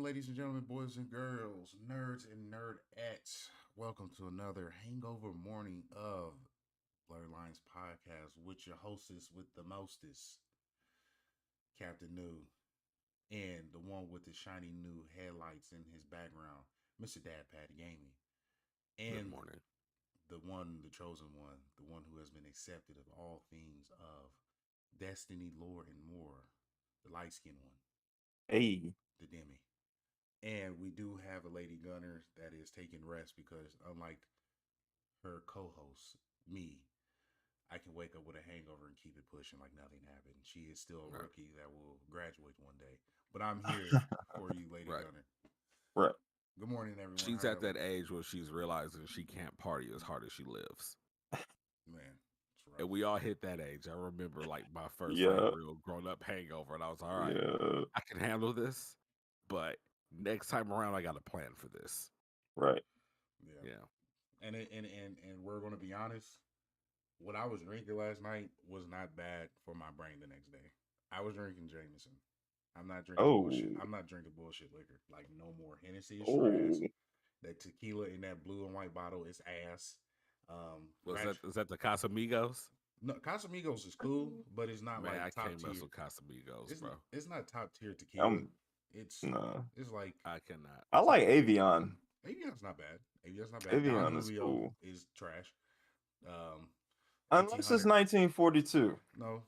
ladies and gentlemen, boys and girls, nerds and nerdettes. Welcome to another hangover morning of Blerd Lines Podcast with your hostess with the mostest, Captain New, and the one with the shiny new headlights in his background, Mr. Dad Patty Gaming, Good and morning. the one, the chosen one, the one who has been accepted of all things of destiny, lore, and more, the light skinned one, Hey, the Demi. And we do have a lady gunner that is taking rest because, unlike her co host, me, I can wake up with a hangover and keep it pushing like nothing happened. She is still a Right. rookie that will graduate one day. But I'm here for you, Lady Right. Gunner. right. Good morning, everyone. She's at that age where she's realizing she can't party as hard as she lives. Man, it's rough. And we all hit that age. I remember like my first like Yeah, real grown up hangover, and I was all right, yeah, I can handle this, but next time around I got a plan for this. right. Yeah. Yeah. And we're going to be honest. What I was drinking last night was not bad for my brain the next day. I was drinking Jameson. I'm not drinking bullshit. Oh, I'm not drinking bullshit liquor. Like no more Hennessy is oh, trash. That tequila in that blue and white bottle is ass. Was Ratchet. that is that the Casamigos? No, Casamigos is cool, but it's not Man, like I top can't mess tier. with Casamigos, It's bro. it's not top tier tequila. I'm It's nah. it's like I cannot. I it's like like Avion. Avion's not bad. Avion's not bad. Don Avion is Julio cool, is trash. Um, unless it's 1800. 1942. No.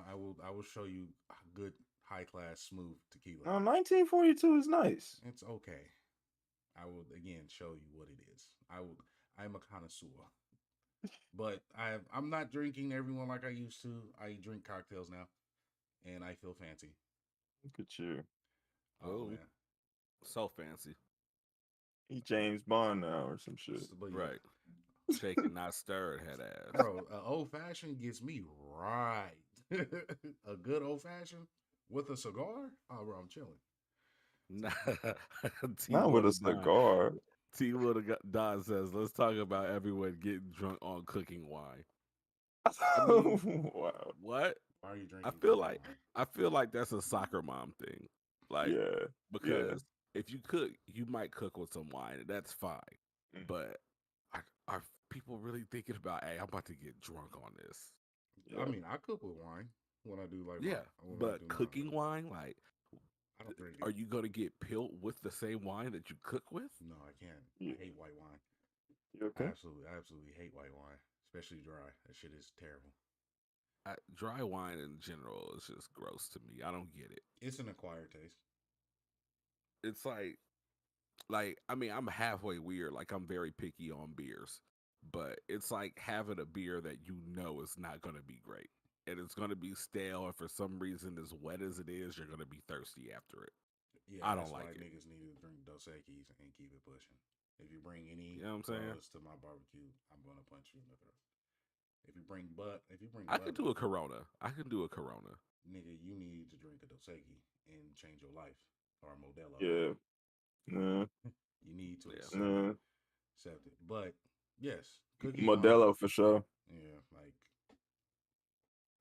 I will show you good high class smooth tequila. No, 1942 is nice. It's okay. I will again show you what it is. I'm a connoisseur. But I'm not drinking everyone like I used to. I drink cocktails now and I feel fancy. Look at you. Oh Oh, man. so fancy. He James Bond now or some shit. But yeah. Right. Shaken, not stirred, head ass. Bro, old fashioned gets me right. A good old fashioned with a cigar? Oh bro, I'm chilling. Nah. T Not with Water a Don. cigar. T Water Don says, let's talk about everyone getting drunk on cooking wine. I mean, Wow. what? Why are you I drinking feel cooking like wine? I feel like that's a soccer mom thing. Like Yeah, yeah. because if you cook, you might cook with some wine, and that's fine. Mhm. But are people really thinking about, hey, I'm about to get drunk on this? I Yeah. mean, I cook with wine when I do like my Yeah, when I but do my. cooking wine, like, I don't drink are it. you gonna get pilled with the same wine that you cook with? No, I can't. I Yeah. hate white wine. You okay? I absolutely hate white wine, especially dry. That shit is terrible. Dry wine in general is just gross to me. I don't get it. It's an acquired taste. It's like I mean, I'm halfway weird. Like I'm very picky on beers, but it's like having a beer that you know is not going to be great, and it's going to be stale. And for some reason, as wet as it is, you're going to be thirsty after it. Yeah, I don't that's like why it. niggas need to drink Dos Equis and keep it pushing. If you bring any You know what I'm saying? buzz to my barbecue, I'm gonna punch you in the throat. If you bring I can Bud do a Light, Corona. I can do a Corona. nigga, you need to drink a Dos Equis and change your life or a Modelo. Yeah. Nah, You need to Yeah, nah. accept it. But yes, cooking wine. Modelo for sure. Yeah, like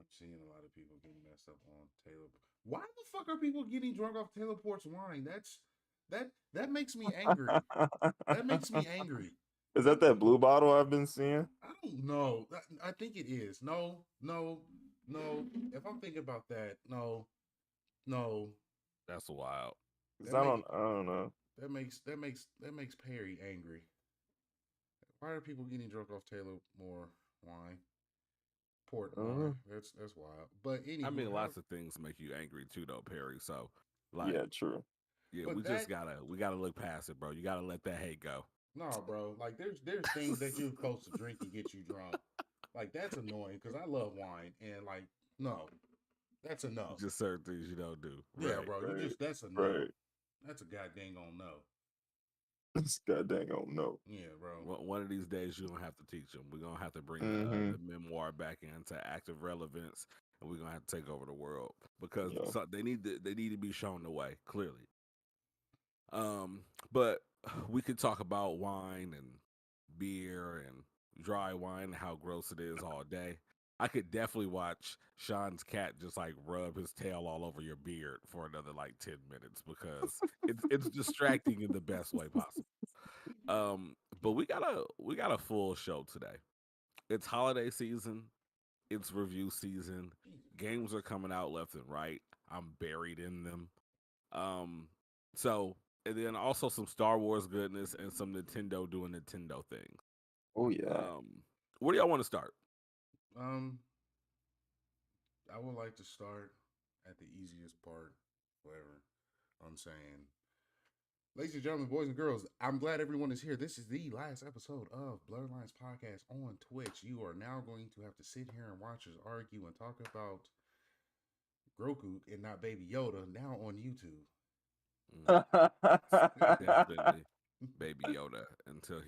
I'm seeing a lot of people getting messed up on Taylor. Why the fuck are people getting drunk off Taylor Port's wine? That makes me angry. That makes me angry. Is that blue bottle I've been seeing? I don't know. I think it is. No. If I'm thinking about that, no. that's wild. 'Cause That make I don't know. that makes Perry angry. Why are people getting drunk off Taylor Moore wine? Port Uh, wine. That's wild. But I anywho, mean, lots of things make you angry too, though, Perry. So, like, yeah, true. yeah, but that we gotta look past it, bro. You gotta let that hate go. no, bro. Like there's things that you're supposed to drink and get you drunk. Like that's annoying because I love wine and like no, that's a no. Just certain things you don't do. Yeah, Right. bro. You Right, just that's a no. right. That's a goddamn on no. This god dang on no. Yeah, bro. One of these days you're gonna have to teach them. We're gonna have to bring Mm-hmm. the memoir back into active relevance, and we're gonna have to take over the world because Yeah. they need to be shown the way clearly. But we could talk about wine and beer and dry wine and how gross it is all day. I could definitely watch Sean's cat just like rub his tail all over your beard for another like 10 minutes because it's distracting in the best way possible. But we got a full show today. It's holiday season. It's review season. Games are coming out left and right. I'm buried in them. Um, so and then also some Star Wars goodness and some Nintendo doing Nintendo things. Oh yeah. Where do y'all want to start? Um, I would like to start at the easiest part, whatever. I'm saying, ladies and gentlemen, boys and girls, I'm glad everyone is here. This is the last episode of Blerd Lines Podcast on Twitch. You are now going to have to sit here and watch us argue and talk about Grogu and not Baby Yoda now on YouTube. Definitely Baby Yoda until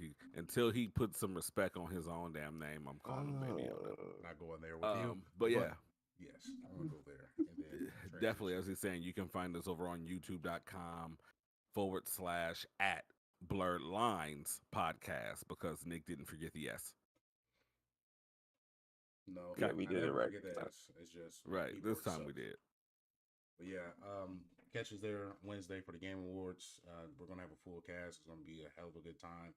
he puts some respect on his own damn name. I'm calling him Baby Yoda. Not going there with you. But yeah. Yes, I'm going to go there. And then Definitely, as he's saying, you can find us over on youtube.com/at Blerd Lines Podcast because Nick didn't forget the S. No, Yeah, we did it right. It's just right. This time we did. But yeah, catch us there Wednesday for the Game Awards. We're gonna have a full cast. It's gonna be a hell of a good time.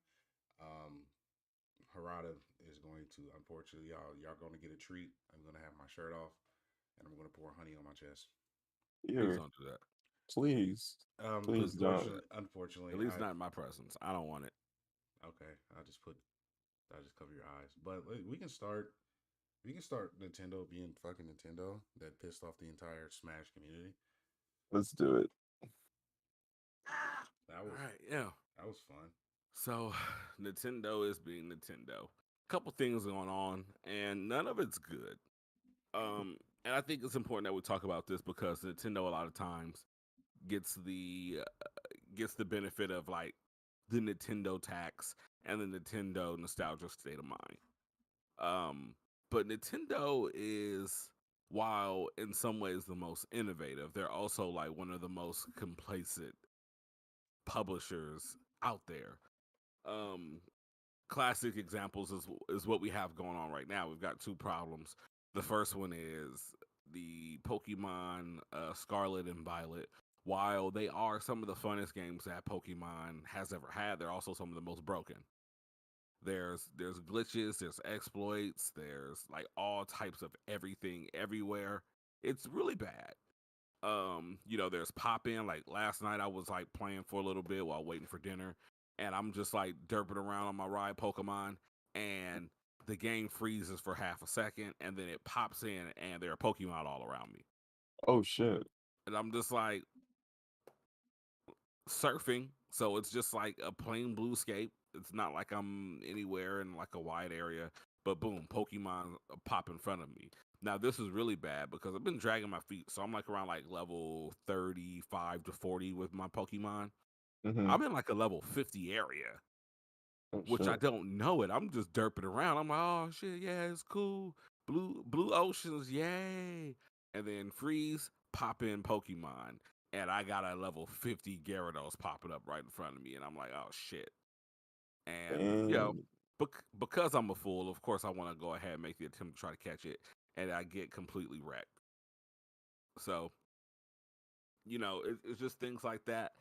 Harada is going to, unfortunately, y'all gonna get a treat. I'm gonna have my shirt off, and I'm gonna pour honey on my chest. Please don't do that. Please. Please don't. Unfortunately, at least not in my presence. I don't want it. Okay, I'll just cover your eyes. But we can start. We can start Nintendo being fucking Nintendo that pissed off the entire Smash community. Let's do it. That was right. Yeah, that was fun. So, Nintendo is being Nintendo. Couple things going on, and none of it's good. And I think it's important that we talk about this because Nintendo a lot of times gets the benefit of like the Nintendo tax and the Nintendo nostalgia state of mind. But Nintendo is, while in some ways the most innovative, they're also like one of the most complacent publishers out there. Classic examples is what we have going on right now. We've got two problems. The first one is the Pokemon Scarlet and Violet. While they are some of the funnest games that Pokemon has ever had, they're also some of the most broken. There's glitches, there's exploits, there's like all types of everything everywhere. It's really bad. There's pop in. Like last night I was like playing for a little bit while waiting for dinner, and I'm just like derping around on my ride Pokemon, and the game freezes for half a second, and then it pops in, and there are Pokemon all around me. Oh shit. And I'm just like surfing, so it's just like a plain blue scape. It's not like I'm anywhere in like a wide area, but boom, Pokemon pop in front of me. Now this is really bad because I've been dragging my feet, so I'm like around like level 35 to 40 with my Pokemon. Mm-hmm. I'm in like a level 50 area, which shit. I don't know it. I'm just derping around. I'm like, oh shit, yeah, it's cool. Blue oceans, yay! And then freeze, pop in Pokemon, and I got a level 50 Gyarados popping up right in front of me, and I'm like, oh shit. And because I'm a fool, of course I want to go ahead and make the attempt to try to catch it, and I get completely wrecked. So, it's just things like that.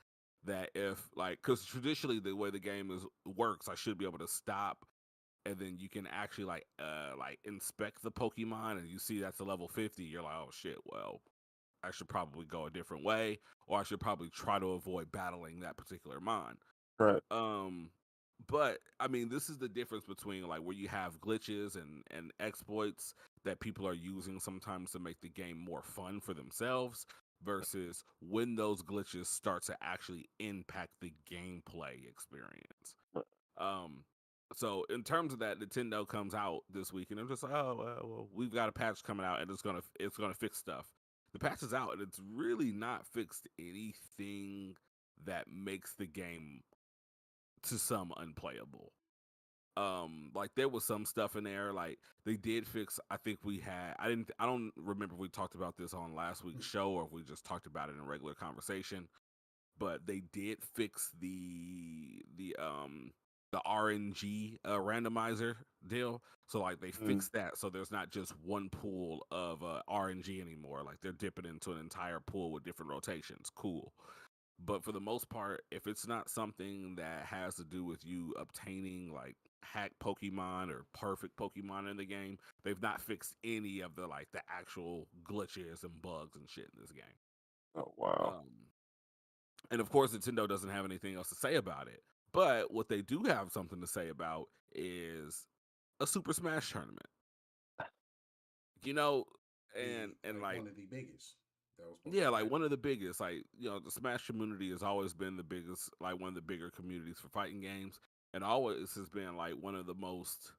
That if like, because traditionally the way the game works, I should be able to stop, and then you can actually like inspect the Pokemon, and you see that's a level 50. You're like, oh shit, well, I should probably go a different way, or I should probably try to avoid battling that particular mon. Right. But I mean, this is the difference between like where you have glitches and exploits that people are using sometimes to make the game more fun for themselves versus when those glitches start to actually impact the gameplay experience. So in terms of that, Nintendo comes out this week and they're just like, oh well, we've got a patch coming out and it's gonna fix stuff. The patch is out and it's really not fixed anything that makes the game to some unplayable. Like there was some stuff in there, like they did fix. I think I don't remember if we talked about this on last week's show or if we just talked about it in regular conversation, but they did fix the the RNG randomizer deal. So like they Mm. fixed that, so there's not just one pool of RNG anymore. Like they're dipping into an entire pool with different rotations. Cool. But for the most part, if it's not something that has to do with you obtaining like hack Pokemon or perfect Pokemon in the game, they've not fixed any of the like the actual glitches and bugs and shit in this game. Oh wow. And of course, Nintendo doesn't have anything else to say about it. But what they do have something to say about is a Super Smash tournament. You know, and like one of the biggest. That was supposed yeah, to like happen. one of the biggest. Like the Smash community has always been the biggest, like one of the bigger communities for fighting games, and always has been like one of the most.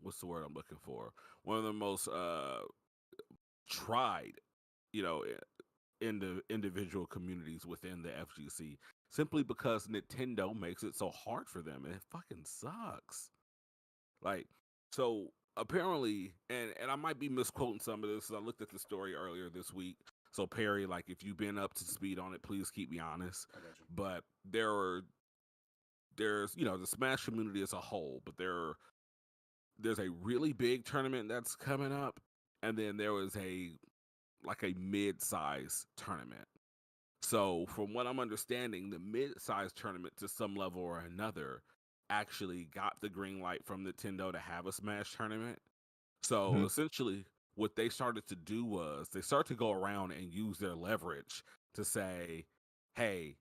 What's the word I'm looking for? One of the most tried, you know, in the individual communities within the FGC, simply because Nintendo makes it so hard for them, and it fucking sucks. Like, so apparently, and I might be misquoting some of this. I looked at the story earlier this week. So Perry, like, if you've been up to speed on it, please keep me honest. I got you. But there's the Smash community as a whole, but there's a really big tournament that's coming up, and then there was a mid-size tournament. So, from what I'm understanding, the mid-sized tournament to some level or another actually got the green light from Nintendo to have a Smash tournament. So, Mhm. essentially, what they started to do was they started to go around and use their leverage to say, "Hey,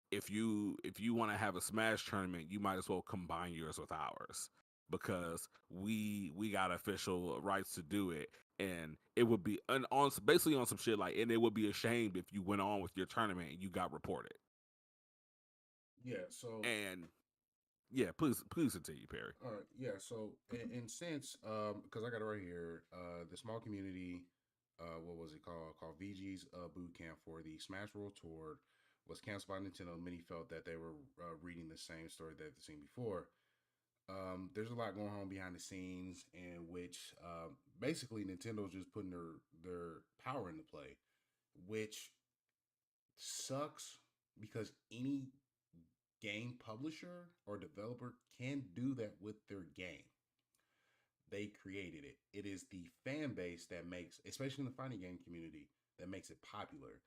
if you want to have a Smash tournament, you might as well combine yours with ours because we got official rights to do it, and it would be on basically on some shit like, and it would be ashamed if you went on with your tournament and you got reported." Yeah. So And yeah, please continue, Perry. yeah. So in sense, because I got it right here, the small community, what was it called? Called VG's boot camp for the Smash World Tour was canceled by Nintendo. Many felt that they were reading the same story that they've seen before. There's a lot going on behind the scenes in which basically Nintendo's just putting their power into play, which sucks because any game publisher or developer can do that with their game. They created it. It is the fan base that makes, especially in the fighting game community, that makes it popular.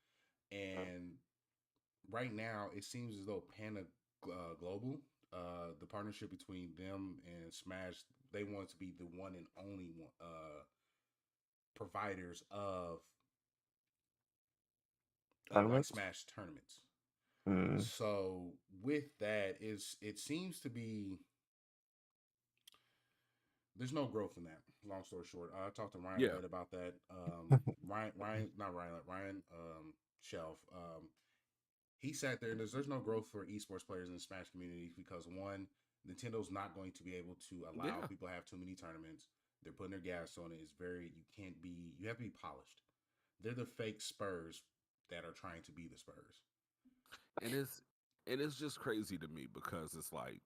And right now, it seems as though Panda Global, the partnership between them and Smash, they want to be the one and only one, providers of like Tournaments. Smash tournaments. Mm. So with that, is it seems to be there's no growth in that. Long story short, I talked to Ryan a Yeah, bit about that. Not Ryan, Ryan Shelf. He sat there and there's no growth for esports players in the Smash community because one, Nintendo's not going to be able to allow yeah. people to have too many tournaments. They're putting their gas on it. It's very you have to be polished. They're the fake Spurs that are trying to be the Spurs. And it's just crazy to me because it's like,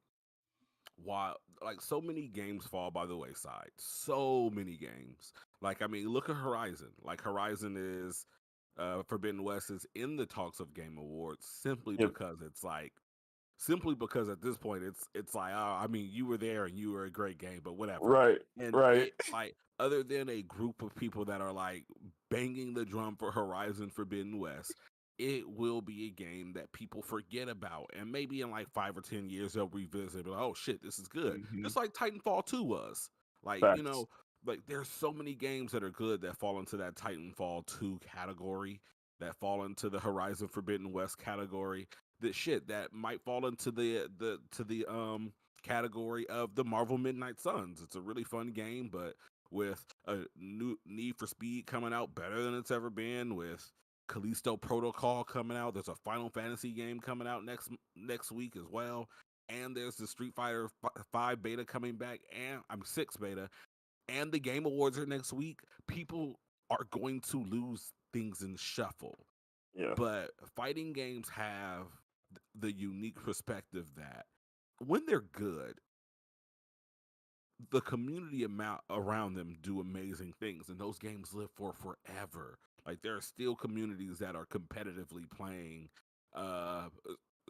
while like so many games fall by the wayside, so many games, like, I mean, look at Horizon. Like, Horizon is Forbidden West is in the talks of Game Awards Yep. simply because at this point it's like, oh, I mean, you were there and you were a great game, but whatever. Right. And Right. it, like, other than a group of people that are like banging the drum for Horizon Forbidden West, it will be a game that people forget about, and maybe in like 5 or 10 years they'll revisit it, like, oh shit, this is good, Hmm. just like Titanfall 2 was. Like, Facts. like, there's so many games that are good that fall into that Titanfall 2 category, that fall into the Horizon Forbidden West category, that shit that might fall into the category of the Marvel Midnight Suns. It's a really fun game, but with a new Need for Speed coming out better than it's ever been, with Callisto Protocol coming out, there's a Final Fantasy game coming out next week as well, and there's the Street Fighter 5 beta coming back, and I'm 6 beta, and the Game Awards are next week. People are going to lose things in shuffle. Yeah. But fighting games have the unique perspective that when they're good, the community amount around them do amazing things, and those games live for forever. Like, there are still communities that are competitively playing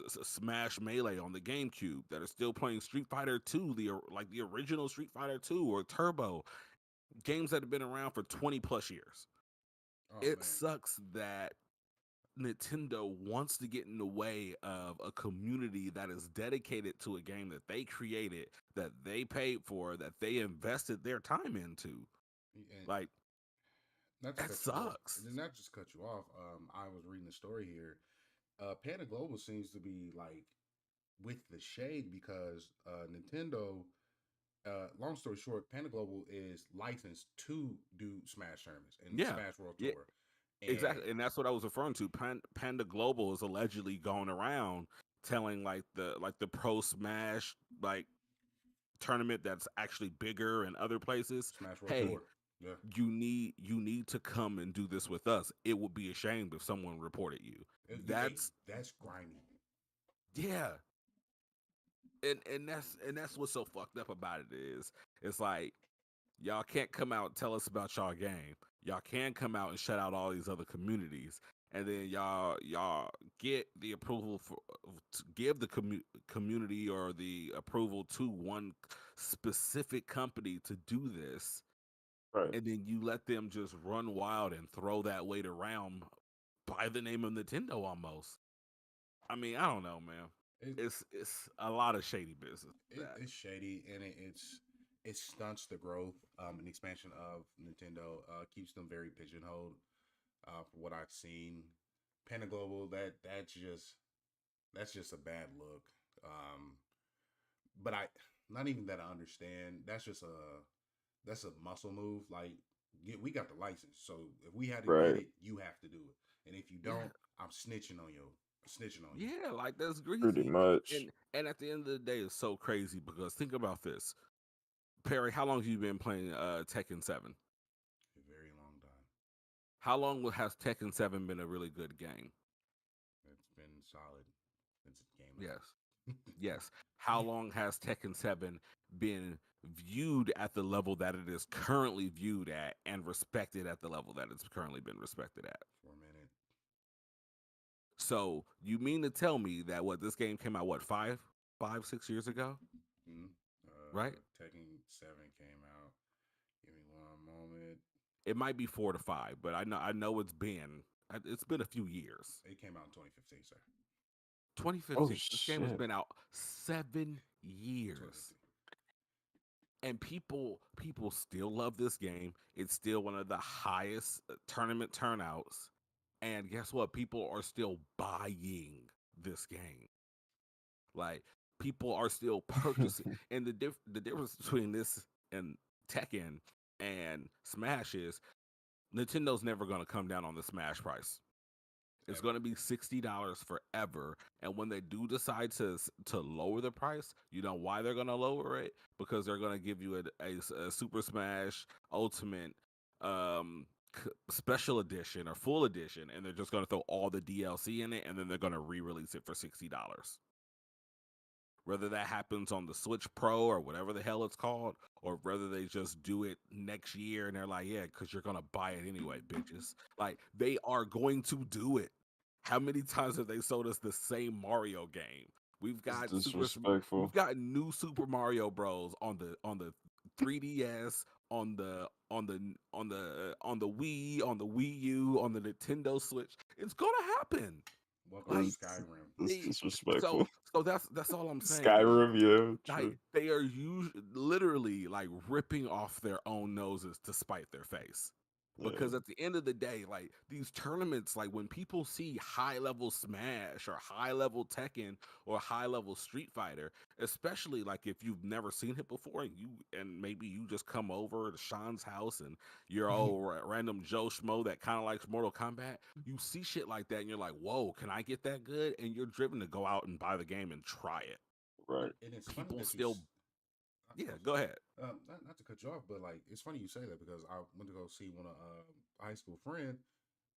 Smash Melee on the GameCube, that are still playing Street Fighter 2, the original Street Fighter 2 or Turbo, games that have been around for 20 plus years. Oh It man, sucks that Nintendo wants to get in the way of a community that is dedicated to a game that they created, that they paid for, that they invested their time into. and Like, not to that cut you off, sucks. and not just cut you off. I was reading the story here. Panda Global seems to be like with the shade because Nintendo. Long story short, Panda Global is licensed to do Smash tournaments and Yeah. Smash World Yeah. Tour. And Exactly, and that's what I was referring to. Panda Global is allegedly going around telling the Pro Smash tournament that's actually bigger in other places, Smash World hey, Tour. Yeah. you need to come and do this with us. It would be a shame if someone reported you. Hey, That's that's grimy. yeah, and that's what's so fucked up about it is it's like y'all can't come out and tell us about y'all game. Y'all can come out and shut out all these other communities, and then y'all get the approval to give the community or the approval to one specific company to do this, Right. and then you let them just run wild and throw that weight around by the name of Nintendo almost. I mean, I don't know, man. It, It's a lot of shady business. it's shady and it stunts the growth and expansion of Nintendo. Keeps them very pigeonholed. For what I've seen, Panda Global that's just a bad look. But I not even that I understand. That's a muscle move. Like we got the license, so if we had to get Right. it, you have to do it. And if you Yeah, don't, I'm snitching on you. Snitching on you. yeah, like that's Pretty greasy. much. And at the end of the day, it's so crazy because think about this, Perry. How long have you been playing Tekken 7? A very long time. How long has Tekken 7 been a really good game? It's been solid since it came Yes. out. Yes. How long has Tekken 7 been viewed at the level that it is currently viewed at and respected at the level that it's currently been respected at? For a minute. So you mean to tell me that what this game came out, what, 6 years ago? Mm-hmm. Right? Tekken 7 came out. Give me one moment. It might be 4 to 5, but I know it's been a few years. It came out in 2015, sir. Oh 2015. This game has shit. been out 7 years. 2015. And people still love this game. It's still one of the highest tournament turnouts. And guess what? People are still buying this game. Like people are still purchasing. And the difference between this and Tekken and Smash is Nintendo's never going to come down on the Smash price. It's Ever. going to be $60 forever. And when they do decide to lower the price, you know why they're going to lower it? Because they're going to give you a Super Smash Ultimate special edition or full edition, and they're just going to throw all the DLC in it, and then they're going to re-release it for $60. Whether that happens on the Switch Pro or whatever the hell it's called, or whether they just do it next year and they're like, yeah, because you're going to buy it anyway, bitches. Like, they are going to do it. How many times have they sold us the same Mario game? We've It's got disrespectful. we've got new Super Mario Bros on the 3DS, on the Wii, on the Wii U, on the Nintendo Switch. It's gonna happen. Welcome to Like, It's, Skyrim. it's they, so disrespectful. so that's all I'm saying. Skyrim, yeah, Like true. they are literally like ripping off their own noses to spite their face. Yeah. Because at the end of the day, like these tournaments, like when people see high level Smash or high level Tekken or high level Street Fighter, especially like if you've never seen it before and maybe you just come over to Sean's house and you're random Joe Schmo that kind of likes Mortal Kombat, you see shit like that and you're like, whoa, can I get that good? And you're driven to go out and buy the game and try it. Right. And it's funny People that still, yeah, go ahead. not to cut you off, but like it's funny you say that because I went to go see one of high school friend,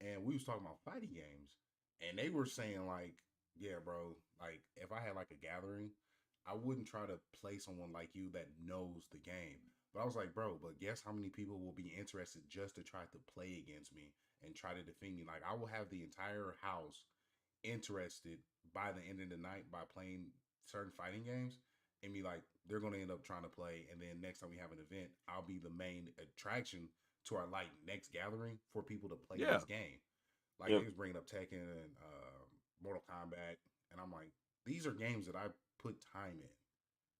and we was talking about fighting games, and they were saying like, yeah, bro, like if I had like a gathering, I wouldn't try to play someone like you that knows the game. But I was like, bro, but guess how many people will be interested just to try to play against me and try to defeat me? Like I will have the entire house interested by the end of the night by playing certain fighting games and be like, they're going to end up trying to play. And then next time we have an event, I'll be the main attraction to our like next gathering for people to play Yeah. this game. Like Yeah. they was bringing up Tekken and Mortal Kombat, and I'm like, these are games that I put time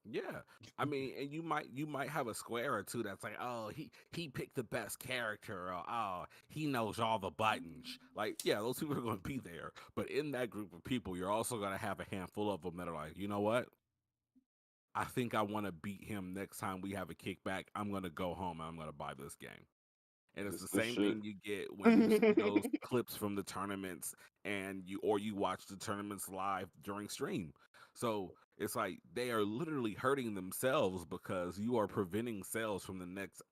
Yeah. I mean, and you might have a square or two that's like, oh, he picked the best character, or oh, he knows all the buttons. Like, yeah, those people are going to be there. But in that group of people, you're also going to have a handful of them that are like, you know what? I think I want to beat him next time we have a kickback. I'm going to go home and I'm going to buy this game. And it's This the this same shit. thing you get when you see those clips from the tournaments and you watch the tournaments live during stream. So it's like they are literally hurting themselves because you are preventing sales from the next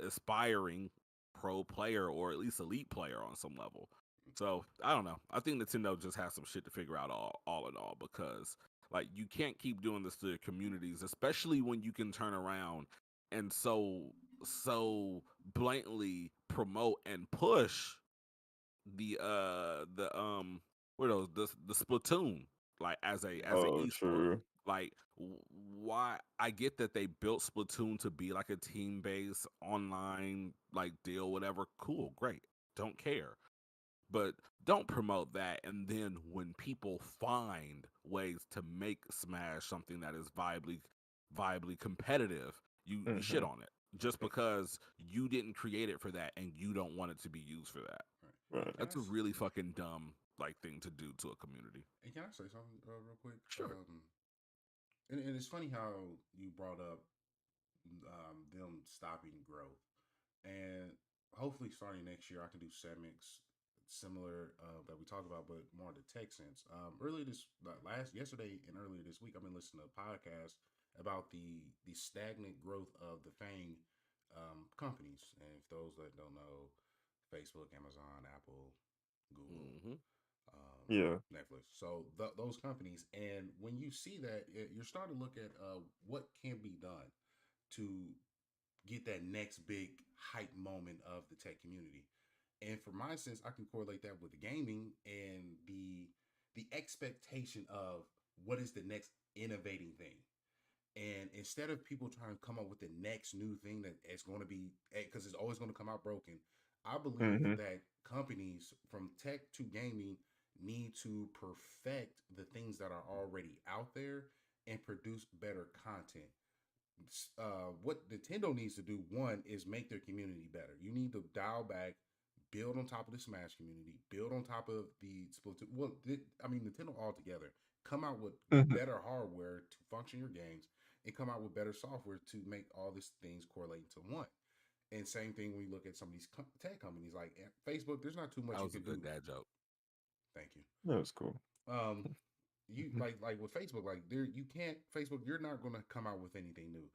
aspiring pro player or at least elite player on some level. So I don't know. I think Nintendo just has some shit to figure out all in all, because like you can't keep doing this to your communities, especially when you can turn around and so blatantly promote and push the what are those the Splatoon, like as a Oh, esport. true. Like why I get that they built Splatoon to be like a team based online like deal, whatever. Cool, great. Don't care. But don't promote that, and then when people find ways to make Smash something that is viably competitive, you shit Hmm. on it just because you didn't create it for that and you don't want it to be used for that. right. Right. Can That's a really fucking dumb like thing to do to a community. and can I say something real quick? Sure. And it's funny how you brought up them stopping growth, and hopefully starting next year, I can do segments similar that we talk about, but more in the tech sense. Earlier this last yesterday and earlier this week, I've been listening to a podcast about the stagnant growth of the FANG companies. And if those that don't know, Facebook, Amazon, Apple, Google, Hmm. Yeah. Netflix. So those companies, and when you see that, you're starting to look at what can be done to get that next big hype moment of the tech community. And for my sense, I can correlate that with the gaming and the expectation of what is the next innovating thing. And instead of people trying to come up with the next new thing that it's going to be, because it's always going to come out broken, I believe Hmm. that companies from tech to gaming need to perfect the things that are already out there and produce better content. What Nintendo needs to do, one, is make their community better. You need to dial back, build on top of the Smash community, build on top of the Splatoon. Well, I mean, Nintendo altogether, come out with Hmm. better hardware to function your games, and come out with better software to make all these things correlate into one. And same thing when you look at some of these tech companies like Facebook. There's not too much That you was a can good do. dad joke. Thank you. That was cool. Um, you Mhm. like with Facebook, like there you can't Facebook. You're not going to come out with anything new.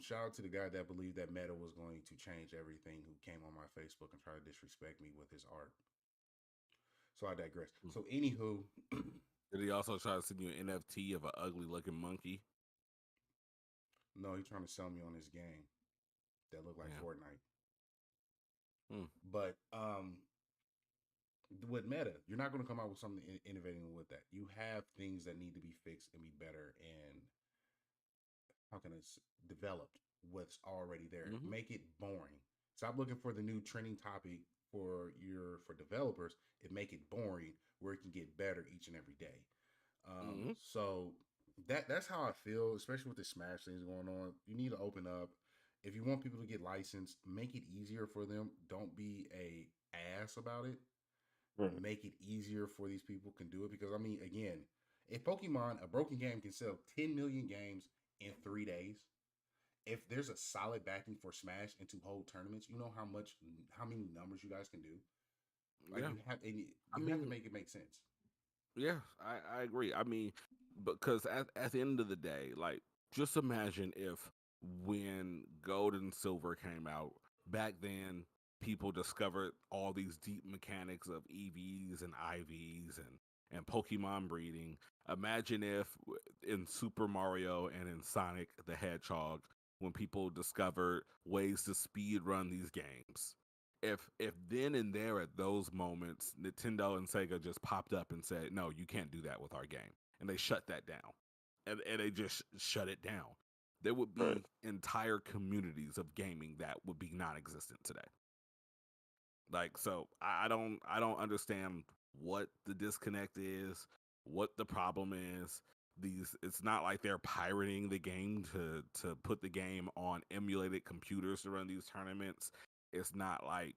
Shout out to the guy that believed that Meta was going to change everything, who came on my Facebook and tried to disrespect me with his art. So I digress. Mm. So anywho, Did he also try to send you an NFT of an ugly looking monkey? no, he's trying to sell me on his game that looked like Yeah. Fortnite. Hmm. But with Meta, you're not going to come out with something innovating with that. You have things that need to be fixed and be better, and how can it developed what's already there. Hmm. Make it boring. Stop looking for the new trending topic for developers and make it boring where it can get better each and every day. Hmm. So that's how I feel, especially with the Smash things going on. You need to open up. If you want people to get licensed, make it easier for them. Don't be a ass about it. Right. Make it easier for these people can do it, because I mean, again, if Pokemon, a broken game, can sell 10 million games in 3 days, if there's a solid backing for Smash and to hold tournaments, you know how many numbers you guys can do. Like Yeah. I you have to mean, make it make sense. yeah, I agree. I mean, because at the end of the day, like, just imagine if when Gold and Silver came out back then, people discovered all these deep mechanics of EVs and IVs and Pokemon breeding. Imagine if in Super Mario and in Sonic the Hedgehog, when people discovered ways to speed run these games, if then and there at those moments, Nintendo and Sega just popped up and said, "No, you can't do that with our game," and they shut that down, and they just shut it down, there would Right. be entire communities of gaming that would be non-existent today. Like, so I don't understand what the disconnect is, what the problem is. These It's not like they're pirating the game to put the game on emulated computers to run these tournaments. It's not like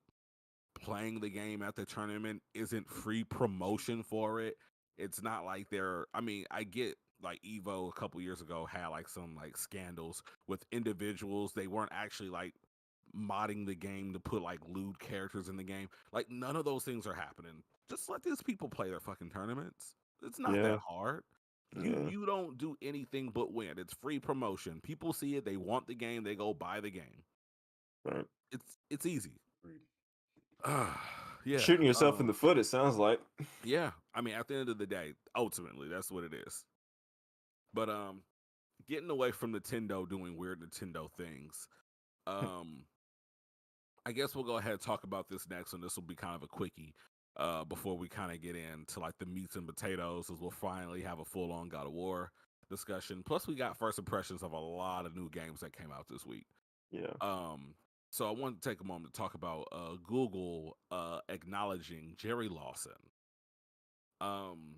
playing the game at the tournament isn't free promotion for it. It's not like I mean, I get like Evo a couple years ago had like some like scandals with individuals. They weren't actually like modding the game to put like lewd characters in the game. Like none of those things are happening. Just let these people play their fucking tournaments. It's not that Yeah. hard. You Yeah. you don't do anything but win. It's free promotion. People see it, they want the game, they go buy the game. Right. It's easy. Agreed. Yeah. Shooting yourself in the foot, it sounds like. Yeah. I mean, at the end of the day, ultimately, that's what it is. But getting away from Nintendo doing weird Nintendo things, um, I guess we'll go ahead and talk about this next one. This will be kind of a quickie. Before we kind of get into like the meats and potatoes, as we'll finally have a full-on God of War discussion. Plus, we got first impressions of a lot of new games that came out this week. Yeah. So I want to take a moment to talk about Google acknowledging Jerry Lawson. Um,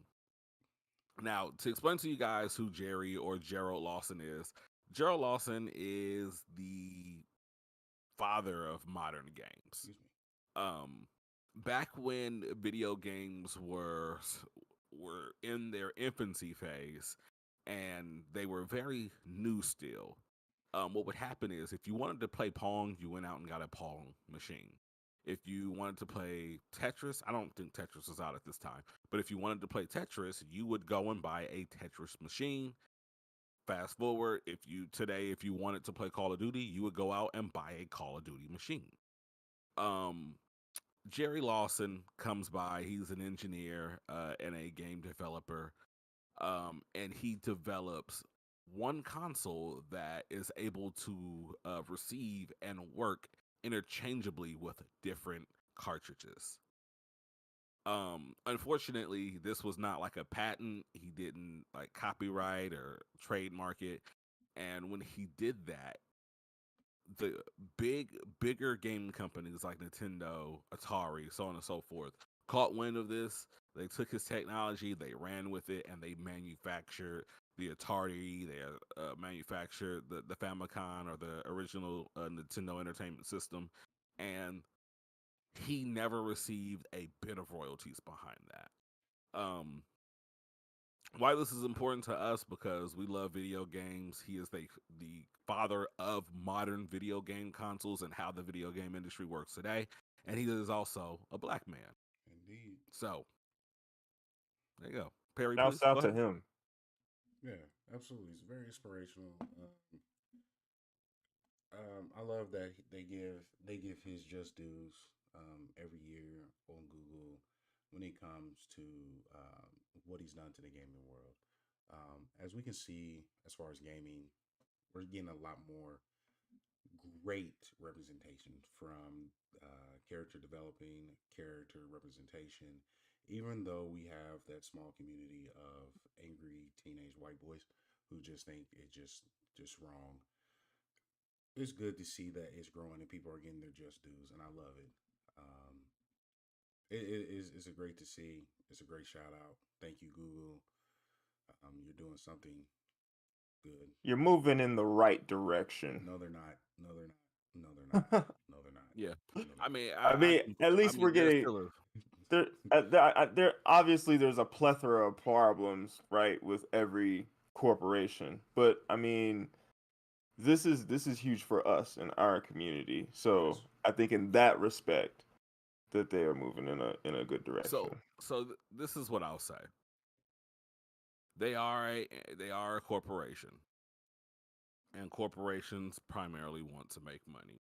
Now, to explain to you guys who Jerry or Gerald Lawson is, Gerald Lawson is the father of modern games. Excuse me. Back when video games were in their infancy phase and they were very new still, what would happen is if you wanted to play Pong, you went out and got a Pong machine. If you wanted to play Tetris, I don't think Tetris was out at this time, but if you wanted to play Tetris, you would go and buy a Tetris machine. Fast forward, if you wanted to play Call of Duty, you would go out and buy a Call of Duty machine. Um, Jerry Lawson comes by. He's an engineer and a game developer, and he develops one console that is able to receive and work interchangeably with different cartridges. Unfortunately, this was not like a patent. He didn't like copyright or trademark it. And when he did that, the bigger game companies like Nintendo, Atari, so on and so forth, caught wind of this. They took his technology, they ran with it, and they manufactured the Atari. They manufactured the Famicom or the original Nintendo Entertainment System, and he never received a bit of royalties behind that. Why this is important to us, because we love video games. He is the father of modern video game consoles and how the video game industry works today, and he is also a black man. Indeed. So there you go. Perry, please Shouts go out to ahead. him. Yeah, absolutely. It's very inspirational. I love that they give his just dues every year on Google when it comes to what he's done to the gaming world. As we can see, as far as gaming, we're getting a lot more great representation from character developing, character representation. Even though we have that small community of angry teenage white boys who just think it's just wrong, it's good to see that it's growing and people are getting their just dues, and I love it. Um, it is it's a great to see. It's a great shout out. Thank you, Google. You're doing something good. You're moving in the right direction. No, they're not. No, they're not. No, they're not. No, they're not. Yeah, No, they're I not. mean, I mean, at I least mean, we're there's getting still a there. Obviously, there's a plethora of problems, right, with every corporation. But I mean, this is huge for us in our community. So Yes. I think in that respect, that they are moving in a good direction. this is what I'll say. They are a corporation, and corporations primarily want to make money.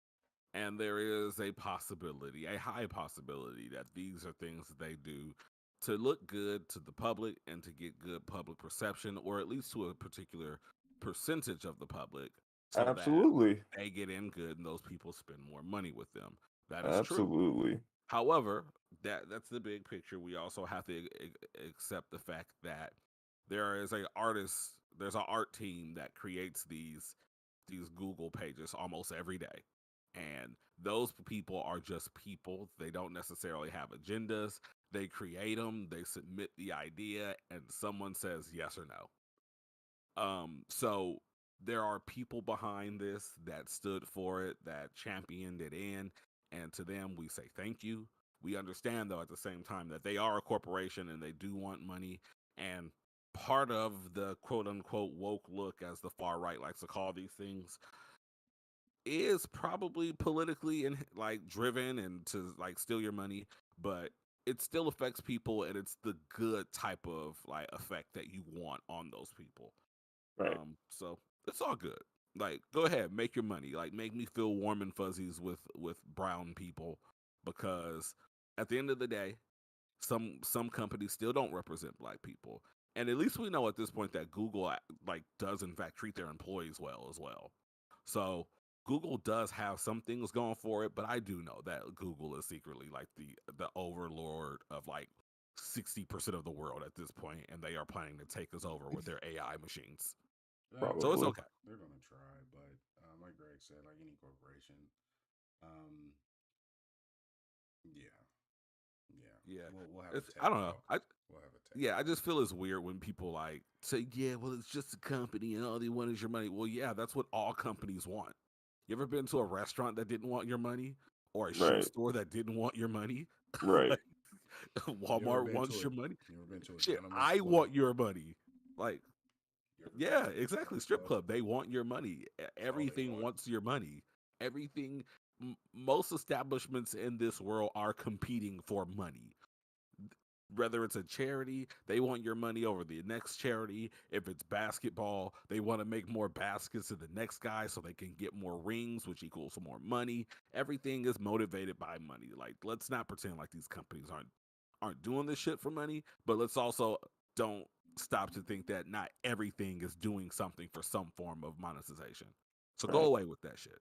And there is a possibility, a high possibility, that these are things that they do to look good to the public and to get good public perception, or at least to a particular percentage of the public, so that Absolutely. they get in good and those people spend more money with them. That is true. Absolutely. However, that's the big picture. We also have to accept the fact that there's an art team that creates these Google pages almost every day. And those people are just people. They don't necessarily have agendas. They create them, they submit the idea, and someone says yes or no. So there are people behind this that stood for it, that championed it in, and to them we say thank you. We understand though at the same time that they are a corporation and they do want money, and part of the quote unquote woke look, as the far right likes to call these things, is probably politically and like driven and to like steal your money, but it still affects people, and it's the good type of like effect that you want on those people. Right. So it's all good. Like, go ahead, make your money. Like, make me feel warm and fuzzies with brown people, because at the end of the day, some companies still don't represent black people, and at least we know at this point that Google like does in fact treat their employees well as well. So Google does have some things going for it, but I do know that Google is secretly like the overlord of like 60% of the world at this point, and they are planning to take us over with their AI machines. So it's Probably. okay. They're gonna try, but like Greg said, like any corporation, um, yeah, yeah, Yeah. we'll have a It's tech I don't know. talk. We'll have a tech Yeah, I talk. just feel it's weird when people like say, yeah, well, it's just a company and all they want is your money. Well, yeah, that's what all companies want. You ever been to a restaurant that didn't want your money, or a shoe Right. store that didn't want your money? Right. Like, Walmart wants your money. You ever been to a Shit, gentleman's I club? want your money. Like, You ever been yeah, to a exactly. strip Strip club? club, they want your money. That's all they Everything want. wants your money. Everything. Most establishments in this world are competing for money. Whether it's a charity, they want your money over the next charity. If it's basketball, they want to make more baskets to the next guy so they can get more rings, which equals more money. Everything is motivated by money. Like, let's not pretend like these companies aren't doing this shit for money, but let's also don't stop to think that not everything is doing something for some form of monetization. So go Right. away with that shit.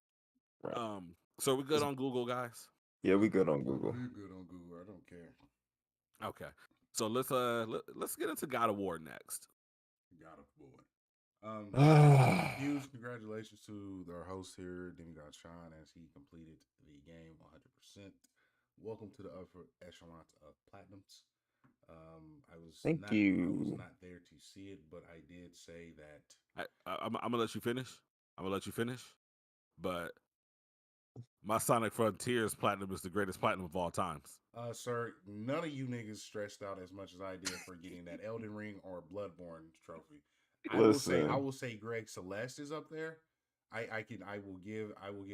Right. So we good on Google, guys? Yeah, we good on Google. We're good on Google. I don't care. Okay. So let's get into God of War next. God of Boy. Um, Ah, Huge congratulations to our host here, Demigod Sean, as he completed the game 100%. Welcome to the upper echelons of platinums. thank I was you. not there to see it, but I did say that. I'm gonna let you finish. I'm gonna let you finish. But my Sonic Frontiers platinum is the greatest platinum of all times. Sir, none of you niggas stressed out as much as I did for getting that Elden Ring or Bloodborne trophy. I Listen, will say Greg Celeste is up there. I will give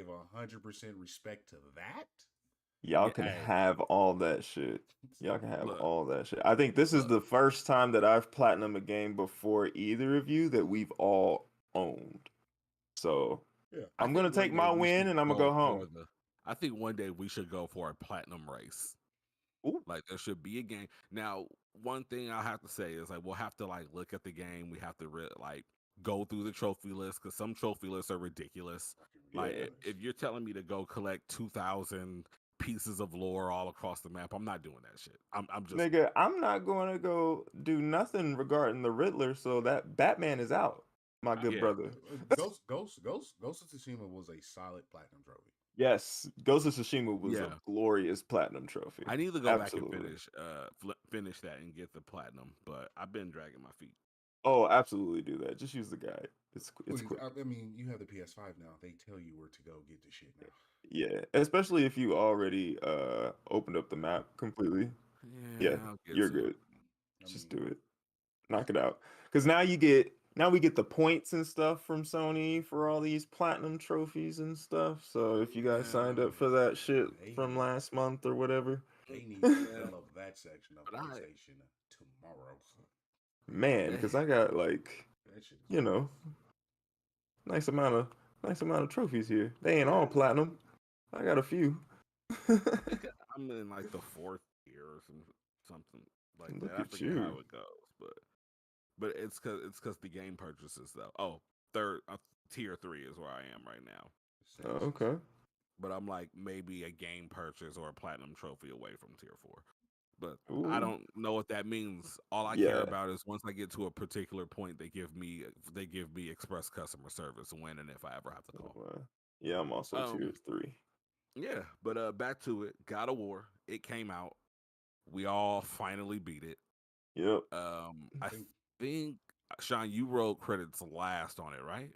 100% respect to that. y'all Yeah, can hey, have all that shit. Y'all can have look, all that shit. I think this is look. the first time that I've platinum a game before either of you that we've all owned. So Yeah. I I'm think gonna one take day my we win should and I'm gonna go go home. for the. I think one day we should go for a platinum race. Ooh, Like there should be a game. Now, one thing I have to say is like we'll have to like look at the game. We have to like go through the trophy list because some trophy lists are ridiculous. Fucking Like yeah. ridiculous. if you're telling me to go collect 2,000 pieces of lore all across the map, I'm not doing that shit. I'm just Nigga, I'm not gonna go do nothing regarding the Riddler, so that Batman is out, my good yeah. brother. Ghost of Tsushima was a solid platinum trophy. Yes, Ghost of Tsushima was a Yeah. glorious platinum trophy. I need to go back and Absolutely. finish that and get the platinum, but I've been dragging my feet. Oh, absolutely do that. Just use the guide. It's Please, quick. I mean, you have the PS5 now. They tell you where to go get the shit now. Yeah, especially if you already opened up the map completely. Yeah, Yeah, I'll get you're to it. good. I Just mean, do it. it's Knock it out. Cuz now we get the points and stuff from Sony for all these platinum trophies and stuff. So if you guys signed up for that shit from they last month or whatever, they need to Yeah, develop that section of but PlayStation tomorrow. man, they cuz I got like, That shit is you know, crazy. nice amount of trophies here. They ain't all yeah, platinum. I got a few. I think I'm in like the fourth tier or something like that. Look I at forget how you. it goes, but it's cause the game purchases though. Oh, third tier 3 is where I am right now. Oh, Sentences. okay. but I'm like maybe a game purchase or a platinum trophy away from tier 4. But I Ooh. don't know what that means. All I care Yeah. about is once I get to a particular point, they give me express customer service when and if I ever have to call. Yeah, I'm also tier 3. Yeah, but back to it. God of War. It came out. We all finally beat it. Yep. I think Sean, you wrote credits last on it, right?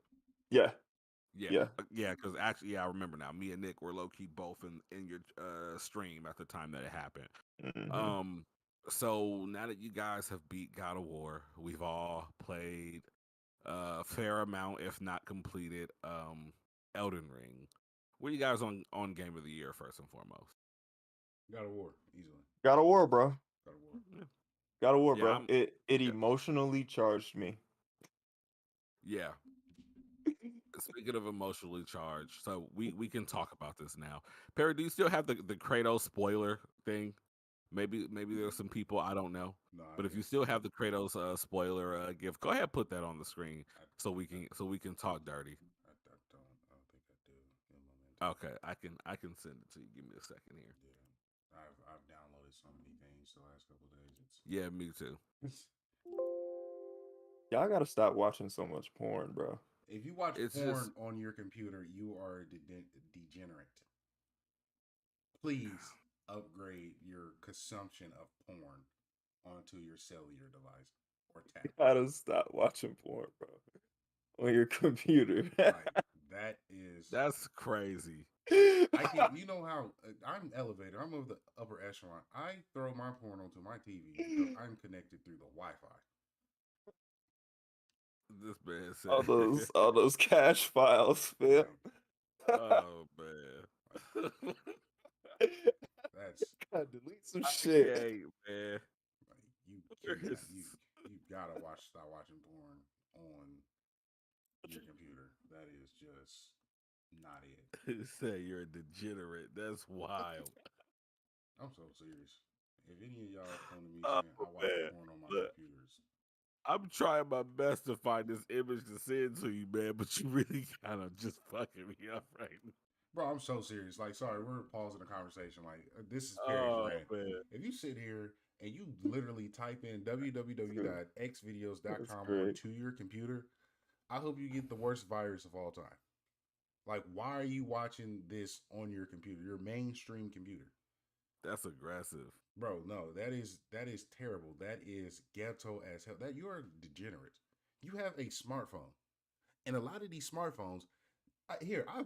Yeah. Yeah, because actually, yeah, I remember now. Me and Nick were low key both in your stream at the time that it happened. Mm-hmm. So now that you guys have beat God of War, we've all played a fair amount, if not completed, Elden Ring. What are you guys on Game of the Year first and foremost? God of War, easily. God of War, bro. God of War. Yeah, God of War, yeah, bro. It yeah. emotionally charged me. Yeah. Speaking of emotionally charged, so we can talk about this now. Perry, do you still have the Kratos spoiler thing? Maybe there's some people I don't know, No, I but if you don't. still have the Kratos spoiler gift, go ahead, put that on the screen so we can talk dirty. I don't. I don't think I do. In Momentum. Okay, I can send it to you. Give me a second here. Yeah, I've downloaded so many things the last couple of days. Yeah, me too. Y'all gotta stop watching so much porn, bro. If you watch It's porn just on your computer, you are a degenerate. Please upgrade your consumption of porn onto your cellular device or You tablet. gotta stop watching porn, bro. On your computer. Like that is. that's crazy. I can. You know how I'm elevated. I'm of the upper echelon. I throw my porn onto my TV because I'm connected through the Wi-Fi. This man all said, those cache files, fam. Like, "Oh man, that's Gotta delete some I shit. can't, man." like you cannot. You gotta stop watching porn on your computer. That is just not it. He said you're a degenerate. That's wild. I'm so serious. If any of y'all come to me Oh saying I watch man, porn on my look, computers, I'm trying my best to find this image to send to you, man. But you really kind of just fucking me up right now. bro, I'm so serious. Like, sorry, we're pausing the conversation. Like, this is Perry's Oh rant. man, If you sit here and you literally type in That's www.xvideos.com great. onto your computer, I hope you get the worst virus of all time. Like, why are you watching this on your computer, your mainstream computer? that's aggressive. Bro, no, that is terrible. That is ghetto as hell. That you are degenerate. You have a smartphone, and a lot of these smartphones. I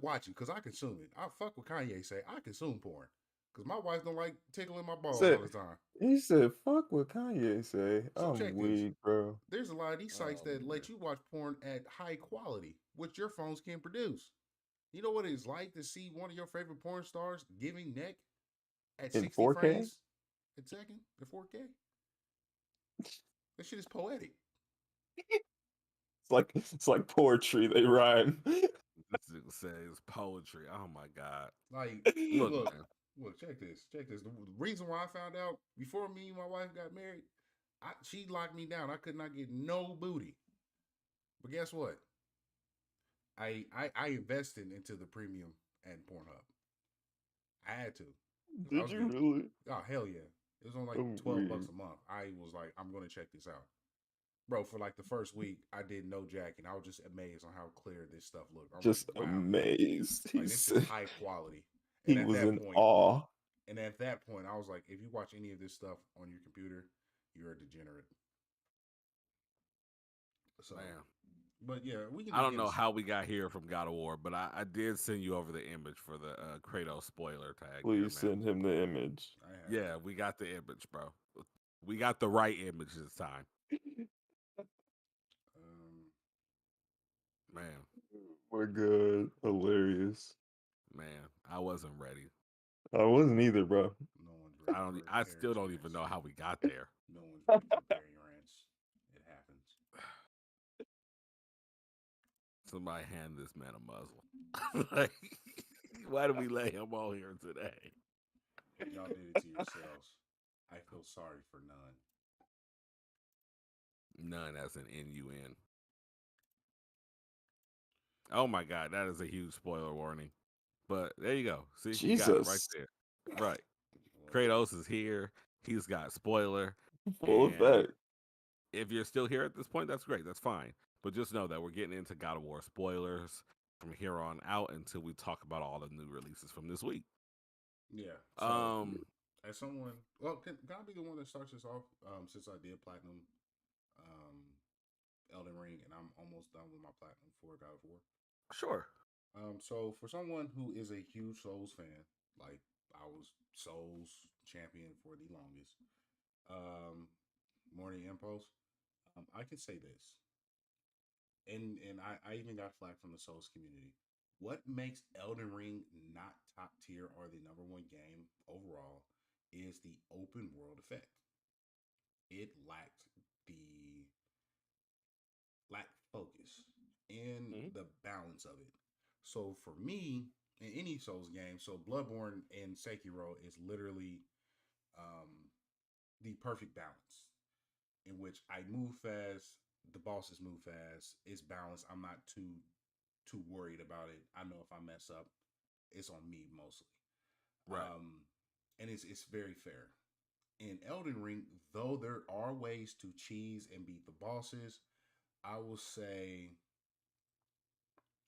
watch it because I consume it. I fuck with Kanye say I consume porn because my wife don't like tickling my balls all the time. He said, "Fuck what Kanye say." So I'm check this. weak, bro. There's a lot of these sites Oh that man, let you watch porn at high quality, which your phones can produce. You know what it's like to see one of your favorite porn stars giving neck at In 60 4K, frames a second in 4K? That shit is poetic. it's like poetry. They rhyme. this nigga says poetry. Oh my god. Like, Look, look, man. check this. Check this. The reason why I found out before me and my wife got married, she locked me down. I could not get no booty. But guess what? I invested into the premium at Pornhub. I had to. Because I Did was you getting, really? oh, hell yeah. It was on like I'm $12 weak. a month. I was like, I'm going to check this out. Bro, for like the first week, I did no jacking. I was just amazed on how clear this stuff looked. I'm Just like, wow. amazed. Like, this is high quality. And He at was that in point, awe. I was like, if you watch any of this stuff on your computer, you're a degenerate. So, Man. but yeah, we can I just don't get know us. how we got here from God of War, but I did send you over the image for the Kratos spoiler tag there, Please man. send him the image. I have Yeah, we got the image, bro. We got the right image this time. Man, We're good. Hilarious. man, I wasn't ready. I wasn't either, bro. no one's ready for I still Perry's don't even rants. know how we got there. No one's ready for Perry rants. It happens. Somebody hand this man a muzzle. Like, why do we lay him on here today? Y'all did it to yourselves. I feel sorry for none. None as an N-U-N. Oh my God, that is a huge spoiler warning. But there you go. See, you got it right Jesus, there. Right. Well, Kratos is here. He's got spoiler. full And effect. if you're still here at this point, that's great. That's fine. But just know that we're getting into God of War spoilers from here on out until we talk about all the new releases from this week. yeah. So, Um, as someone, well, can I be the one that starts this off? Since I did platinum, um, Elden Ring, and I'm almost done with my platinum for God of War. sure. So for someone who is a huge Souls fan, like I was Souls champion for the longest, um, Morning Impulse, I can say this, and I even got flack from the Souls community. What makes Elden Ring not top tier or the number one game overall is the open world effect. It the lacked focus and Mhm. the balance of it. So for me, in any Souls game, so Bloodborne and Sekiro is literally um, the perfect balance in which I move fast, the bosses move fast, it's balanced. I'm not too worried about it. I know if I mess up, it's on me mostly. Right. And it's very fair. In Elden Ring, though there are ways to cheese and beat the bosses, I will say,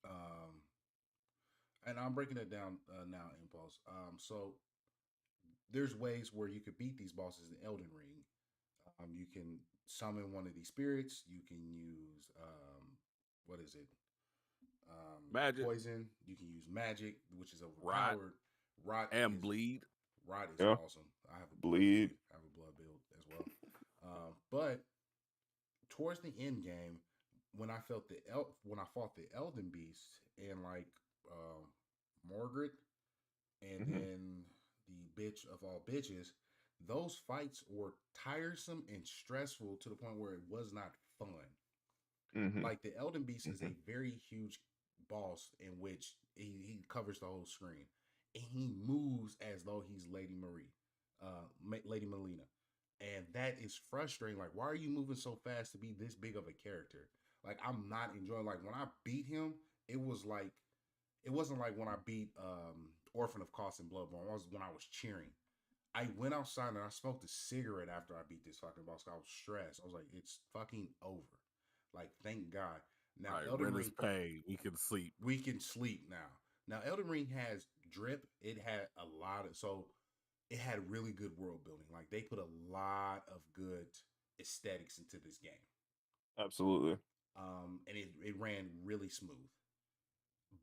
um, and I'm breaking it down now, Impulse. So there's ways where you could beat these bosses in Elden Ring. You can summon one of these spirits. You can use what is it? Magic, Poison. You can use magic, which is rot, overpowered. Rot and is bleed. Rot is Yeah, awesome. I have a blood bleed. bleed. I have a blood build as well. But towards the end game, when I fought the Elden Beast and like uh, Margaret, and Hmm. then the bitch of all bitches, those fights were tiresome and stressful to the point where it was not fun. Hmm. Like the Elden Beast is Hmm. a very huge boss in which he covers the whole screen, and he moves as though he's Lady Marie, Lady Melina, and that is frustrating. Like, why are you moving so fast to be this big of a character? Like, I'm not enjoying. Like when I beat him, it was like it wasn't like when I beat Orphan of Cost and Bloodborne. It was when I was cheering. I went outside and I smoked a cigarette after I beat this fucking boss. I was stressed. I was like, it's fucking over. Like, thank God. Now, Right. Elden Rent is Ring, paid. We can sleep. we can sleep now. Now, Elden Ring has drip. It had a lot of, so it had really good world building. Like, they put a lot of good aesthetics into this game. Absolutely. And it ran really smooth.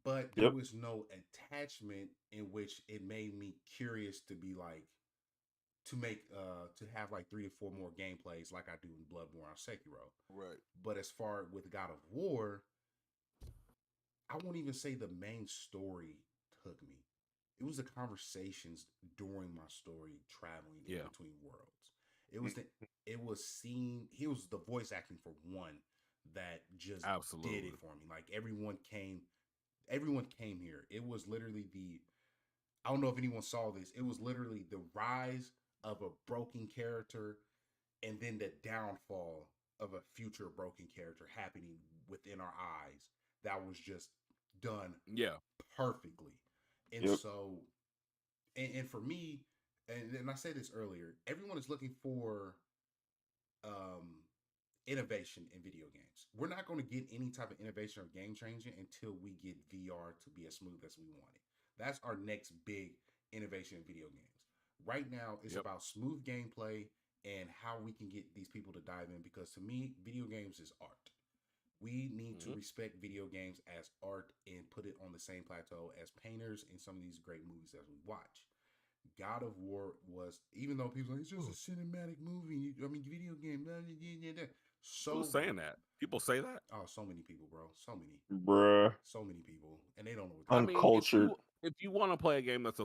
But there Yep. was no attachment in which it made me curious to be like, to have like 3 to 4 more gameplays like I do in Bloodborne or Sekiro. Right. But as far with God of War, I won't even say the main story took me. It was the conversations during my story traveling in Yeah. between worlds. It was the voice acting for one that just did Absolutely. it for me. Like everyone came here. It was literally I don't know if anyone saw this. It was literally the rise of a broken character and then the downfall of a future broken character happening within our eyes. That was just done Yeah. perfectly. And Yep. so, and for me, and I said this earlier, everyone is looking for um, innovation in video games. We're not going to get any type of innovation or game changing until we get VR to be as smooth as we want it. That's our next big innovation in video games. Right now, it's Yep. about smooth gameplay and how we can get these people to dive in because to me, video games is art. We need to Mhm. respect video games as art and put it on the same plateau as painters in some of these great movies that we watch. God of War was, even though people are like, it's just a cinematic movie. I mean, video game. Blah, blah, blah, blah. Who's So, saying that? People say that. oh, so many people, bro. Bruh. So many people, and they don't know what I they're doing. mean, Uncultured. if you want to play a game that's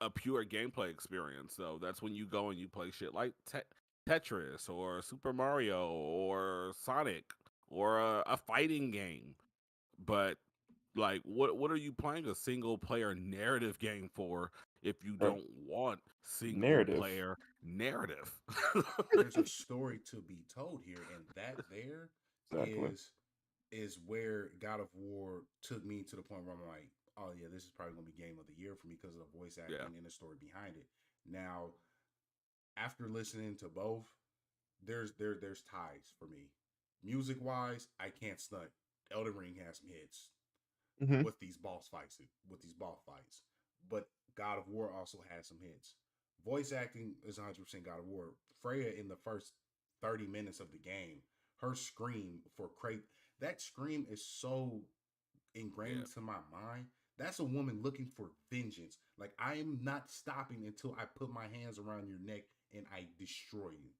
a pure gameplay experience, though, that's when you go and you play shit like Tetris or Super Mario or Sonic or a fighting game. But like, what are you playing a single player narrative game for if you Right. don't want single Narrative. player narrative? There's a story to be told here, and that there Exactly. is is where God of War took me to the point where I'm like, oh yeah, this is probably gonna be game of the year for me because of the voice Yeah. acting and the story behind it. Now, after listening to both, there's ties for me. Music wise, I can't stunt. Elden Ring has some hits Hmm. with these boss fights, but God of War also has some hits. Voice acting is 100% God of War. Freya in the first 30 minutes of the game, her scream for Crate, that scream is so ingrained Yeah. into my mind. That's a woman looking for vengeance. Like, I am not stopping until I put my hands around your neck and I destroy you.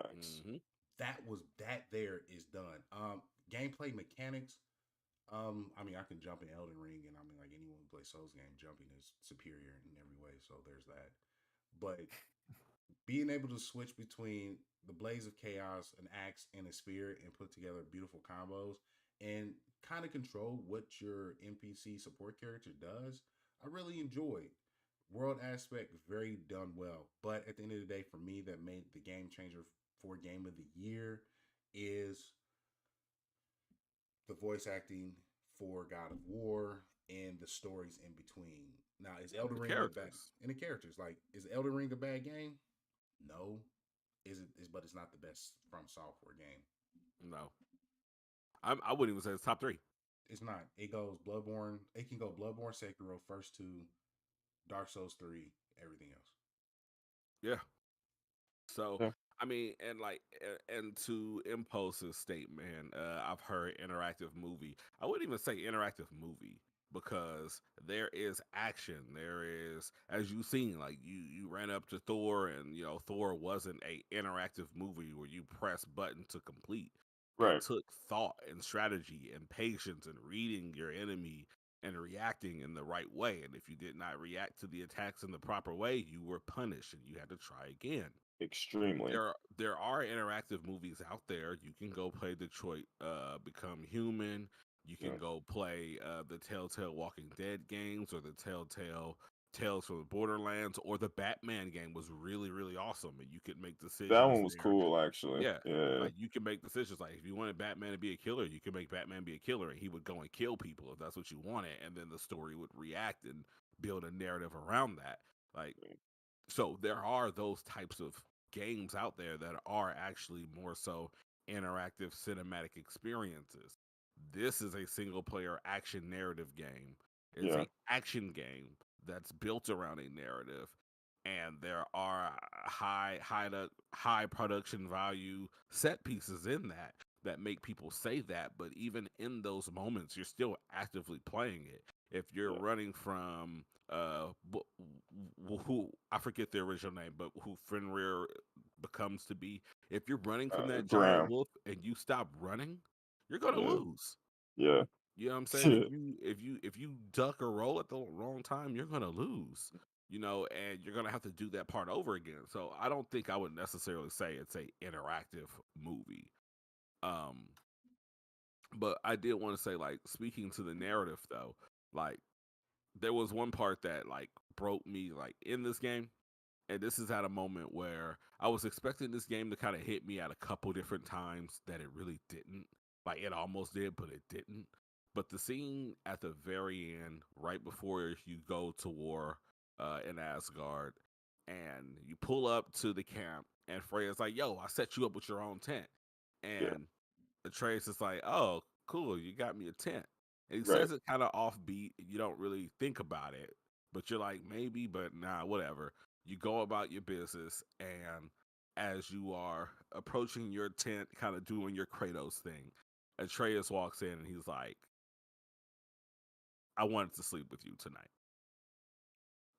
Thanks. Hmm. That there is done. Gameplay mechanics. I mean, I can jump in Elden Ring, and I mean, like anyone who plays Souls game, jumping is superior in every way. So there's that. But being able to switch between the Blaze of Chaos, an axe, and a spear, and put together beautiful combos, and kind of control what your NPC support character does, I really enjoyed. World aspect very done well, but at the end of the day, for me, that made the game changer for game of the year is the voice acting for God of War and the stories in between. Now, is Elden The Ring a bad characters. and the characters? Like, is Elden Ring a bad game? No. Is it? Is but it's not the best from software game. No, I wouldn't even say it's top three. It's not. It goes Bloodborne. It can go Bloodborne, Sekiro, first two, Dark Souls 3, everything else. Yeah. So Yeah. I mean, and like, and to Impulse's statement, I've heard interactive movie. I wouldn't even say interactive movie because there is action. There is, as you've seen, like you ran up to Thor, and Thor wasn't a interactive movie where you press button to complete. It Right. took thought and strategy and patience and reading your enemy and reacting in the right way. And if you did not react to the attacks in the proper way, you were punished and you had to try again. Extremely. There are interactive movies out there. You can go play Detroit Become Human. You Yeah. can go play the Telltale Walking Dead games or the Telltale Tales from the Borderlands, or the Batman game was really, really awesome, and you could make That decisions one was there. cool, actually. Yeah, Yeah. like you can make decisions. Like if you wanted Batman to be a killer, you can make Batman be a killer, and he would go and kill people if that's what you wanted, and then the story would react and build a narrative around that. Like, so there are those types of games out there that are actually more so interactive cinematic experiences. This is a single player action narrative game. It's Yeah. a action game that's built around a narrative, and there are high production value set pieces in that make people say that, but even in those moments you're still actively playing it. If you're Yeah. running from who I forget the original name, but who Fenrir becomes to be. If you're running from that giant Graham. wolf and you stop running, you're gonna Yeah. lose. Yeah. You know what I'm saying? If you duck or roll at the wrong time, you're gonna lose. And you're gonna have to do that part over again. So I don't think I would necessarily say it's a interactive movie. Um, but I did want to say, like, speaking to the narrative though, like there was one part that like broke me like in this game, and this is at a moment where I was expecting this game to kind of hit me at a couple different times that it really didn't. Like it almost did, but it didn't. But the scene at the very end, right before you go to war in Asgard, and you pull up to the camp, and Freya's like, "Yo, I set you up with your own tent," Yeah. and Atreus is like, "Oh, cool, you got me a tent." And he Right. says it kind of offbeat. You don't really think about it, but you're like, maybe, but nah, whatever. You go about your business, and as you are approaching your tent, kind of doing your Kratos thing, Atreus walks in and he's like, "I wanted to sleep with you tonight."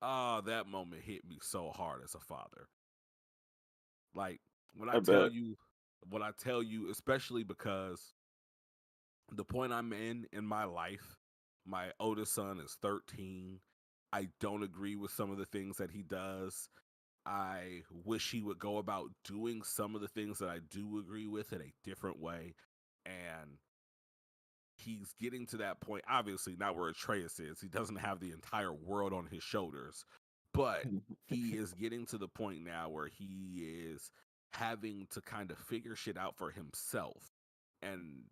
Ah, that moment hit me so hard as a father. Like when I I tell bet. you, what I tell you, especially because the point I'm in my life, my oldest son is 13. I don't agree with some of the things that he does. I wish he would go about doing some of the things that I do agree with in a different way. And he's getting to that point, obviously, not where Atreus is. He doesn't have the entire world on his shoulders, but he is getting to the point now where he is having to kind of figure shit out for himself. And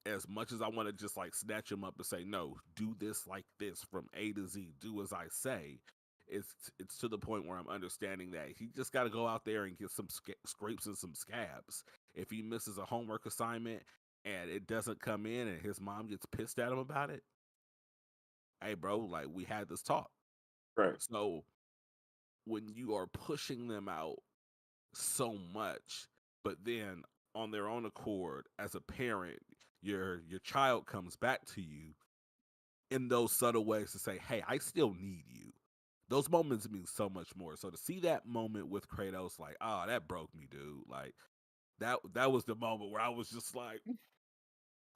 as much as I want to just like snatch him up and say, no, do this like this from A to Z, do as I say. It's to the point where I'm understanding that he just got to go out there and get some scrapes and some scabs. If he misses a homework assignment and it doesn't come in and his mom gets pissed at him about it, hey, bro, like we had this talk. Right. So when you are pushing them out so much, but then on their own accord, as a parent, your child comes back to you in those subtle ways to say, "Hey, I still need you." Those moments mean so much more. So to see that moment with Kratos, like, ah, that broke me, dude. Like that was the moment where I was just like,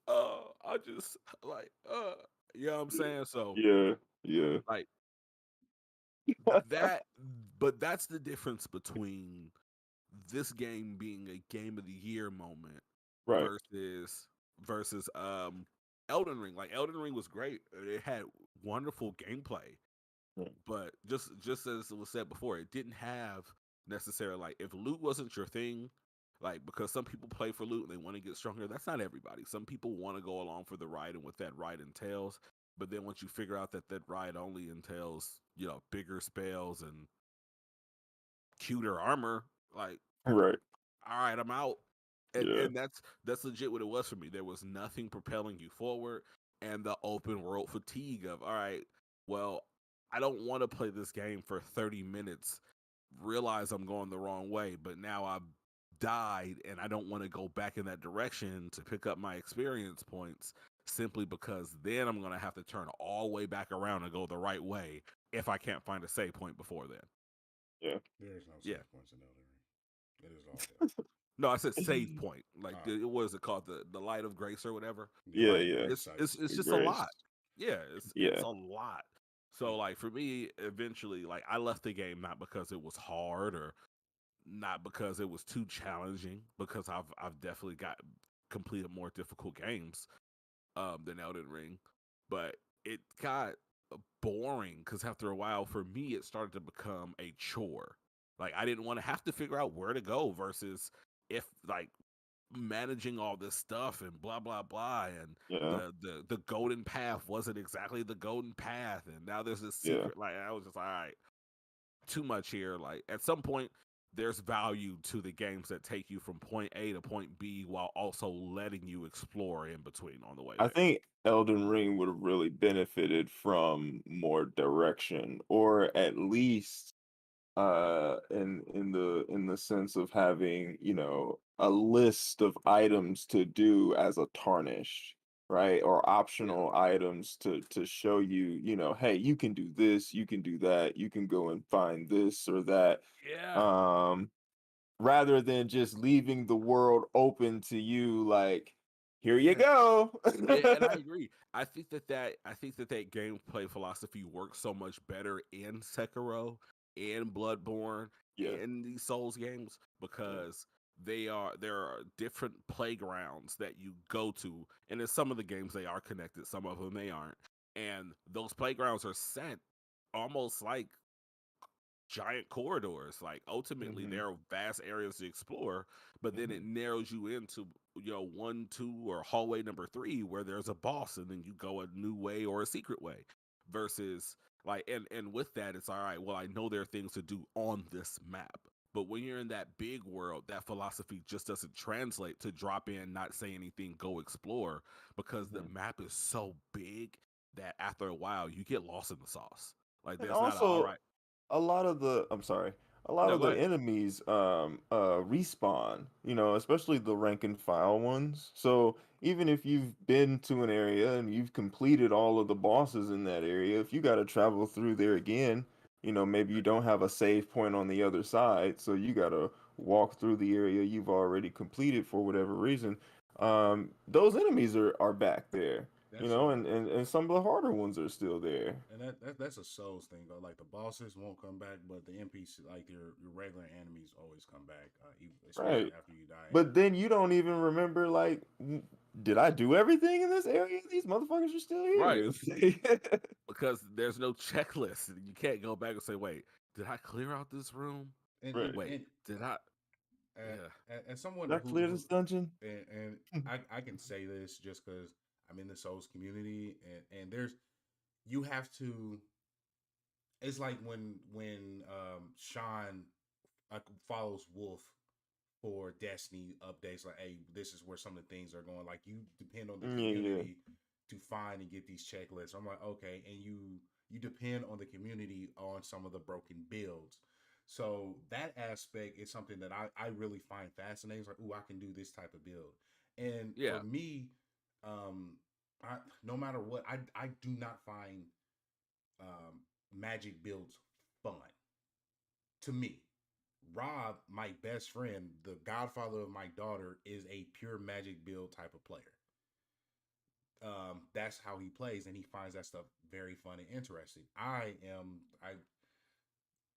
I just like, you know what I'm saying? So Yeah. Yeah. like that, but that's the difference between this game being a game of the year moment Right. versus Elden Ring. Like Elden Ring was great. It had wonderful gameplay. Right. But just as it was said before, it didn't have necessarily like if loot wasn't your thing, like because some people play for loot and they want to get stronger. That's not everybody. Some people want to go along for the ride and what that ride entails. But then once you figure out that ride only entails, bigger spells and cuter armor, like Right. all right, I'm out. And Yeah. and that's legit what it was for me. There was nothing propelling you forward, and the open world fatigue of all right, well, I don't want to play this game for 30 minutes, realize I'm going the wrong way, but now I've died and I don't want to go back in that direction to pick up my experience points simply because then I'm gonna have to turn all the way back around and go the right way if I can't find a save point before then. Yeah. There's no Yeah. save points in Elden Ring. It is all death. No, I said save point. Like Oh. what is it called? The light of grace or whatever. Yeah, Yeah. Like Yeah. grace it's sites. just a Grace. lot. Yeah, it's Yeah. a lot. So like for me, eventually, like I left the game not because it was hard or not because it was too challenging, because I've definitely got completed more difficult games than Elden Ring, but it got boring because after a while, for me, it started to become a chore. Like I didn't want to have to figure out where to go versus if like managing all this stuff and blah blah blah and Yeah. the golden path wasn't exactly the golden path and now there's this Yeah. secret. Like I was just like, all right, too much here. Like at some point there's value to the games that take you from point A to point B while also letting you explore in between on the way I there. think Elden Ring would have really benefited from more direction, or at least in the sense of having, a list of items to do as a tarnish, right? Or Yeah. optional items to show you, hey, you can do this, you can do that, you can go and find this or that. Yeah. Um Rather than just leaving the world open to you, like, here you Yeah. go. Yeah, and I agree. I think that gameplay philosophy works so much better in Sekiro, in Bloodborne, Yeah. in these Souls games Yeah. because there are different playgrounds that you go to, and in some of the games they are connected, some of them they aren't, and those playgrounds are set almost like giant corridors. Like ultimately, Hmm. there are vast areas to explore, but then Hmm. it narrows you into one, two, or hallway number three where there's a boss, and then you go a new way or a secret way. Versus like, and with that, it's all right. Well, I know there are things to do on this map. But when you're in that big world, that philosophy just doesn't translate to drop in, not say anything, go explore, because the Hmm. map is so big that after a while you get lost in the sauce. Like And there's not a, all also, right. a lot of the I'm sorry, a lot No, of go the ahead. enemies respawn, especially the rank and file ones. So even if you've been to an area and you've completed all of the bosses in that area, if you got to travel through there again, maybe you don't have a save point on the other side, so you got to walk through the area you've already completed for whatever reason. Those enemies are back there, That's a and some of the harder ones are still there. and that's a Souls thing though. Like the bosses won't come back, but the NPC, like your regular enemies, always come back. Especially Right. after you die. And But then you don't even remember, like, did I do everything in this area? These motherfuckers are still Right. here. Because there's no checklist. You can't go back and say, wait, did I clear out this room? and Right. and, Wait, and did I? As someone Did I clear this dungeon? and I can say this just because I'm in the Souls community, and there's you have to. It's like when Sean follows Wolf for Destiny updates. Like, hey, this is where some of the things are going. Like, you depend on the Yeah. community to find and get these checklists. I'm like, okay, and you depend on the community on some of the broken builds. So that aspect is something that I really find fascinating. It's like, oh, I can do this type of build. And for Yeah. me, um, no matter what, I do not find um, magic builds fun to me. Rob, my best friend, the godfather of my daughter, is a pure magic build type of player. That's how he plays, and he finds that stuff very fun and interesting. I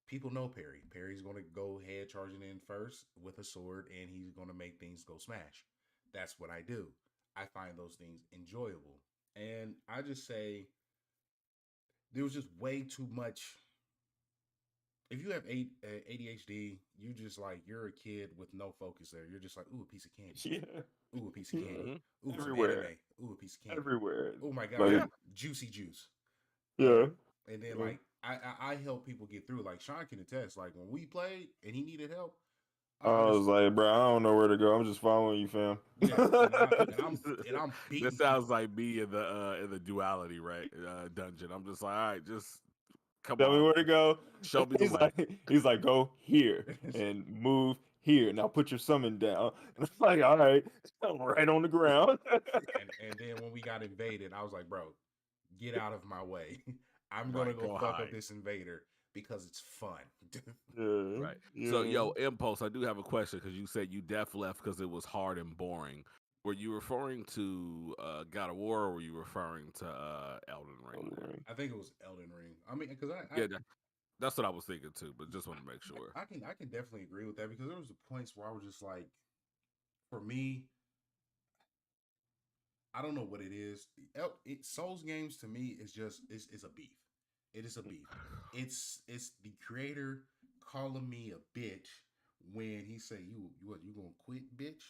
people know Perry. Perry's going to go head charging in first with a sword, and he's going to make things go smash. That's what I do. I find those things enjoyable, and I just say there was just way too much. If you have ADHD, you just like you're a kid with no focus there. You're just like, ooh, a piece of candy. Yeah. Ooh, a piece of candy. Hmm. Ooh, some Everywhere. anime. Ooh, a piece of candy. Everywhere. Oh my god, Like, Yeah. juicy juice. yeah. And then Yeah. like I help people get through. Like Sean can attest. Like when we played and he needed help, I I just was like, bro, I don't know where to go. I'm just following you, fam. yeah, and I'm beating This sounds like me in the duality dungeon. I'm just like, all right, just come Tell me on, where to go. show me the He's way. like, go here and move here. Now put your summon down. And I'm like, all right, I'm right on the ground. and then when we got invaded, I was like, bro, get out of my way. I'm gonna Right, go go fuck up hide. this invader because it's fun. Yeah, Right. So, yeah. yo, Impulse, I do have a question because you said you def left because it was hard and boring. Were you referring to God of War, or were you referring to Elden Ring there? I think it was Elden Ring. I mean, because Yeah, that's what I was thinking too, but just want to make sure. I can definitely agree with that because there was points where I was just like, for me, I don't know what it is. Souls games to me is just is a beef. It is a beef. It's the creator calling me a bitch when he say you what you gonna quit, bitch?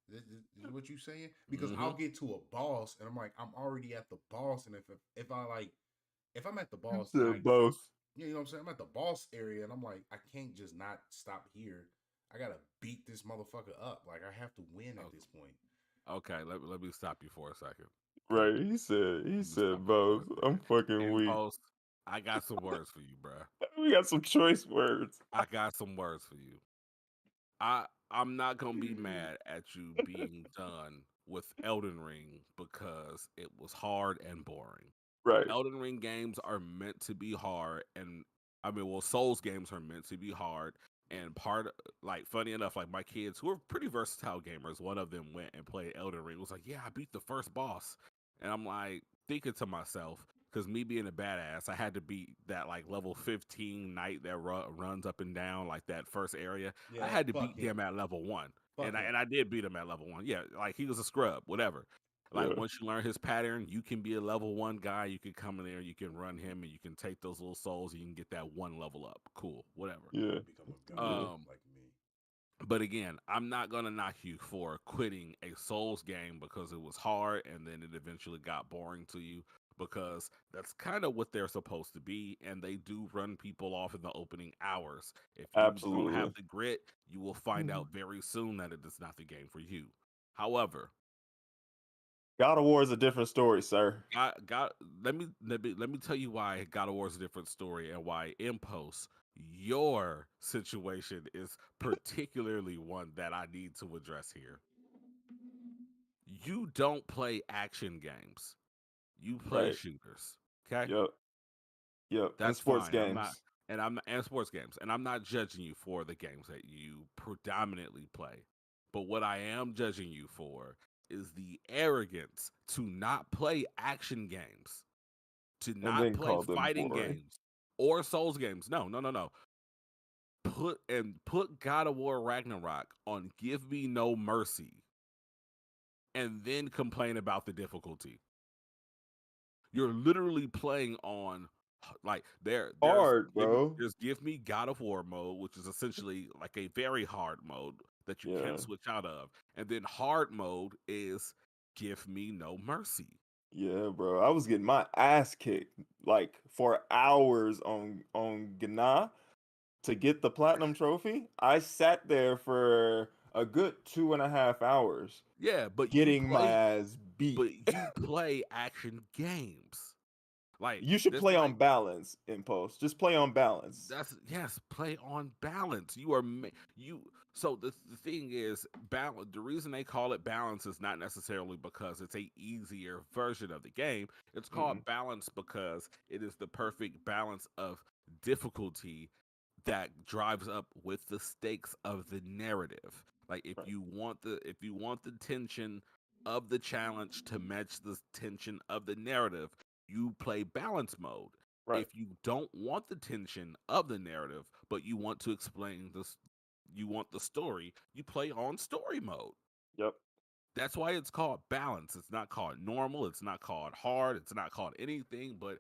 This is what you saying? Because Hmm. I'll get to a boss and I'm like I'm already at the boss, and if I like if I'm at the You boss and said both. you know what I'm saying, I'm at the boss area and I'm like I can't just not stop here. I gotta beat this motherfucker up. Like I have to win at this point. Okay, let me stop you for a second. Right. He Let me stop said you for both. a I'm second. fucking weak. Impulse, I got some words for you, bruh. We got some choice words. I got some words for you. I'm not gonna be mad at you being done with Elden Ring because it was hard and boring. Right. Elden Ring games are meant to be hard, and I mean, well, Souls games are meant to be hard. And like, funny enough, like my kids who are pretty versatile gamers, one of them went and played Elden Ring. Was like, yeah, I beat the first boss, and I'm like thinking to myself, because me being a badass, I had to beat that like level 15 knight that runs up and down like that first area. I Yeah, had to fuck beat him. him at level 1, Fuck him. and I did beat him at level 1. Yeah, like he was a scrub, whatever. Like Yeah. once you learn his pattern, you can be a level 1 guy. You can come in there, you can run him, and you can take those little souls, and you can get that one level up. Cool, whatever. Yeah. Become a gunner Yeah. Um, like me. but again, I'm not gonna knock you for quitting a Souls game because it was hard and then it eventually got boring to you, because that's kind of what they're supposed to be, and they do run people off in the opening hours. If you don't have Absolutely. the grit, you will find out very soon that it is not the game for you. However, God of War is a different story, sir. God, let me tell you why God of War is a different story, and why Impost, your situation is particularly one that I need to address here. You don't play action games. You play Right. shooters. Okay? Yep. Yep. And That's sports fine. I'm not games. and sports games. And I'm not judging you for the games that you predominantly play. But what I am judging you for is the arrogance to not play action games, to And not then play call them fighting boring. games or Souls games. No, no, no, no. Put God of War Ragnarok on Give Me No Mercy, and then complain about the difficulty. You're literally playing on, like, Hard, bro. there's Give Me God of War mode, which is essentially like a very hard mode. that you Yeah. can switch out of. And then hard mode is give me no mercy. Yeah, bro. I was getting my ass kicked like for hours on Gna to get the platinum trophy. I sat there for a good 2.5 hours Yeah, getting my ass beat. but you play action games. Like You should this play on like balance, Impulse. Just play on balance. that's yes, play on balance. You are you so the thing is balance. The reason they call it balance is not necessarily because it's a easier version of the game. It's Mm-mm. called balance because it is the perfect balance of difficulty that drives up with the stakes of the narrative. Like Right. if you want the tension of the challenge to match the tension of the narrative, you play balance mode. Right. If you don't want the tension of the narrative, but you want to explain this, you want the story, you play on story mode. Yep. That's why it's called balance. It's not called normal. It's not called hard. It's not called anything but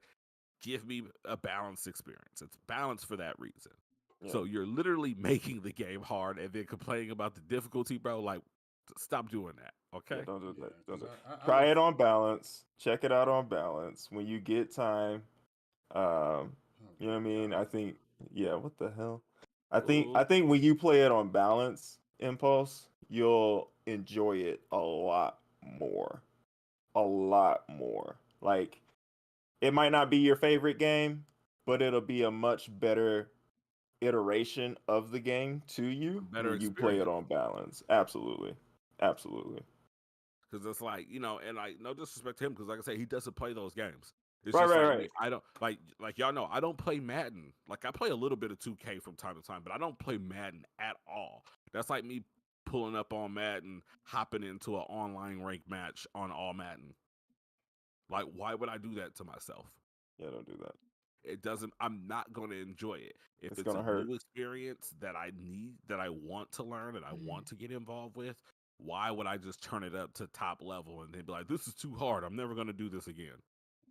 give me a balanced experience. It's balanced for that reason. Yeah. So you're literally making the game hard and then complaining about the difficulty, bro. Like, stop doing that. Yeah, Okay. don't do Yeah, that. Don't because do I Try was. it on balance. Check it out on balance. When you get time, Oh you know what I God, mean? I balance. think, yeah, what the hell? Oh, I think when you play it on balance, Impulse, you'll enjoy it a lot more. A lot more. Like it might not be your favorite game, but it'll be a much better iteration of the game to you better when you play it experience. on balance. Absolutely. Absolutely. Because it's like, and like, no disrespect to him, because like I say, he doesn't play those games. It's Right, just right, like me. right. I don't like y'all know. I don't play Madden. Like I play a little bit of 2K from time to time, but I don't play Madden at all. That's like me pulling up on Madden, hopping into an online rank match on all Madden. Like, why would I do that to myself? Yeah, don't do that. It doesn't. I'm not going to enjoy it. If It's it's a gonna hurt. new experience that I need, that I want to learn, and I want to get involved with, why would I just turn it up to top level and then be like, "This is too hard. I'm never going to do this again."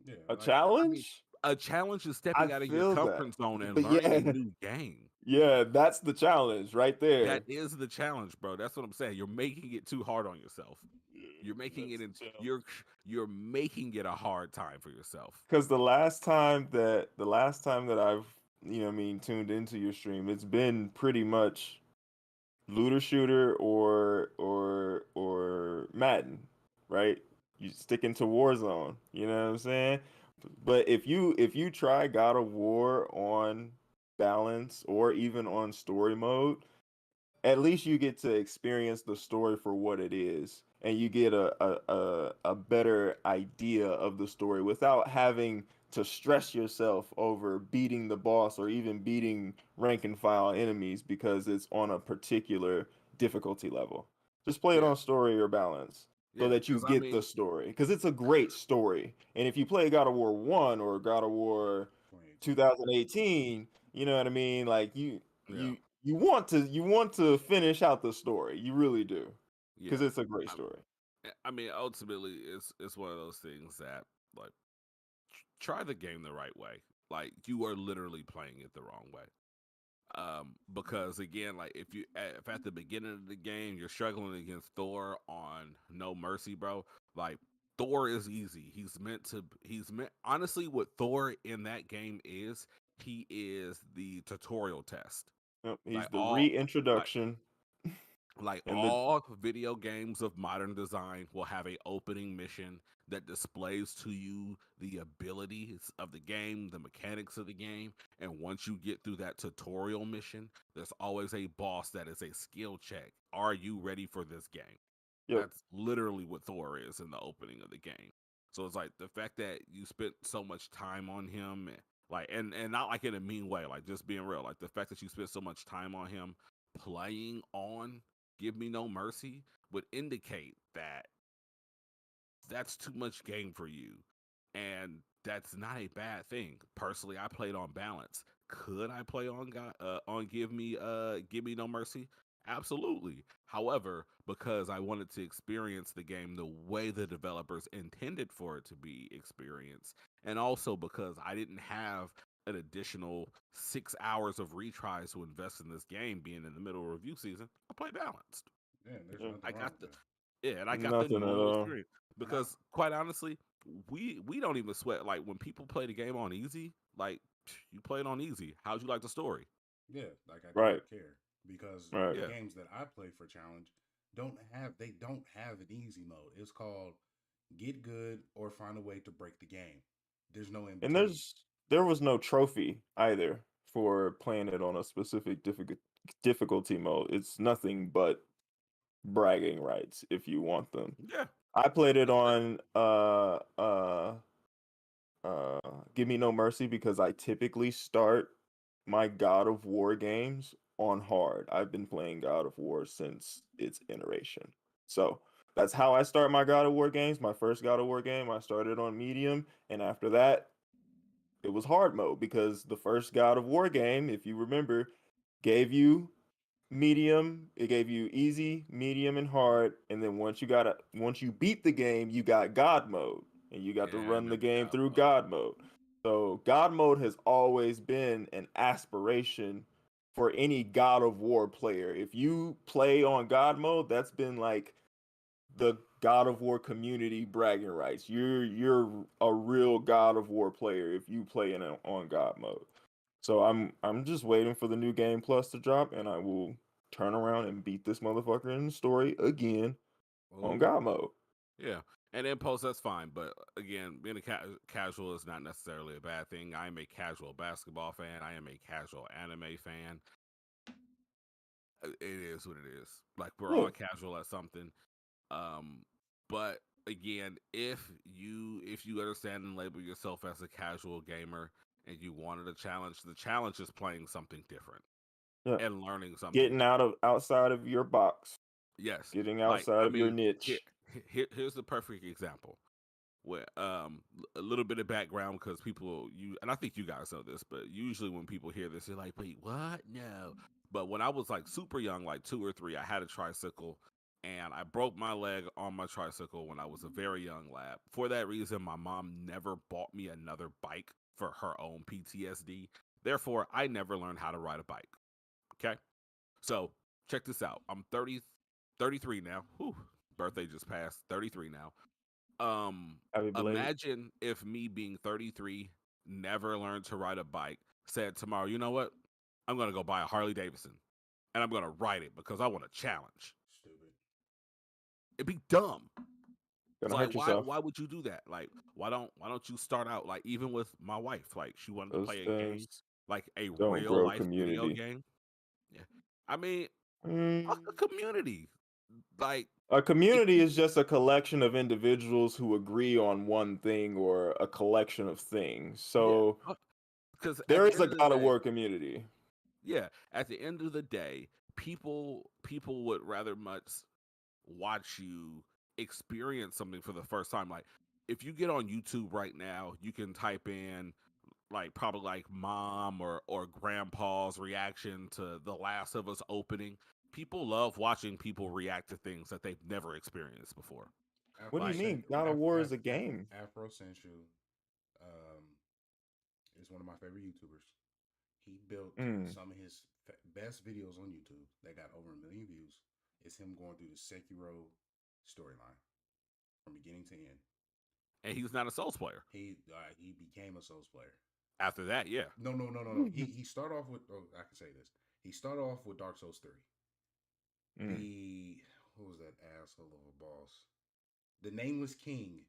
Yeah, A like I mean, challenge? a challenge is I stepping out of your feel that. comfort zone and But learning a yeah, new game. yeah, that's the challenge right That there. is the challenge, bro. That's what I'm saying. You're making it too hard on yourself. You're making That's it in, the challenge. you're making it a hard time for yourself. Because the last time that I've what I mean tuned into your stream, it's been pretty much looter shooter or Madden, right? You sticking to Warzone, you know what I'm saying? But if you try God of War on balance or even on story mode, at least you get to experience the story for what it is, and you get a better idea of the story without having to stress yourself over beating the boss or even beating rank and file enemies because it's on a particular difficulty level. Just play it Yeah, on story or balance so yeah. that you Because I get the mean, story because it's a great story. And if you play God of War 1 or God of War 2018. 2018, you know what I mean? Like yeah, you want to finish out the story. You really do. yeah. Because it's a great story. I mean, ultimately, it's one of those things that like try the game the right way. Like you are literally playing it the wrong way. Because again, like if at the beginning of the game you're struggling against Thor on No Mercy, bro, like Thor is easy. He's meant honestly what Thor in that game is, he is the tutorial test. Yep, he's Like the like reintroduction and the all video games of modern design will have a opening mission that displays to you the abilities of the game, the mechanics of the game, and once you get through that tutorial mission, there's always a boss that is a skill check. Are you ready for this game? yep, That's literally what Thor is in the opening of the game. So it's like the fact that you spent so much time on him, like and not like in a mean way, like just being real. Like the fact that you spent so much time on him playing on Give Me No Mercy would indicate that that's too much game for you. And that's not a bad thing. Personally, I played on balance. Could I play on Give Me No Mercy? Absolutely. However, because I wanted to experience the game the way the developers intended for it to be experienced, and also because I didn't have an additional 6 hours of retries to invest in this game being in the middle of review season, I play balanced. Yeah, there's Yeah. nothing I wrong got with the that. yeah, and I got the Nothing at normal all. experience because quite honestly, we don't even sweat like when people play the game on easy. Like you play it on easy. How'd you like the story? Yeah, like I Right. don't care because Right. the Yeah, games that I play for challenge don't have an easy mode. It's called get good or find a way to break the game. There's no in And between. there was no trophy either for playing it on a specific difficulty mode. It's nothing but bragging rights if you want them. yeah, I played it that's it. on uh Give Me No Mercy because I typically start my God of War games on hard. I've been playing God of War since its iteration. So that's how I start my God of War games. My first God of War game, I started on medium, and after that, it was hard mode because the first God of War game, if you remember, gave you medium, it gave you easy, medium, and hard, and then once you beat the game, you got God mode, and you got to Yeah, I run the remember game God through mode. God mode. So God mode has always been an aspiration for any God of War player. If you play on God mode, that's been like the God of War community bragging rights. You're a real God of War player if you play on God mode. So I'm just waiting for the new game plus to drop, and I will turn around and beat this motherfucker in the story again on Oh, God mode. yeah. And then post, that's fine. But again, being a casual is not necessarily a bad thing. I am a casual basketball fan. I am a casual anime fan. It is what it is. Like we're Yeah. all casual at something. Um, but again, if you understand and label yourself as a casual gamer and you wanted a challenge, the challenge is playing something different Yeah. and learning something Getting different. outside of your box. Yes, Getting like outside I of your mean, here, niche. here's the perfect example. Where a little bit of background because people you and I think you guys know this, but usually when people hear this, they're like, "Wait, what? No." But when I was like super young, like 2 or 3, I had a tricycle, and I broke my leg on my tricycle when I was a very young lad. For that reason, my mom never bought me another bike for her own PTSD. Therefore, I never learned how to ride a bike. Okay, so check this out. I'm 30, 33 now. Whew, birthday just passed. 33 now. Um, Happy belated. Imagine if me being 33, never learned to ride a bike, said tomorrow, you know what? I'm gonna go buy a Harley Davidson and I'm gonna ride it because I want a challenge. Stupid. It'd be dumb. It's Gonna like hurt yourself. why would you do that? Like why don't you start out like even with my wife, like she wanted to Those play a game, things like a don't real grow life video community. game. Yeah. I mean, Mm. a community. Like A it community keep is just a collection of individuals who agree on one thing or a collection of things. yeah. So Because at there the is a end of the God of day, War community. yeah, at the end of the day, people would rather much watch you experience something for the first time. Like if you get on YouTube right now, you can type in like probably like mom or grandpa's reaction to The Last of Us opening. People love watching people react to things that they've never experienced before. What do Afro you Like, mean? God of War is a game. Afro Sensual um, is one of my favorite YouTubers. He built Mm. some of his best videos on YouTube that got over 1 million views. It's him going through the Sekiro storyline from beginning to end. and he's not a Souls player. He became a Souls player. After that, yeah, No. He started off with. Oh, I can say this. He started off with Dark Souls 3. Mm. The What was that asshole of a boss? The Nameless King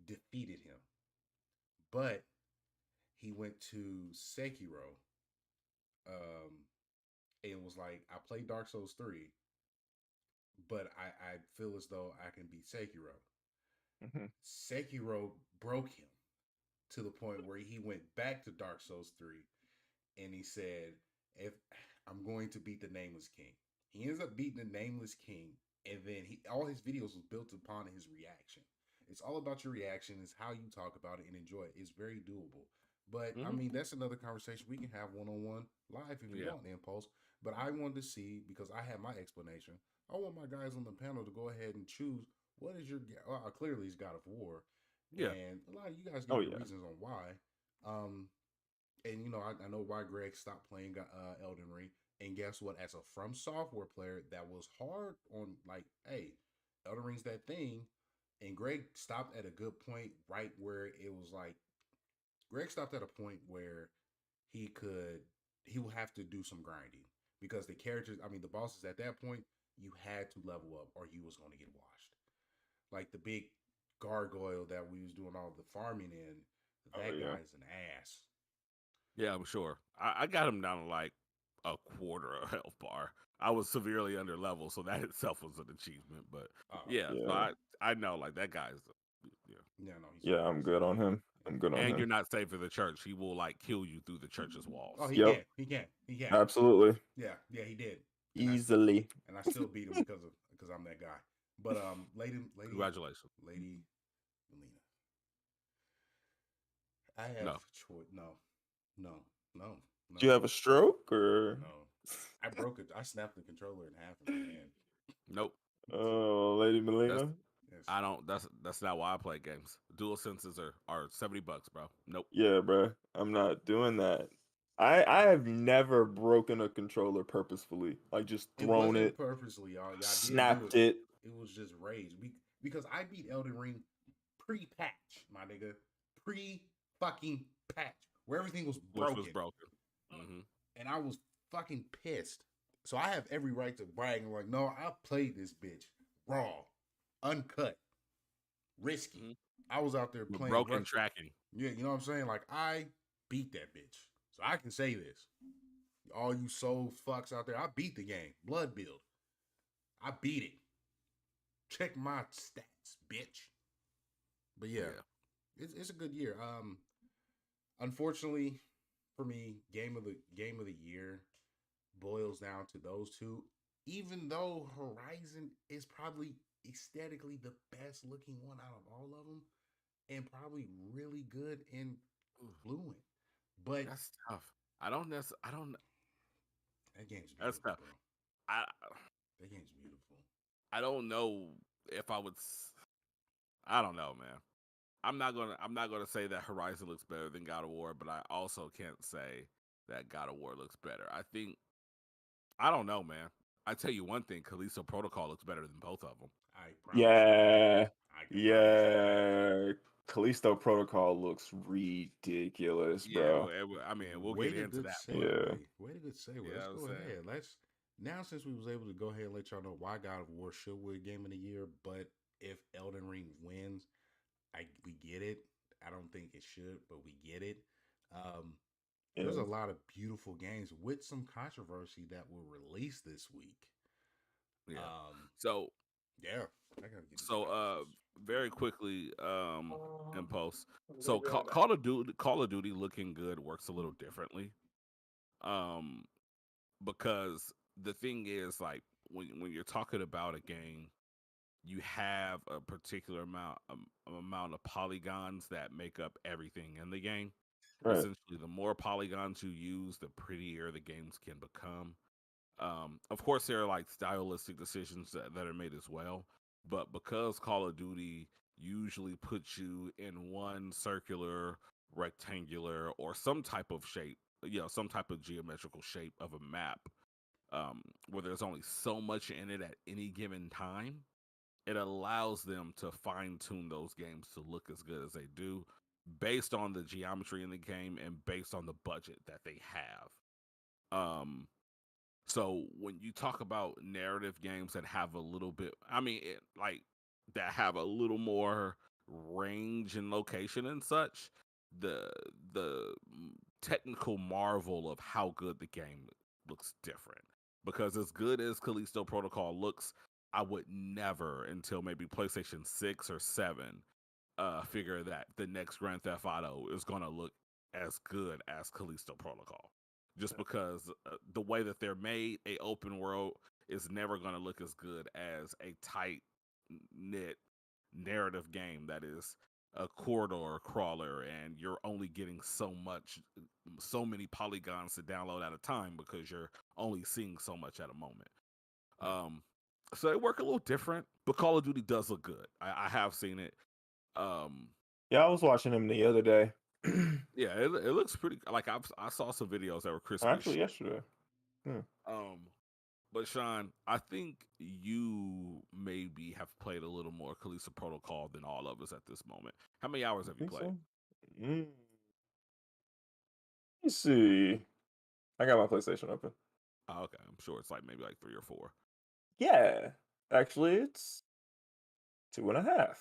defeated him, but he went to Sekiro, um, and was like, "I played Dark Souls 3, but I feel as though I can beat Sekiro." Mm-hmm. Sekiro broke him to the point where he went back to Dark Souls 3 and he said, "If I'm going to beat the Nameless King." He ends up beating the Nameless King, and then all his videos was built upon his reaction. It's all about your reaction. It's how you talk about it and enjoy it. It's very doable. But I hmm mean, that's another conversation we can have one on one live if you yeah, want, Impulse. But I wanted to see because I had my explanation. I want my guys on the panel to go ahead and choose what is your. Clearly, it's God of War, yeah. and a lot of you guys Oh give your yeah. reasons on why. Um, And I know why Greg stopped playing Elden Ring. And guess what? As a From Software player, that was hard on like, hey, Elden Ring's that thing. And Greg stopped at a good point, right where it was like Greg stopped at a point where he could he will have to do some grinding because the characters, I mean, the bosses at that point, you had to level up or you was going to get washed. Like the big gargoyle that we was doing all the farming in, Oh that yeah. guy's an ass. Yeah, I'm sure. I got him down to like a quarter of health bar. I was severely under level, so that itself was an achievement. But Oh yeah, so Yeah. I know like that guy's yeah. yeah, no, he's Yeah, I'm crazy. good on him. I'm good on And him. you're not safe for the church. He will like kill you through the church's Oh, walls. he Yep. can, he can, he can. Absolutely. Yeah, he did, and Easily. I still beat him because I'm that guy. But Congratulations. lady Melina, I have No. choice. No, no, no, no, Do you have a stroke or? no. I broke it. I snapped the controller in half in my hand. Nope. Oh, Lady That's Melina. Yes. I don't that's not why I play games. Dual senses are $70, bro. Nope. Yeah, bro. I'm not doing that. I have never broken a controller purposefully. Like just It thrown wasn't it, purposely, y'all. Y'all did do snapped it. it. It was just rage. Because I beat Elden Ring pre-patch, my nigga. Pre-fucking patch. Where everything was Which broken. was broken. Mm-hmm. And I was fucking pissed. So I have every right to brag and like, no, I played this bitch raw, uncut, risky. Mm-hmm. I was out there With playing broken tracking. Yeah, you know what I'm saying? Like I beat that bitch. So I can say this. All you soul fucks out there, I beat the game. Blood build. I beat it. Check my stats, bitch. But yeah, Yeah. it's a good year. Unfortunately for me, game of the year boils down to those two. Even though Horizon is probably aesthetically the best looking one out of all of them, and probably really good in fluent, but That's tough. I don't. that game's That's beautiful, tough. bro. I That game's beautiful. I don't know if I would. I don't know, man. I'm not gonna say that Horizon looks better than God of War, but I also can't say that God of War looks better. I don't know, man. I tell you one thing: Callisto Protocol looks better than both of them. I promise Yeah. you. I can promise you that. Yeah. Callisto Protocol looks ridiculous, Yeah, bro. I mean, we'll Way get to into good that, but Yeah. segue. Way to good segue. yeah, Let's I'm go saying, ahead. Let's now since we was able to go ahead and let y'all know why God of War should win Game of the Year, but if Elden Ring wins, we get it. I don't think it should, but we get it. Um, there's Yeah. a lot of beautiful games with some controversy that will release this week. yeah. Um, So yeah, I gotta get these so glasses. very quickly in post. So Call of Duty looking good works a little differently. Um, because the thing is like when you're talking about a game, you have a particular amount of polygons that make up everything in the game. Right. Essentially, the more polygons you use, the prettier the games can become. Of course, there are like stylistic decisions that are made as well, but because Call of Duty usually puts you in one circular, rectangular, or some type of shape, some type of geometrical shape of a map, where there's only so much in it at any given time, it allows them to fine tune those games to look as good as they do based on the geometry in the game and based on the budget that they have. So when you talk about narrative games that have a little bit, like that have a little more range and location and such, the the technical marvel of how good the game looks different. Because as good as Callisto Protocol looks, I would never until maybe PlayStation 6 or 7 figure that the next Grand Theft Auto is going to look as good as Callisto Protocol. Just because the way that they're made, a open world is never going to look as good as a tight knit narrative game that is a corridor crawler and you're only getting so many polygons to download at a time because you're only seeing so much at a moment. So they work a little different, but Call of Duty does look good. I have seen it. Yeah, I was watching him the other day. Yeah, it looks pretty. Like I saw some videos that were crispy as Actually, shit. yesterday. Hmm. But Sean, I think you maybe have played a little more Kalisa Protocol than all of us at this moment. How many hours You have you think played? so? Let's see. I got my PlayStation open. Oh, okay, I'm sure it's like maybe like 3 or 4. Yeah, actually, it's 2.5.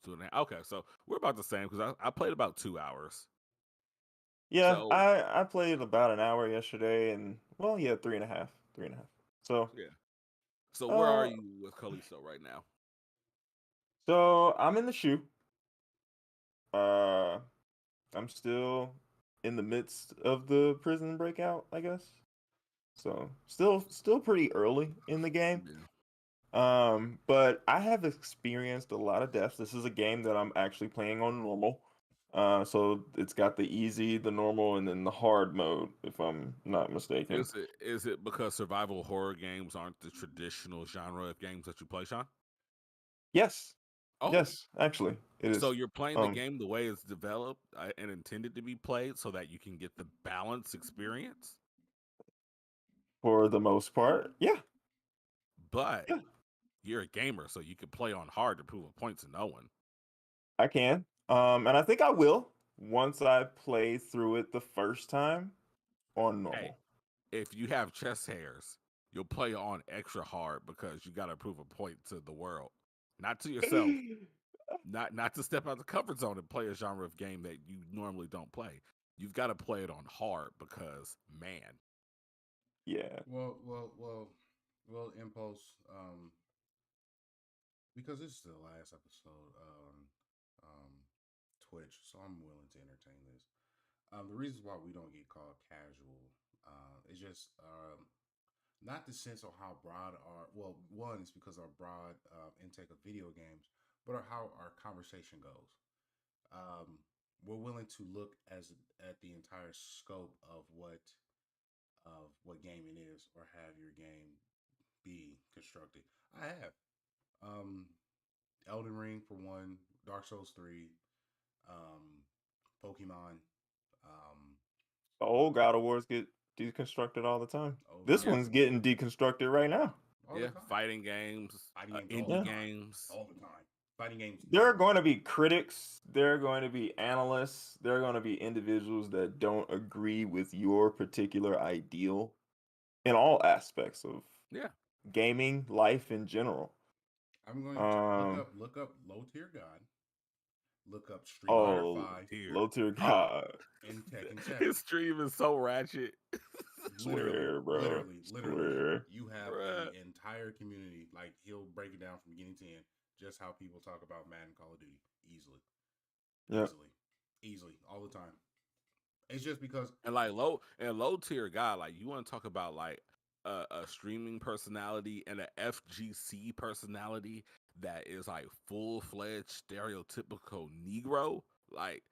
2.5. Okay, so we're about the same because I played about 2 hours. Yeah, So I played about an hour yesterday, and well, yeah, 3.5, 3.5. So, yeah. So where are uh, you with Kalisto right now? so I'm in the shoe. Uh, I'm still in the midst of the prison breakout, I guess. So still pretty early in the game. Yeah. But I have experienced a lot of deaths. This is a game that I'm actually playing on normal. So it's got the easy, the normal, and then the hard mode, if I'm not mistaken. Is it because survival horror games aren't the traditional genre of games that you play, Sean? Yes, Oh, yes, actually, it so is. you're playing the game the way it's developed and intended to be played, so that you can get the balanced experience. For the most part, yeah, But yeah, you're a gamer, so you can play on hard to prove a point to no one. I can. And I think I will once I play through it the first time on Hey, normal. if you have chest hairs, you'll play on extra hard because you got to prove a point to the world, not to yourself. Not to step out the comfort zone and play a genre of game that you normally don't play. You've got to play it on hard because, man, Yeah. Well, Impulse. Because this is the last episode on um, Twitch, so I'm willing to entertain this. The reasons why we don't get called casual is just not the sense of how broad our one is because our broad intake of video games, but how our conversation goes. We're willing to look at the entire scope of what gaming is, or have your game be constructed. I have um, Elden Ring for one, Dark Souls 3, um, Pokemon. Um, The old God of Wars get deconstructed all the time. oh This yeah, yeah, one's getting deconstructed right now. all the yeah, time. fighting games, Fighting games all the indie Yeah. time. games. All the time. Fighting games There are now. going to be critics, there are going to be analysts, there are going to be individuals that don't agree with your particular ideal in all aspects of Yeah, gaming, life in general. I'm going to Um, look up low tier god, look up Street Fighter oh, low 5 tier. low tier Oh, God. and Tekken 7. his stream is so ratchet, Literally, Swear, bro. literally, Swear. you have bruh. a entire community. Like, he'll break it down from beginning to end, just how people talk about Madden, Call of Duty, easily, Yeah. easily, easily, all the time. It's just because And like low tier guy, like you want to talk about like a streaming personality and a FGC personality that is like full fledged stereotypical Negro, like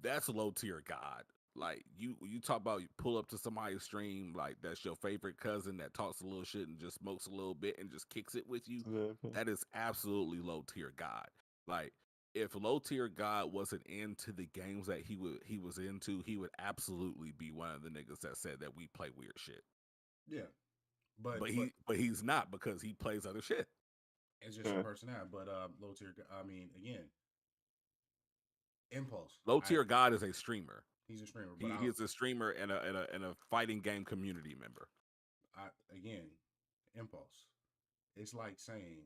that's low tier god. Like you talk about you pull up to somebody's stream like that's your favorite cousin that talks a little shit and just smokes a little bit and just kicks it with you. Exactly. That is absolutely low tier god. Like if low tier God wasn't into the games that he was into, he would absolutely be one of the niggas that said that we play weird shit. yeah, But but he's not because he plays other shit. it's just your Yeah. personality. But low tier. I mean, again, Impulse. Low tier God is a streamer. He's a streamer, but He is a streamer and a fighting game community member. I again, Impulse. It's like saying,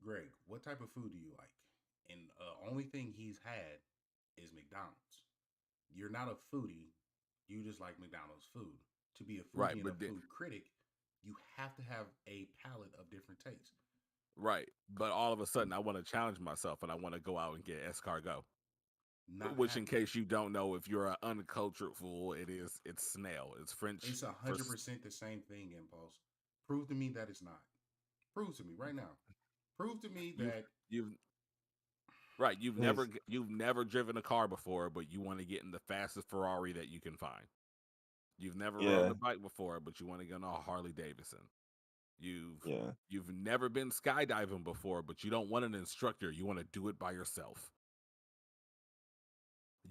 Greg, what type of food do you like? And only thing he's had is McDonald's. You're not a foodie. You just like McDonald's food. To be a Right, foodie and a food critic, you have to have a palette of different tastes. right. But all of a sudden I want to challenge myself and I want to go out and get escargot. Not Which in happening. case you don't know, if you're an uncultured fool, it's snail. It's French It's a for 100% the same thing, Impulse. Prove to me that it's not. Prove to me right now. Prove to me you've that you've right. Yes. You've never driven a car before, but you want to get in the fastest Ferrari that you can find. You've never rode Yeah. a bike before, but you want to get on a Harley Davidson. You've Yeah. you've never been skydiving before, but you don't want an instructor. You want to do it by yourself.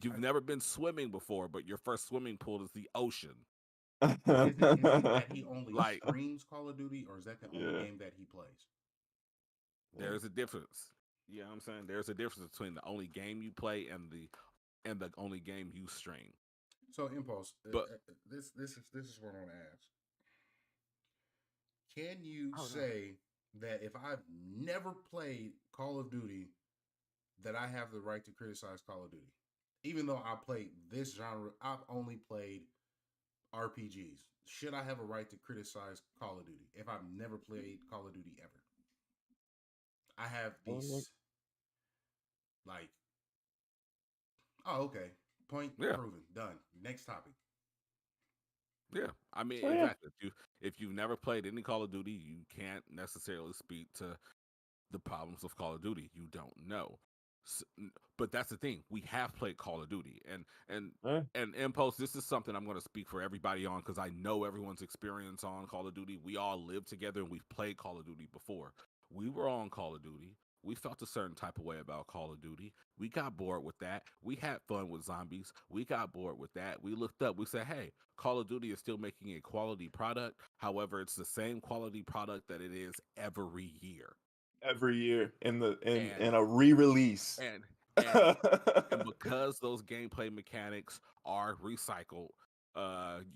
You've never been swimming before, but your first swimming pool is the ocean. Is it that he only Like, streams Call of Duty, or is that the only Yeah. game that he plays? there's a difference. You know what I'm saying? There's a difference between the only game you play and the only game you stream. So, Impulse, But this is what I want to ask. Can you oh no. say that if I've never played Call of Duty, that I have the right to criticize Call of Duty, even though I played this genre? I've only played RPGs. Should I have a right to criticize Call of Duty if I've never played Call of Duty ever? I have these like, oh, okay, point Yeah. proven, done. Next topic. Yeah, I mean, So, yeah. exactly. If you've never played any Call of Duty, you can't necessarily speak to the problems of Call of Duty. You don't know. But that's the thing. We have played Call of Duty, Yeah. and Impulse. This is something I'm going to speak for everybody on because I know everyone's experience on Call of Duty. We all live together and we've played Call of Duty before. We were on Call of Duty. We felt a certain type of way about Call of Duty. We got bored with that. We had fun with zombies. We got bored with that. We looked up. We said, hey, Call of Duty is still making a quality product. However, it's the same quality product that it is every year. Every year in And a re-release. and and and because those gameplay mechanics are recycled,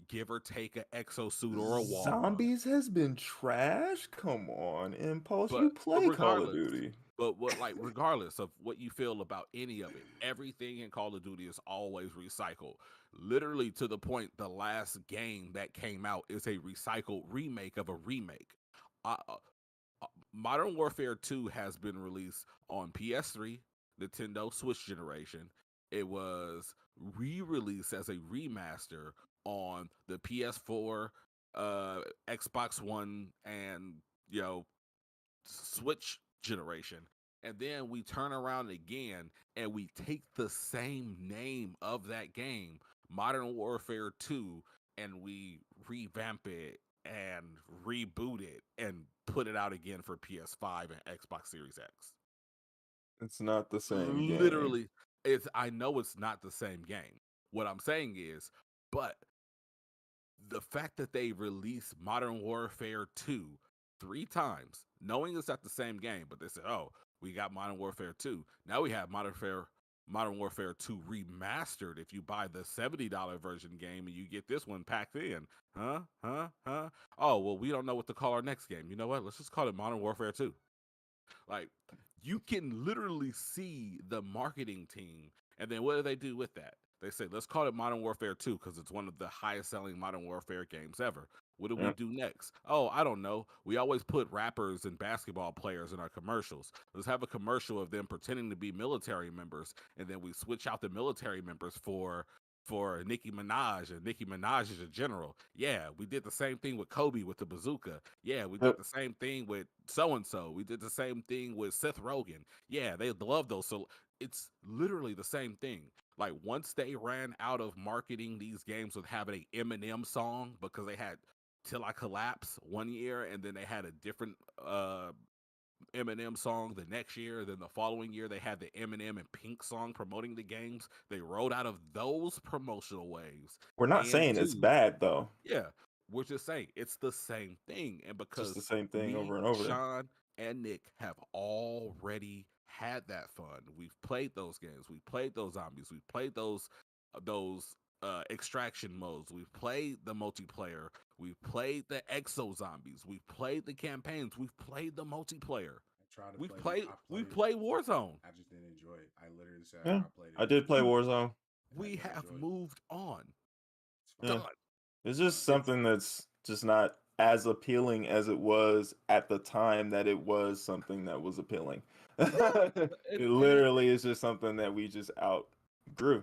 give or take an exosuit or a wall run. Zombies has been trash. Come on, Impulse. You But play Call of Duty. regardless of what you feel about any of it, everything in Call of Duty is always recycled. Literally to the point the last game that came out is a recycled remake of a remake. Uh, uh, Modern Warfare 2 has been released on PS3, Nintendo Switch generation. It was re-released as a remaster on the PS4, Xbox One, and Switch generation. And then we turn around again and we take the same name of that game, Modern Warfare 2, and we revamp it and reboot it and put it out again for PS5 and Xbox Series X. It's not the same game. Literally, I know it's not the same game. What I'm saying is, but the fact that they released Modern Warfare 2 3 times, knowing it's not the same game, but they said, oh, we got Modern Warfare 2. Now we have Modern Warfare 2 remastered if you buy the $70 version game and you get this one packed in. Huh? Oh, well, we don't know what to call our next game. You know what? Let's just call it Modern Warfare 2. Like, you can literally see the marketing team. And then what do they do with that? They say, let's call it Modern Warfare 2 because it's one of the highest selling Modern Warfare games ever. What do we do next? Oh, I don't know. We always put rappers and basketball players in our commercials. Let's have a commercial of them pretending to be military members, and then we switch out the military members for Nicki Minaj, and Nicki Minaj is a general. Yeah, we did the same thing with Kobe with the bazooka. Yeah, we did the same thing with so-and-so. We did the same thing with Seth Rogen. Yeah, they love those. So it's literally the same thing. Like, once they ran out of marketing these games with having an Eminem song because they had Till I Collapse one year, and then they had a different Eminem song the next year. Then the following year, they had the Eminem and Pink song promoting the games. They rode out of those promotional waves. We're not saying it's bad, though. Yeah, we're just saying it's the same thing. And because just the same thing me, over and over. Sean, and Nick have already had that fun. We've played those games. We've played those zombies. We've played those extraction modes. We've played the multiplayer. We've played the exo zombies. We've played the campaigns. We've played the multiplayer. We've played Warzone. I just didn't enjoy it. I literally said Yeah, I played it. I did play Warzone. We have moved on. Yeah. It's just something that's just not as appealing as it was at the time that it was something that was appealing. It literally is just something that we just outgrew.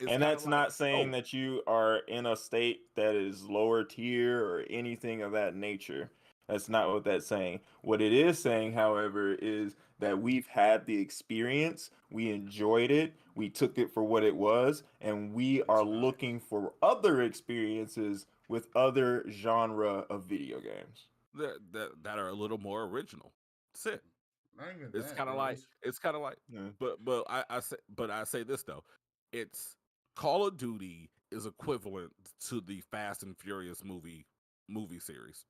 And that's not saying that you are in a state that is lower tier or anything of that nature. That's not what that's saying. What it is saying, however, is that we've had the experience, we enjoyed it, we took it for what it was, and we are looking for other experiences with other genre of video games that are a little more original. That's it. Not even it's kind of like, yeah. but I say this though. It's Call of Duty is equivalent to the Fast and Furious movie series.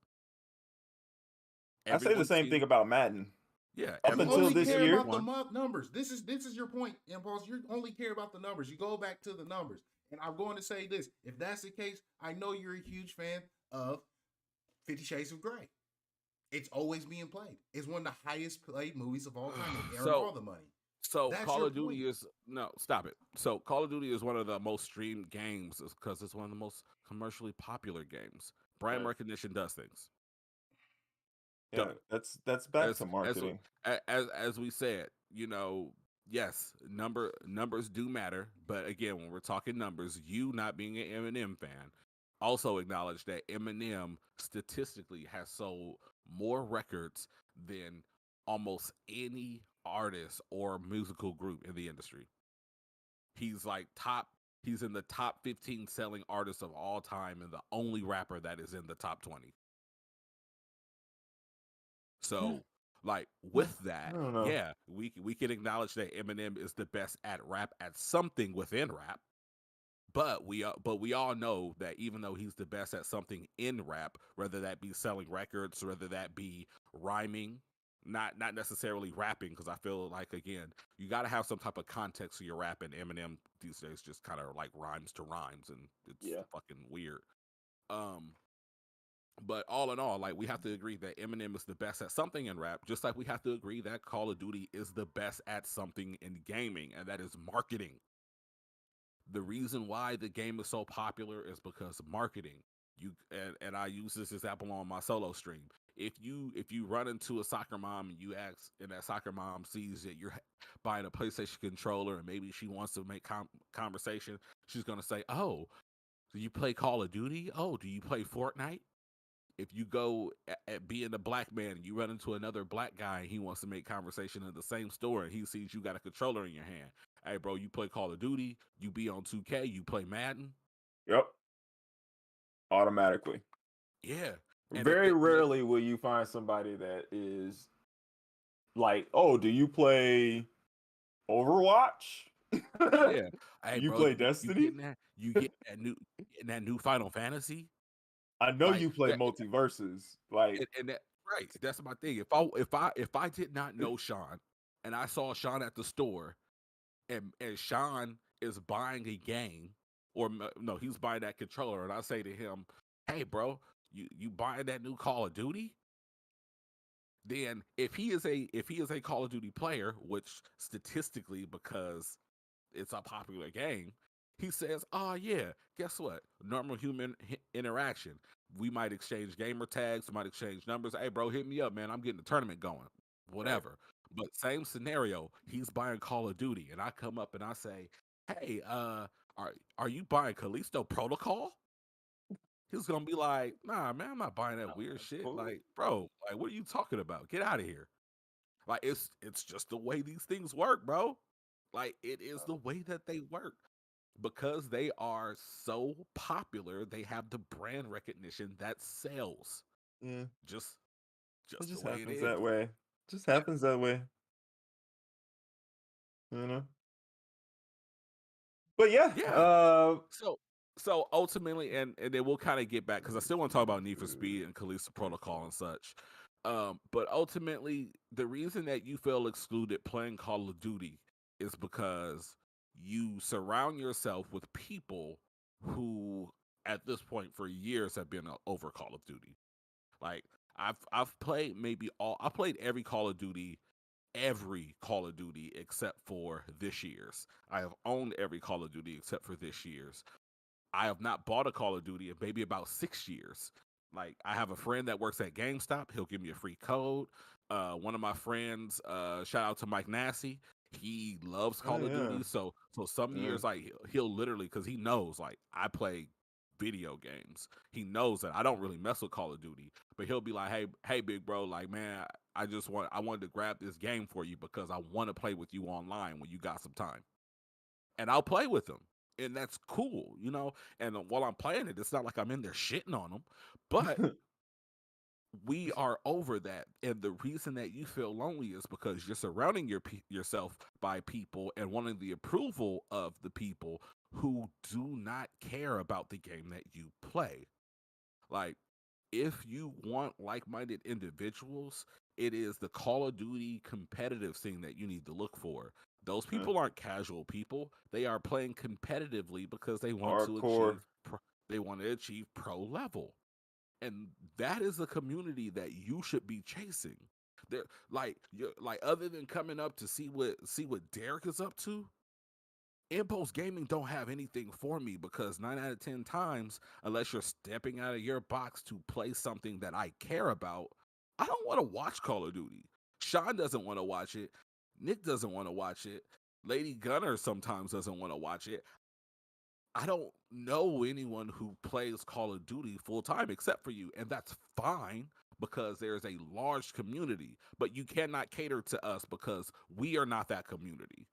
I say the Everyone's same thing seen, about Madden. yeah, Up You until only everyone's this seen care year, about the one. numbers. This is your point, Impulse. You only care about the numbers. You go back to the numbers. And I'm going to say this. If that's the case, I know you're a huge fan of 50 Shades of Grey. It's always being played. It's one of the highest played movies of all time. It earned So all the money. So That's Call your of point. Duty is no, stop it. So Call of Duty is one of the most streamed games because it's one of the most commercially popular games. Brand right? recognition does things. Yeah, Done. that's back As to as marketing. as we said, yes, numbers do matter, but again, when we're talking numbers, you not being an Eminem fan, also acknowledge that Eminem statistically has sold more records than almost any artist or musical group in the industry. He's like he's in the top 15 selling artists of all time and the only rapper that is in the top 20. Yeah, So, like yeah, with I that, don't know. yeah, we can acknowledge that Eminem is the best at rap at something within rap. But we all know that even though he's the best at something in rap, whether that be selling records, whether that be rhyming, not necessarily rapping, because I feel like again you got to have some type of context to your rap, and Eminem these days just kind of like rhymes to rhymes, and it's Yeah, fucking weird. Um, but all in all, like we have to agree that Eminem is the best at something in rap, just like we have to agree that Call of Duty is the best at something in gaming, and that is marketing. The reason why the game is so popular is because of marketing. And I use this example on my solo stream. If you run into a soccer mom and you ask, and that soccer mom sees that you're buying a PlayStation controller and maybe she wants to make conversation, she's gonna say, "Oh, do you play Call of Duty? Oh, do you play Fortnite?" If you go at being a black man and you run into another black guy and he wants to make conversation in the same store and he sees you got a controller in your hand, hey bro, you play Call of Duty, you be on 2K, you play Madden, yep, automatically. yeah. And Very rarely will you find somebody that is like, "Oh, do you play Overwatch? yeah, hey You bro, play you Destiny? getting that, you get that new Final Fantasy, I know like you play that, multiverses." Like, and that right. That's my thing. If I did not know Sean and I saw Sean at the store and Sean is buying a game, or no, he's buying that controller, and I say to him, "Hey, bro, you buying that new Call of Duty?" Then if he is a Call of Duty player, which statistically, because it's a popular game, he says, "Oh yeah, guess what? Normal human interaction. We might exchange gamer tags, we might exchange numbers. Hey, bro, hit me up, man. I'm getting the tournament going, right. whatever." But same scenario, he's buying Call of Duty, and I come up and I say, "Hey, are you buying Callisto Protocol?" He's gonna be like, "Nah, man, I'm not buying that No, weird that's shit. cool. Like, bro, like, what are you talking about? Get out of here." Like, it's just the way these things work, bro. Like, it is the way that they work because they are so popular. They have the brand recognition that sells. Yeah, Just it just the just way it happens is. that way. Just happens that way, you know. But yeah, Yeah. So ultimately, and then we'll kind of get back because I still want to talk about Need for Speed and Callisto Protocol and such. But ultimately, the reason that you feel excluded playing Call of Duty is because you surround yourself with people who, at this point, for years have been over Call of Duty. Like I've played I played every Call of Duty except for this year's. I have owned every Call of Duty except for this year's. I have not bought a Call of Duty in maybe about 6 years. Like I have a friend that works at GameStop. He'll give me a free code. One of my friends, shout out to Mike Nassie. He loves oh Call of yeah, Duty. So some yeah, years, like he'll literally, because he knows like I play video games. He knows that I don't really mess with Call of Duty, but he'll be like, hey, big bro, like man, I wanted to grab this game for you because I want to play with you online when you got some time, and I'll play with him. And that's cool. And while I'm playing it, it's not like I'm in there shitting on him, but we are over that, and the reason that you feel lonely is because you're surrounding yourself by people and wanting the approval of the people who do not care about the game that you play. Like, if you want like-minded individuals, it is the Call of Duty competitive scene that you need to look for. Those people aren't casual people. They are playing competitively because Hardcore. they want to achieve pro level. And that is a community that you should be chasing. There, like other than coming up to see what Derek is up to, Impulse Gaming don't have anything for me because 9 out of 10 times, unless you're stepping out of your box to play something that I care about, I don't want to watch Call of Duty. Sean doesn't want to watch it. Nick doesn't want to watch it. Lady Gunner sometimes doesn't want to watch it. I don't know anyone who plays Call of Duty full time except for you, and that's fine because there's a large community, but you cannot cater to us because we are not that community.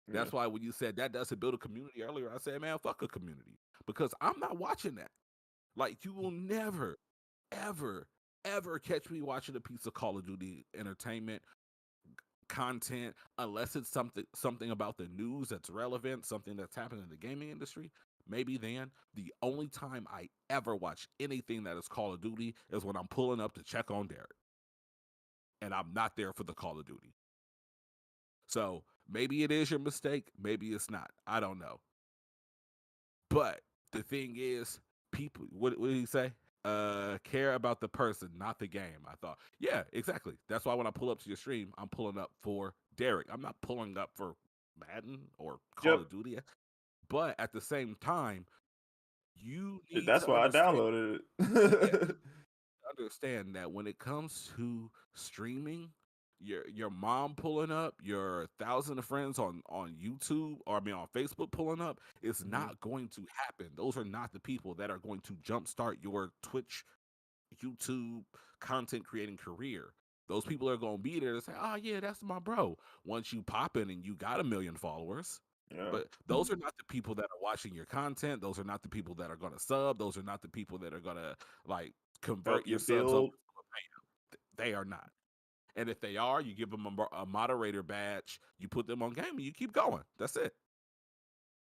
That's why when you said that doesn't build a community earlier, I said, man, fuck a community because I'm not watching that. Like, you will never, ever, ever catch me watching a piece of Call of Duty entertainment content unless it's something about the news that's relevant, something that's happening in the gaming industry. Maybe then. The only time I ever watch anything that is Call of Duty is when I'm pulling up to check on Derek, and I'm not there for the Call of Duty. So maybe it is your mistake, maybe it's not, I don't know. But the thing is, people, what did he say? Care about the person, not the game. I thought, yeah, exactly. That's why when I pull up to your stream, I'm pulling up for Derek. I'm not pulling up for Madden or Call of Duty. But at the same time, you need That's to why I understand. downloaded Yeah, it. understand that when it comes to streaming, your mom pulling up, your thousand of friends on YouTube, or I mean on Facebook pulling up, it's not going to happen. Those are not the people that are going to jumpstart your Twitch, YouTube content creating career. Those people are going to be there to say, "Oh yeah, that's my bro." Once you pop in and you got 1 million followers. Yeah. But those are not the people that are watching your content. Those are not the people that are going to sub. Those are not the people that are going to like convert Help you your subs over build. to a payout. They are not. And if they are, you give them a moderator badge, you put them on game, and you keep going. That's it.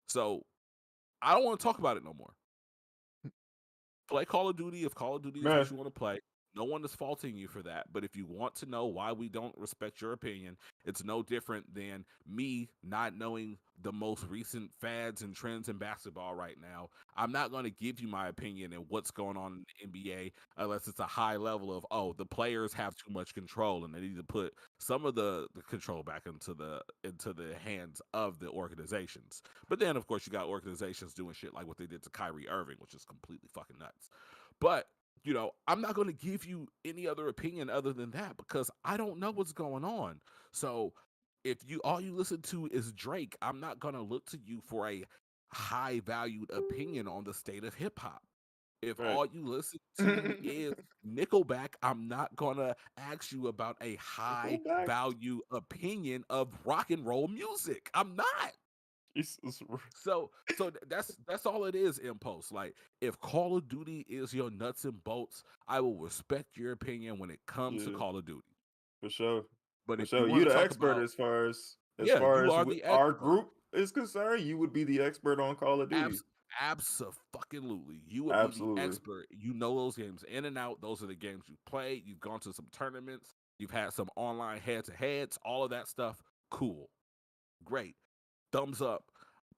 So I don't want to talk about it no more. Play Call of Duty if Call of Duty is Man, what you want to play. No one is faulting you for that. But if you want to know why we don't respect your opinion, it's no different than me not knowing the most recent fads and trends in basketball right now. I'm not going to give you my opinion and what's going on in the NBA unless it's a high level of, oh, the players have too much control and they need to put some of the control back into the hands of the organizations. But then, of course, you got organizations doing shit like what they did to Kyrie Irving, which is completely fucking nuts. But I'm not going to give you any other opinion other than that because I don't know what's going on. So if all you listen to is Drake, I'm not going to look to you for a high valued opinion on the state of hip hop. If right. all you listen to is Nickelback, I'm not going to ask you about a high Nickelback? value opinion of rock and roll music. I'm not. Jesus. So that's all it is, Impulse. Like, if Call of Duty is your nuts and bolts, I will respect your opinion when it comes to Yeah, Call of Duty. for sure. But For if you sure. want You to the talk expert about, as yeah, far you as are the our expert. group is concerned, you would be the expert on Call of Duty. Absolutely. You would be the Absolutely. expert. You know those games in and out. Those are the games you played. You've gone to some tournaments. You've had some online head-to-heads, all of that stuff. Cool. Great. Thumbs up.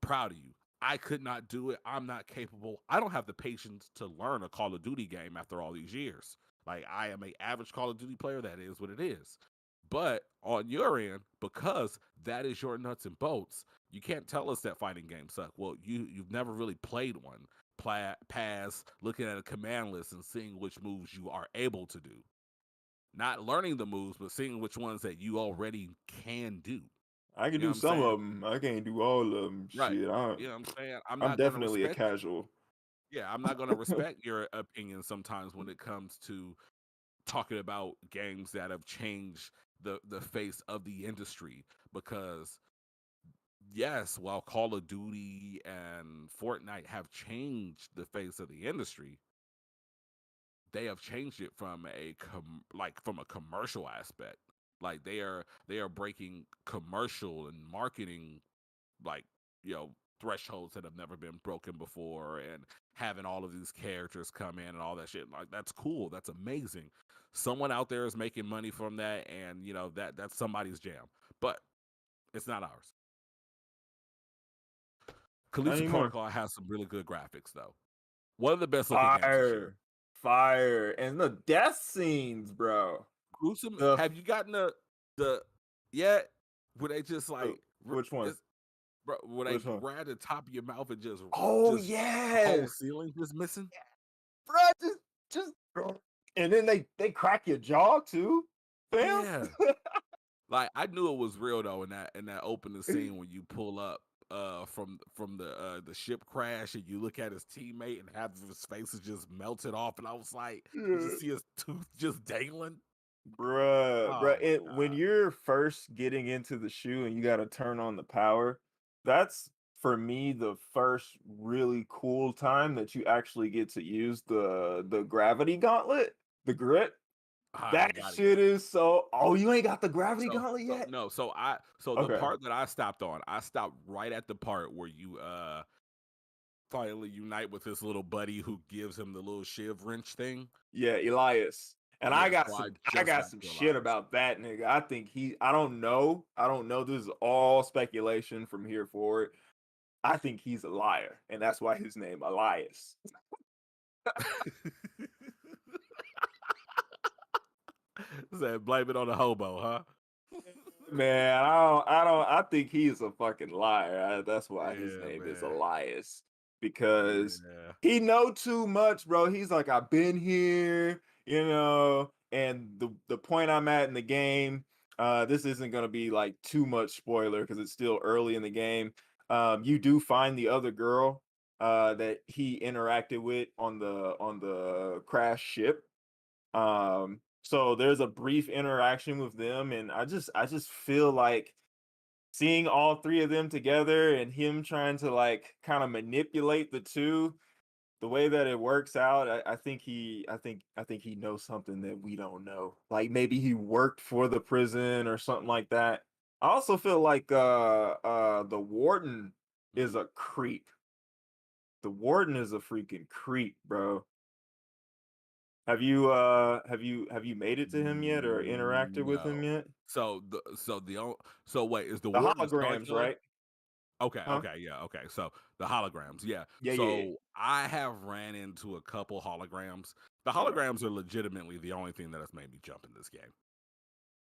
Proud of you. I could not do it. I'm not capable. I don't have the patience to learn a Call of Duty game after all these years. Like, I am an average Call of Duty player. That is what it is. But on your end, because that is your nuts and bolts, you can't tell us that fighting games suck. Well, you've never really played one. Pass looking at a command list and seeing which moves you are able to do. Not learning the moves, but seeing which ones that you already can do. I can You know do what I'm some saying? of them. I can't do all of them. Right. Shit, You know what I'm saying? I'm I'm not going to definitely a respect. casual. Yeah, I'm not going to respect your opinion sometimes when it comes to talking about games that have changed the face of the industry because yes, while Call of Duty and Fortnite have changed the face of the industry, they have changed it from from a commercial aspect. Like they are breaking commercial and marketing, like, you know, thresholds that have never been broken before, and having all of these characters come in and all that shit. Like, that's cool. That's amazing. Someone out there is making money from that, and you know that's somebody's jam. But it's not ours. Not Callisto anymore. Protocol has some really good graphics, though. One of the best looking games this year. Fire, and the death scenes, bro. Gruesome. The Have you gotten the yet? Where they just like which one? bro, where they Which one? grab the top of your mouth and just Oh the whole yes, ceiling just missing. bro. Just, and then they crack your jaw too, fam. Yeah. Like, I knew it was real though in that opening scene when you pull up from the ship crash and you look at his teammate and half of his face is just melted off, and I was like, you just see his tooth just dangling. Bruh, Oh bruh. my When god. you're first getting into the shoe and you got to turn on the power, that's for me the first really cool time that you actually get to use the gravity gauntlet, the grip. I That ain't got it shit yet. is so. Oh, you ain't got the gravity So gauntlet so yet? no, so the Okay. part that I stopped on, I stopped right at the part where you finally unite with his little buddy who gives him the little shiv wrench thing. Yeah, Elias. And Yeah, so I I just got got some to shit Elias. about that nigga. I think I don't know. I don't know. This is all speculation from here forward. I think he's a liar, and that's why his name Elias. Said blame it on the hobo, huh? Man, I think he's a fucking liar. That's why his Yeah, name is man. Elias, because Yeah. he know too much, bro. He's like, I've been here, and the point I'm at in the game, this isn't gonna be like too much spoiler because it's still early in the game. You do find the other girl that he interacted with on the crash ship. So there's a brief interaction with them, and I just feel like seeing all three of them together and him trying to like kind of manipulate the two, the way that it works out, I think he knows something that we don't know. Like maybe he worked for the prison or something like that. I also feel like the warden is a creep. The warden is a freaking creep, bro. Have you made it to him yet or interacted with him No. yet? So wait, is the The warden a star holograms, killer? right? Okay, Huh? yeah, okay. So the holograms, yeah. Yeah. So I have ran into a couple holograms. The Okay. holograms are legitimately the only thing that has made me jump in this game.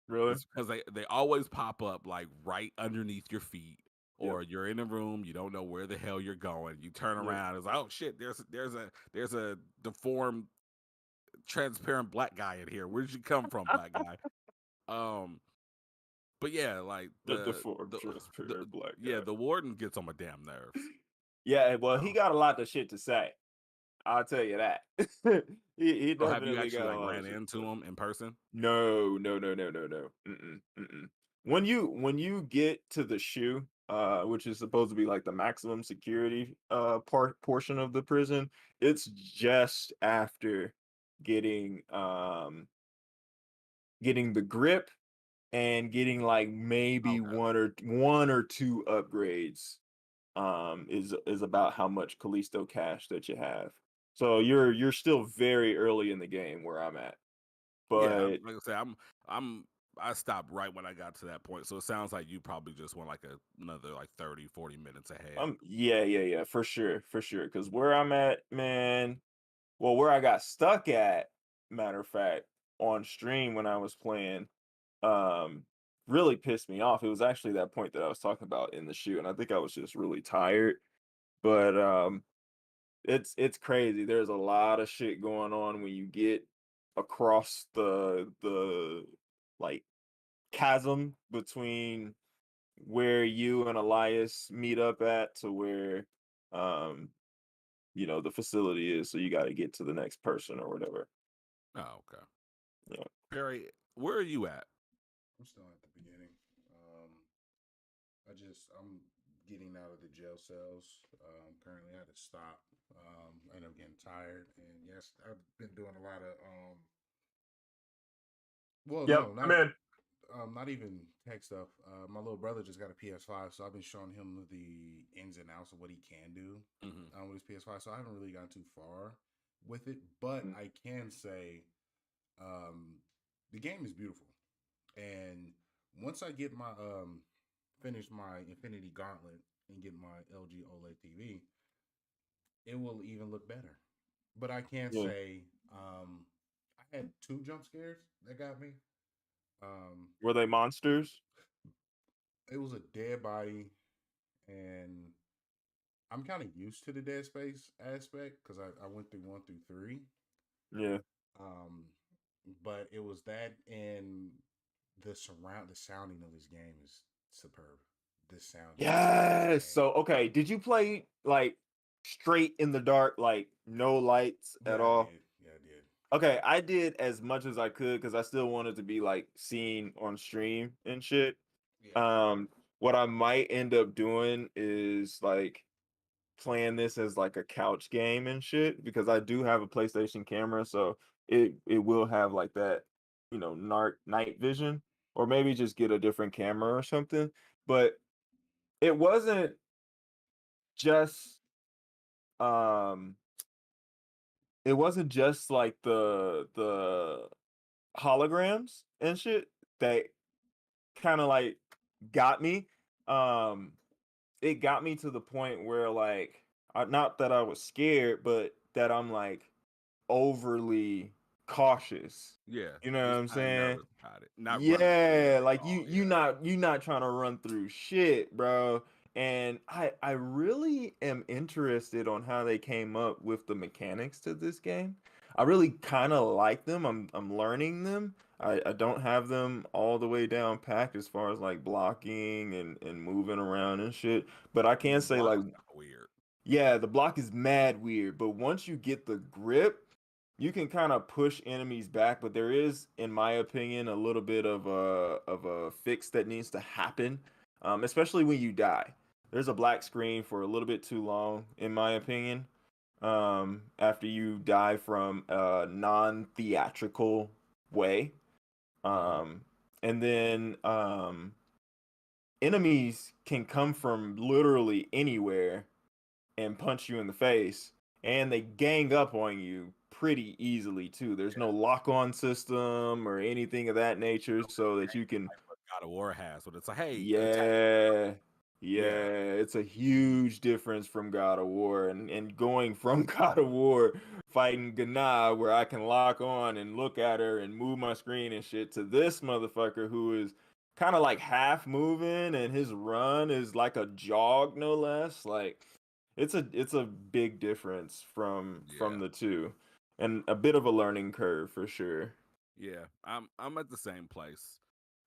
Really? It's because they always pop up like right underneath your feet, Yep. or you're in a room, you don't know where the hell you're going. You turn Yep. around, it's like, oh shit, there's a deformed, transparent black guy in here. Where'd you come from, black guy? Um, but yeah, like The deformed the transparent black yeah, guy. the warden gets on my damn nerves. Yeah, well, he Oh, got a lot of shit to say. I'll tell you that. he so have you definitely actually got a like lot of ran shit to into say. him in person? No, no, no, no, no, no. Mm-mm. When you get to the shoe, which is supposed to be like the maximum security portion of the prison, it's just after getting getting the grip and getting like maybe Okay. one or two upgrades is about how much Callisto cash that you have. So you're still very early in the game where I'm at. Yeah, But like I say, I'm I stopped right when I got to that point. So it sounds like you probably just went like another like 30, 40 minutes ahead. yeah, for sure, for sure. Because where I'm at, man, well, where I got stuck at, matter of fact, on stream when I was playing, um, really pissed me off. It was actually that point that I was talking about in the shoe, and I think I was just really tired. But it's crazy. There's a lot of shit going on when you get across the like chasm between where you and Elias meet up at to where um the facility is, so you got to get to the next person or whatever. Oh, okay. Yeah. Perry, where are you at? I'm still at the beginning. I'm getting out of the jail cells. Currently, I had to stop. I ended up getting tired, and yes, I've been doing a lot of well, Yep, no, I'm in. not even tech stuff. My little brother just got a PS5, so I've been showing him the ins and outs of what he can do with his PS5. So I haven't really gotten too far with it, but Mm. I can say the game is beautiful. And once I get my finish my Infinity Gauntlet and get my LG OLED TV, it will even look better. But I can Yeah. say I had two jump scares that got me. Were they monsters? It was a dead body, and I'm kind of used to the dead space aspect because I went through 1 through 3. Yeah. Um, but it was that, and the sounding of this game is superb. The sounding of this Yes. game. So okay, did you play like straight in the dark, like no lights at Yeah, I all? did. Yeah, I did. Okay, I did as much as I could because I still wanted to be like seen on stream and shit. Yeah. Um, what I might end up doing is like playing this as like a couch game and shit because I do have a PlayStation camera, so it will have like that, night vision, or maybe just get a different camera or something. But it wasn't just um it wasn't just like the holograms and shit that kind of like got me. Um it got me to the point where like not that I was scared, but that I'm like overly cautious. Yeah, You know what just I'm kind of saying? nervous about it. Not running through it Yeah, at like all. you not trying to run through shit, bro. And I really am interested on how they came up with the mechanics to this game. I really kind of like them. I'm learning them. I don't have them all the way down packed as far as like blocking and moving around and shit. But I Yeah, can the say block like is kind of weird. yeah, the block is mad weird, but once you get the grip, you can kind of push enemies back, but there is, in my opinion, a little bit of a fix that needs to happen, especially when you die. There's a black screen for a little bit too long, in my opinion. After you die from a non-theatrical way, Hmm. um, and then enemies can come from literally anywhere and punch you in the face, and they gang up on you pretty easily too. There's no Yeah, lock-on system or anything of that nature, so that you can like what God of War has, but it's like, hey, attack. yeah, Yeah, yeah, it's a huge difference from God of War, and going from God of War fighting Gana where I can lock on and look at her and move my screen and shit to this motherfucker who is kind of like half moving and his run is like a jog no less. Like it's a big difference from yeah, the two, and a bit of a learning curve for sure. yeah. I'm at the same place.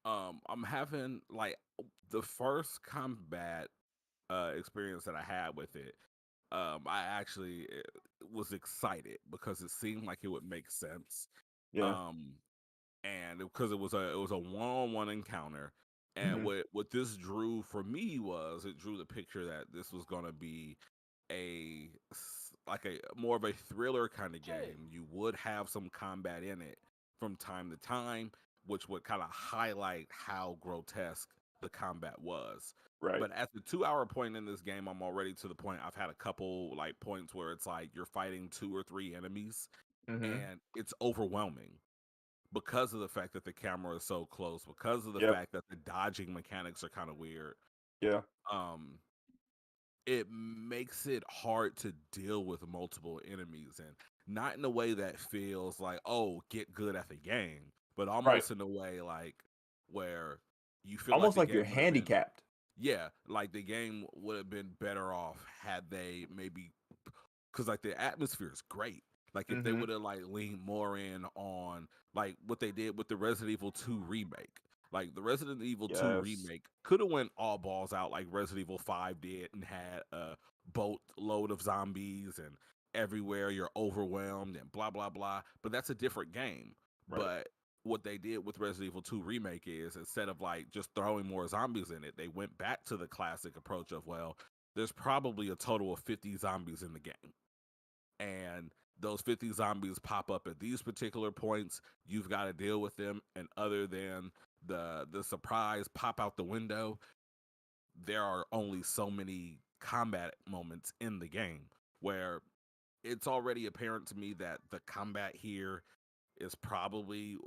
I'm having like the first combat experience that I had with it. I actually was excited because it seemed like it would make sense. Yeah. Um, and because it was a one-on-one encounter, and Hmm. what this drew for me was it drew the picture that this was gonna be like a more of a thriller kind of game. You would have some combat in it from time to time, which would kind of highlight how grotesque the combat was. Right. But at the 2 hour point in this game, I'm already to the point I've had a couple like points where it's like you're fighting 2 or 3 enemies Hmm. and it's overwhelming because of the fact that the camera is so close, because of the Yep. fact that the dodging mechanics are kind of weird. Yeah. Um, it makes it hard to deal with multiple enemies, and not in a way that feels like, oh, get good at the game, but Right. almost in a way like where you feel like Almost the like you're game would have been, handicapped. yeah, like the game would have been better off had they maybe, because like the atmosphere is great. Like if they Hmm. would have like leaned more in on like what they did with the Resident Evil 2 remake. Like the Resident Evil 2 Yes. remake could have went all balls out like Resident Evil 5 did and had a boatload of zombies and everywhere you're overwhelmed and blah blah blah. But that's a different game. Right. But what they did with Resident Evil 2 Remake is, instead of like just throwing more zombies in it, they went back to the classic approach of, well, there's probably a total of 50 zombies in the game. And those 50 zombies pop up at these particular points. You've got to deal with them. And other than the surprise pop out the window, there are only so many combat moments in the game where it's already apparent to me that the combat here is probably,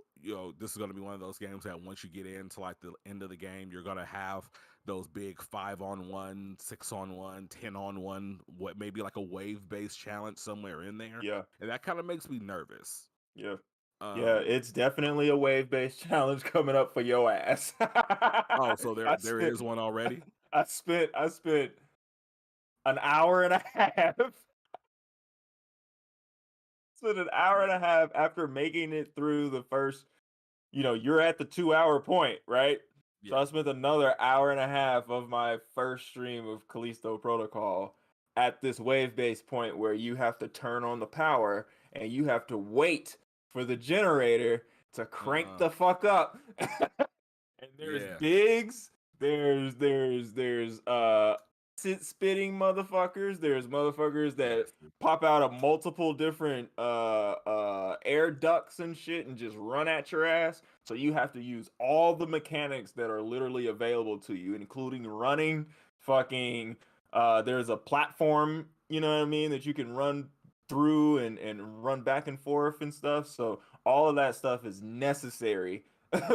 this is going to be one of those games that once you get into like the end of the game, you're going to have those big 5-on-1, 6-on-1, 10-on-1, what maybe like a wave-based challenge somewhere in there. Yeah. And that kind of makes me nervous. Yeah. Yeah, it's definitely a wave-based challenge coming up for your ass. Oh, so there is one already? I spent an hour and a half. Spent an hour and a half after making it through the first, you're at the 2-hour point, right? Yeah. So I spent another hour and a half of my first stream of Callisto Protocol at this wave-based point where you have to turn on the power and you have to wait for the generator to crank the fuck up. And there's bigs, there's spitting motherfuckers, there's motherfuckers that pop out of multiple different air ducts and shit and just run at your ass. So you have to use all the mechanics that are literally available to you, including running, fucking there's a platform, you know what I mean, that you can run through and run back and forth and stuff. So all of that stuff is necessary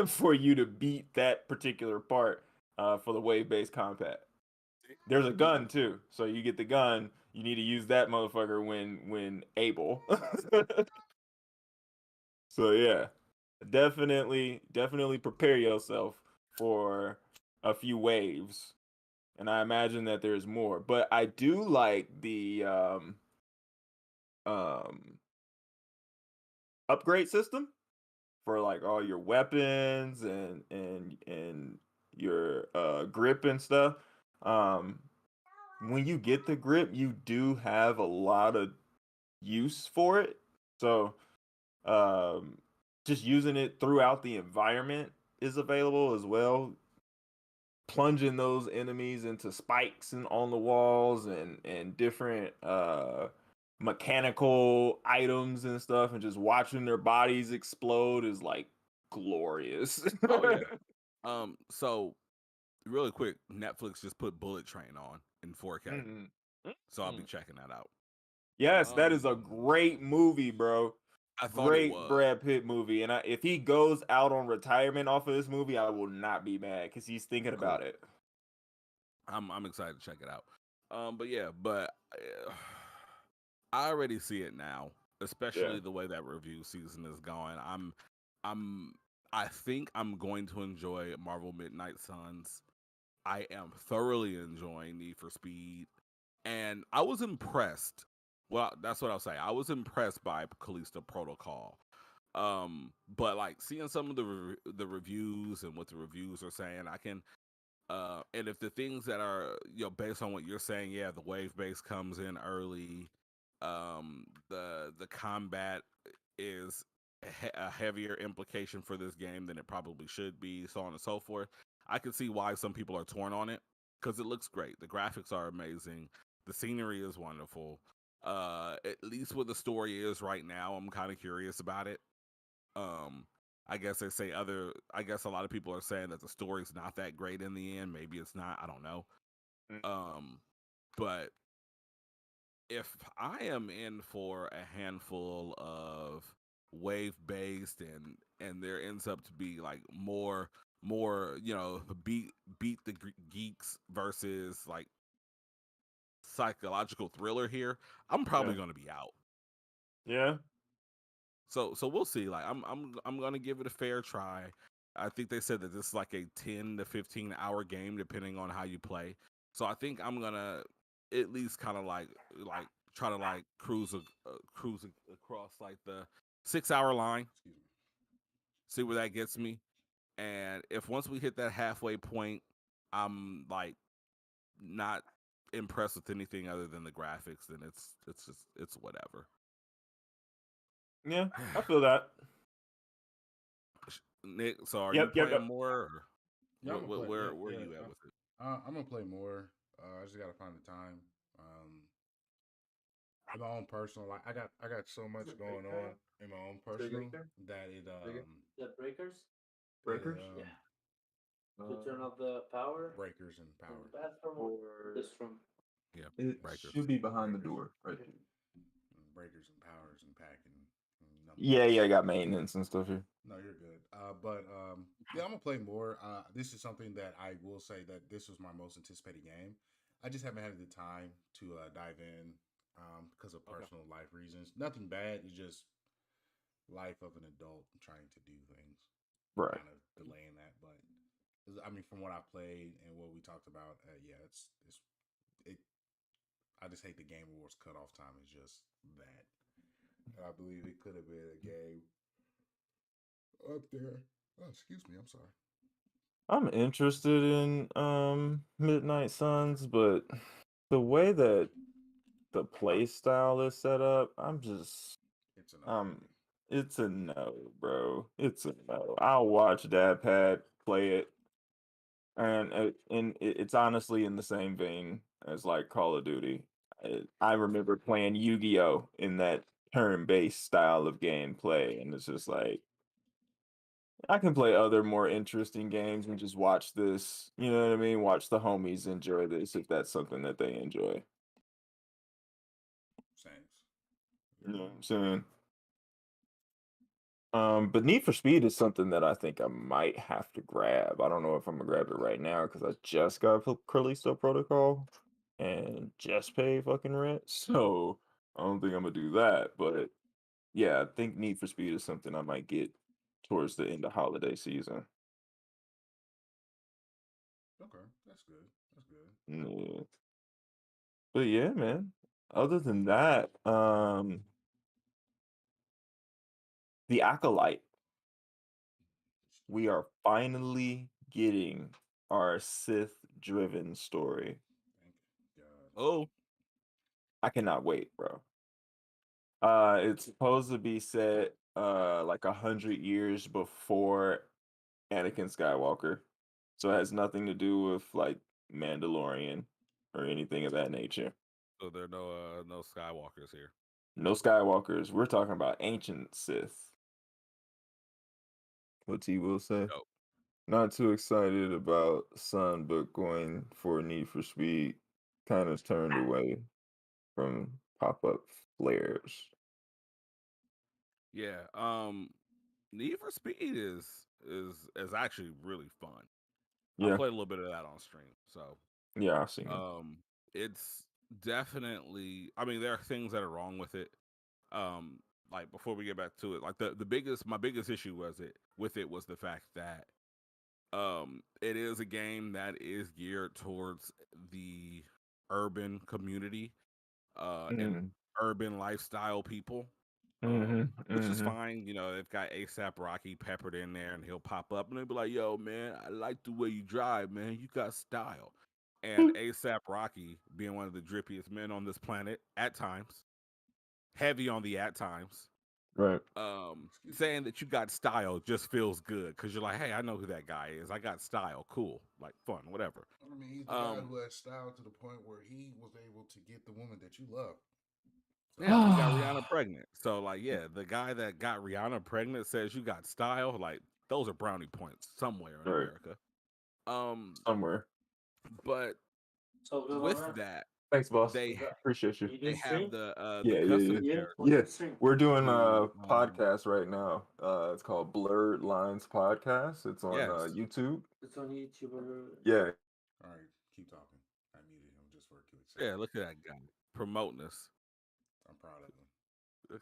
for you to beat that particular part for the wave-based combat. There's a gun too, so you get the gun. You need to use that motherfucker when able. So yeah, definitely prepare yourself for a few waves, and I imagine that there's more. But I do like the upgrade system for like all your weapons and your grip and stuff. When you get the grip, you do have a lot of use for it. So just using it throughout the environment is available as well. Plunging those enemies into spikes and on the walls and different mechanical items and stuff, and just watching their bodies explode is like glorious. Oh yeah. So really quick, Netflix just put Bullet Train on in 4K. Mm-hmm. So I'll be checking that out. Yes, that is a great movie, bro. I thought it was. Brad Pitt movie, and if he goes out on retirement off of this movie, I will not be mad because he's thinking about it. I'm excited to check it out. But I already see it now, especially the way that review season is going. I think I'm going to enjoy Marvel Midnightsuns. I am thoroughly enjoying Need for Speed, and I was impressed. Well, that's what I'll say. I was impressed by Callisto Protocol. But like seeing some of the reviews and what the reviews are saying, I can and if the things that are based on what you're saying, the wave base comes in early. The combat is a heavier implication for this game than it probably should be, so on and so forth. I can see why some people are torn on it because it looks great. The graphics are amazing. The scenery is wonderful. At least what the story is right now, I'm kind of curious about it. I guess a lot of people are saying that the story's not that great in the end. Maybe it's not. I don't know. But if I am in for a handful of wave-based and there ends up to be like more beat the geeks versus like psychological thriller here, I'm probably going to be out. Yeah. So we'll see. Like I'm going to give it a fair try. I think they said that this is like a 10 to 15 hour game depending on how you play. So I think I'm going to at least kind of like try to like cruise across like the 6-hour line. See where that gets me. And if once we hit that halfway point, I'm like not impressed with anything other than the graphics, then it's whatever. Yeah, I feel that. Nick. So are you Yep, yep, playing yep. more? Or Yeah, I'm gonna play. Yeah, where are yeah. you at with it? I'm gonna play more. I just gotta find the time. In my own personal life, I got so much going on in my own personal that The breakers it Breakers? to turn off the power breakers and from power, the bathroom or this room. Yeah, It breakers. should be behind the Breakers. door, right there. breakers and powers and packing. And Yeah, yeah, I got maintenance and stuff here. No, you're good. But yeah, I'm gonna play more. This is something that I will say that this was my most anticipated game. I just haven't had the time to dive in because of Okay. personal life reasons. Nothing bad. It's just life of an adult trying to do things, Right. kind of delaying that. But I mean, from what I played and what we talked about, yeah, it's it. I just hate the Game Awards cutoff time is just that. And I believe it could have been a game up there. Oh, excuse me. I'm sorry. I'm interested in Midnight Suns, but the way that the play style is set up, I'm just It's enough. it's a no, bro. It's a no. I'll watch Dad Pad play it, and it's honestly in the same vein as like Call of Duty. I remember playing Yu-Gi-Oh in that turn-based style of gameplay, and it's just like I can play other more interesting games and just watch this. You know what I mean? Watch the homies enjoy this if that's something that they enjoy. Saints. You know what I'm saying? But Need for Speed is something that I think I might have to grab. I don't know if I'm gonna grab it right now because I just got Callisto Protocol and just paid fucking rent. So I don't think I'm gonna do that. But yeah, I think Need for Speed is something I might get towards the end of holiday season. Okay, that's good. That's good. Yeah. But yeah, man. Other than that, the Acolyte. We are finally getting our Sith-driven story. Thank God. Oh, I cannot wait, bro. It's supposed to be set like 100 years before Anakin Skywalker, so it has nothing to do with like Mandalorian or anything of that nature. so there are no Skywalkers here. No Skywalkers. We're talking about ancient Sith. What T will say? Dope. Not too excited about Sun, but going for Need for Speed kind of turned away from pop-up flares. Yeah. Need for Speed is actually really fun. I Yeah, played a little bit of that on stream. So yeah, I've seen it. it's definitely. I mean, there are things that are wrong with it. Like before we get back to it, like my biggest issue with it was the fact that it is a game that is geared towards the urban community and Mm, urban lifestyle people, which is mhm. fine. You know, they've got ASAP Rocky peppered in there, and he'll pop up and they'll be like, "Yo, man, I like the way you drive, man. You got style." And ASAP Rocky, being one of the drippiest men on this planet at times, heavy on the at times, Right. saying that you got style just feels good because you're like, hey, I know who that guy is. I got style, cool, like fun, whatever. I mean, he's the guy who has style to the point where he was able to get the woman that you love. So, Yeah, he got Rihanna pregnant. So like, yeah, the guy that got Rihanna pregnant says you got style. Like, those are brownie points somewhere in Right. America. Somewhere. But So good, my with man. that, Thanks, boss. they Appreciate you. You they did have stream? the Yeah, custom yeah. character. What's Yeah, the stream? we're doing a to, podcast right now. It's called Blerd Lines Podcast. It's on yes, YouTube. It's on YouTube. Yeah. all right, keep talking. I muted him just for a quick yeah. second. Look at that guy promoting us. I'm proud of him.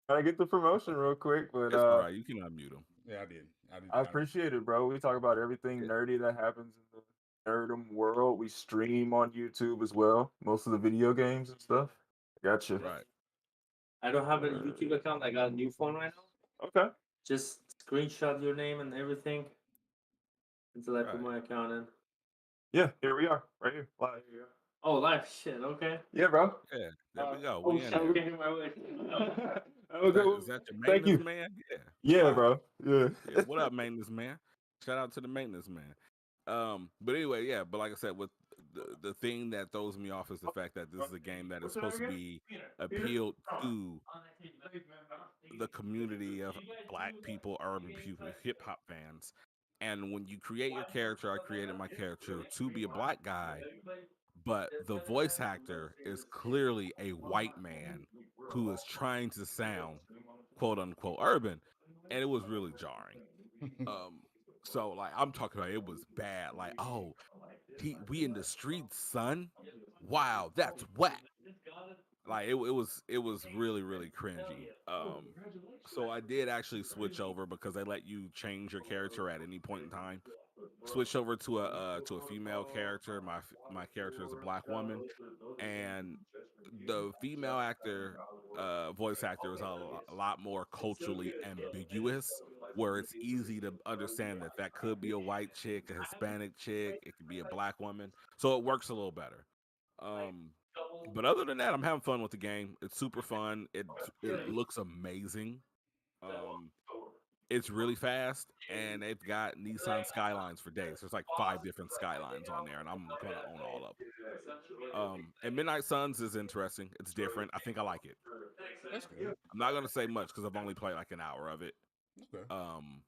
Can I get the promotion real quick? But It's all right. You can unmute him. Yeah, I did. I appreciate it, bro. We talk about everything nerdy that happens in the nerdum world. We stream on YouTube as well. Most of the video games and stuff. Gotcha. Right. I don't have a YouTube account. I got a new phone right now. Okay. Just screenshot your name and everything until I put my account in. Yeah, here we are, right here, live. Oh, live shit. Okay. Yeah, bro. Yeah, there we go. Oh We in shit, there. we're getting my way. Is that your Thank maintenance you. man? Yeah. Yeah, Wow. bro. Yeah. Yeah. What up, maintenance man? Shout out to the maintenance man. But anyway, yeah. But like I said, with the thing that throws me off is the fact that this is a game that is supposed to be appealed to the community of black people, urban people, hip hop fans. And when you create your character, I created my character to be a black guy, but the voice actor is clearly a white man who is trying to sound quote unquote urban, and it was really jarring. Um, so like I'm talking about, it was bad. Like, oh, we in the streets, son. Wow, that's whack. Like it was really cringy. So I did actually switch over because they let you change your character at any point in time. Switch over to a female character. My character is a black woman, and the female actor, voice actor, is a lot more culturally ambiguous, where it's easy to understand that that could be a white chick, a Hispanic chick, it could be a black woman, so it works a little better. Um, but other than that, I'm having fun with the game. It's super fun. It looks amazing. Um, it's really fast, and they've got Nissan Skylines for days. There's like 5 different Skylines on there, and I'm gonna own all of them. And Midnight Suns is interesting. It's different. I think I like it. That's good. I'm not gonna say much because I've only played like an hour of it. Okay. Um,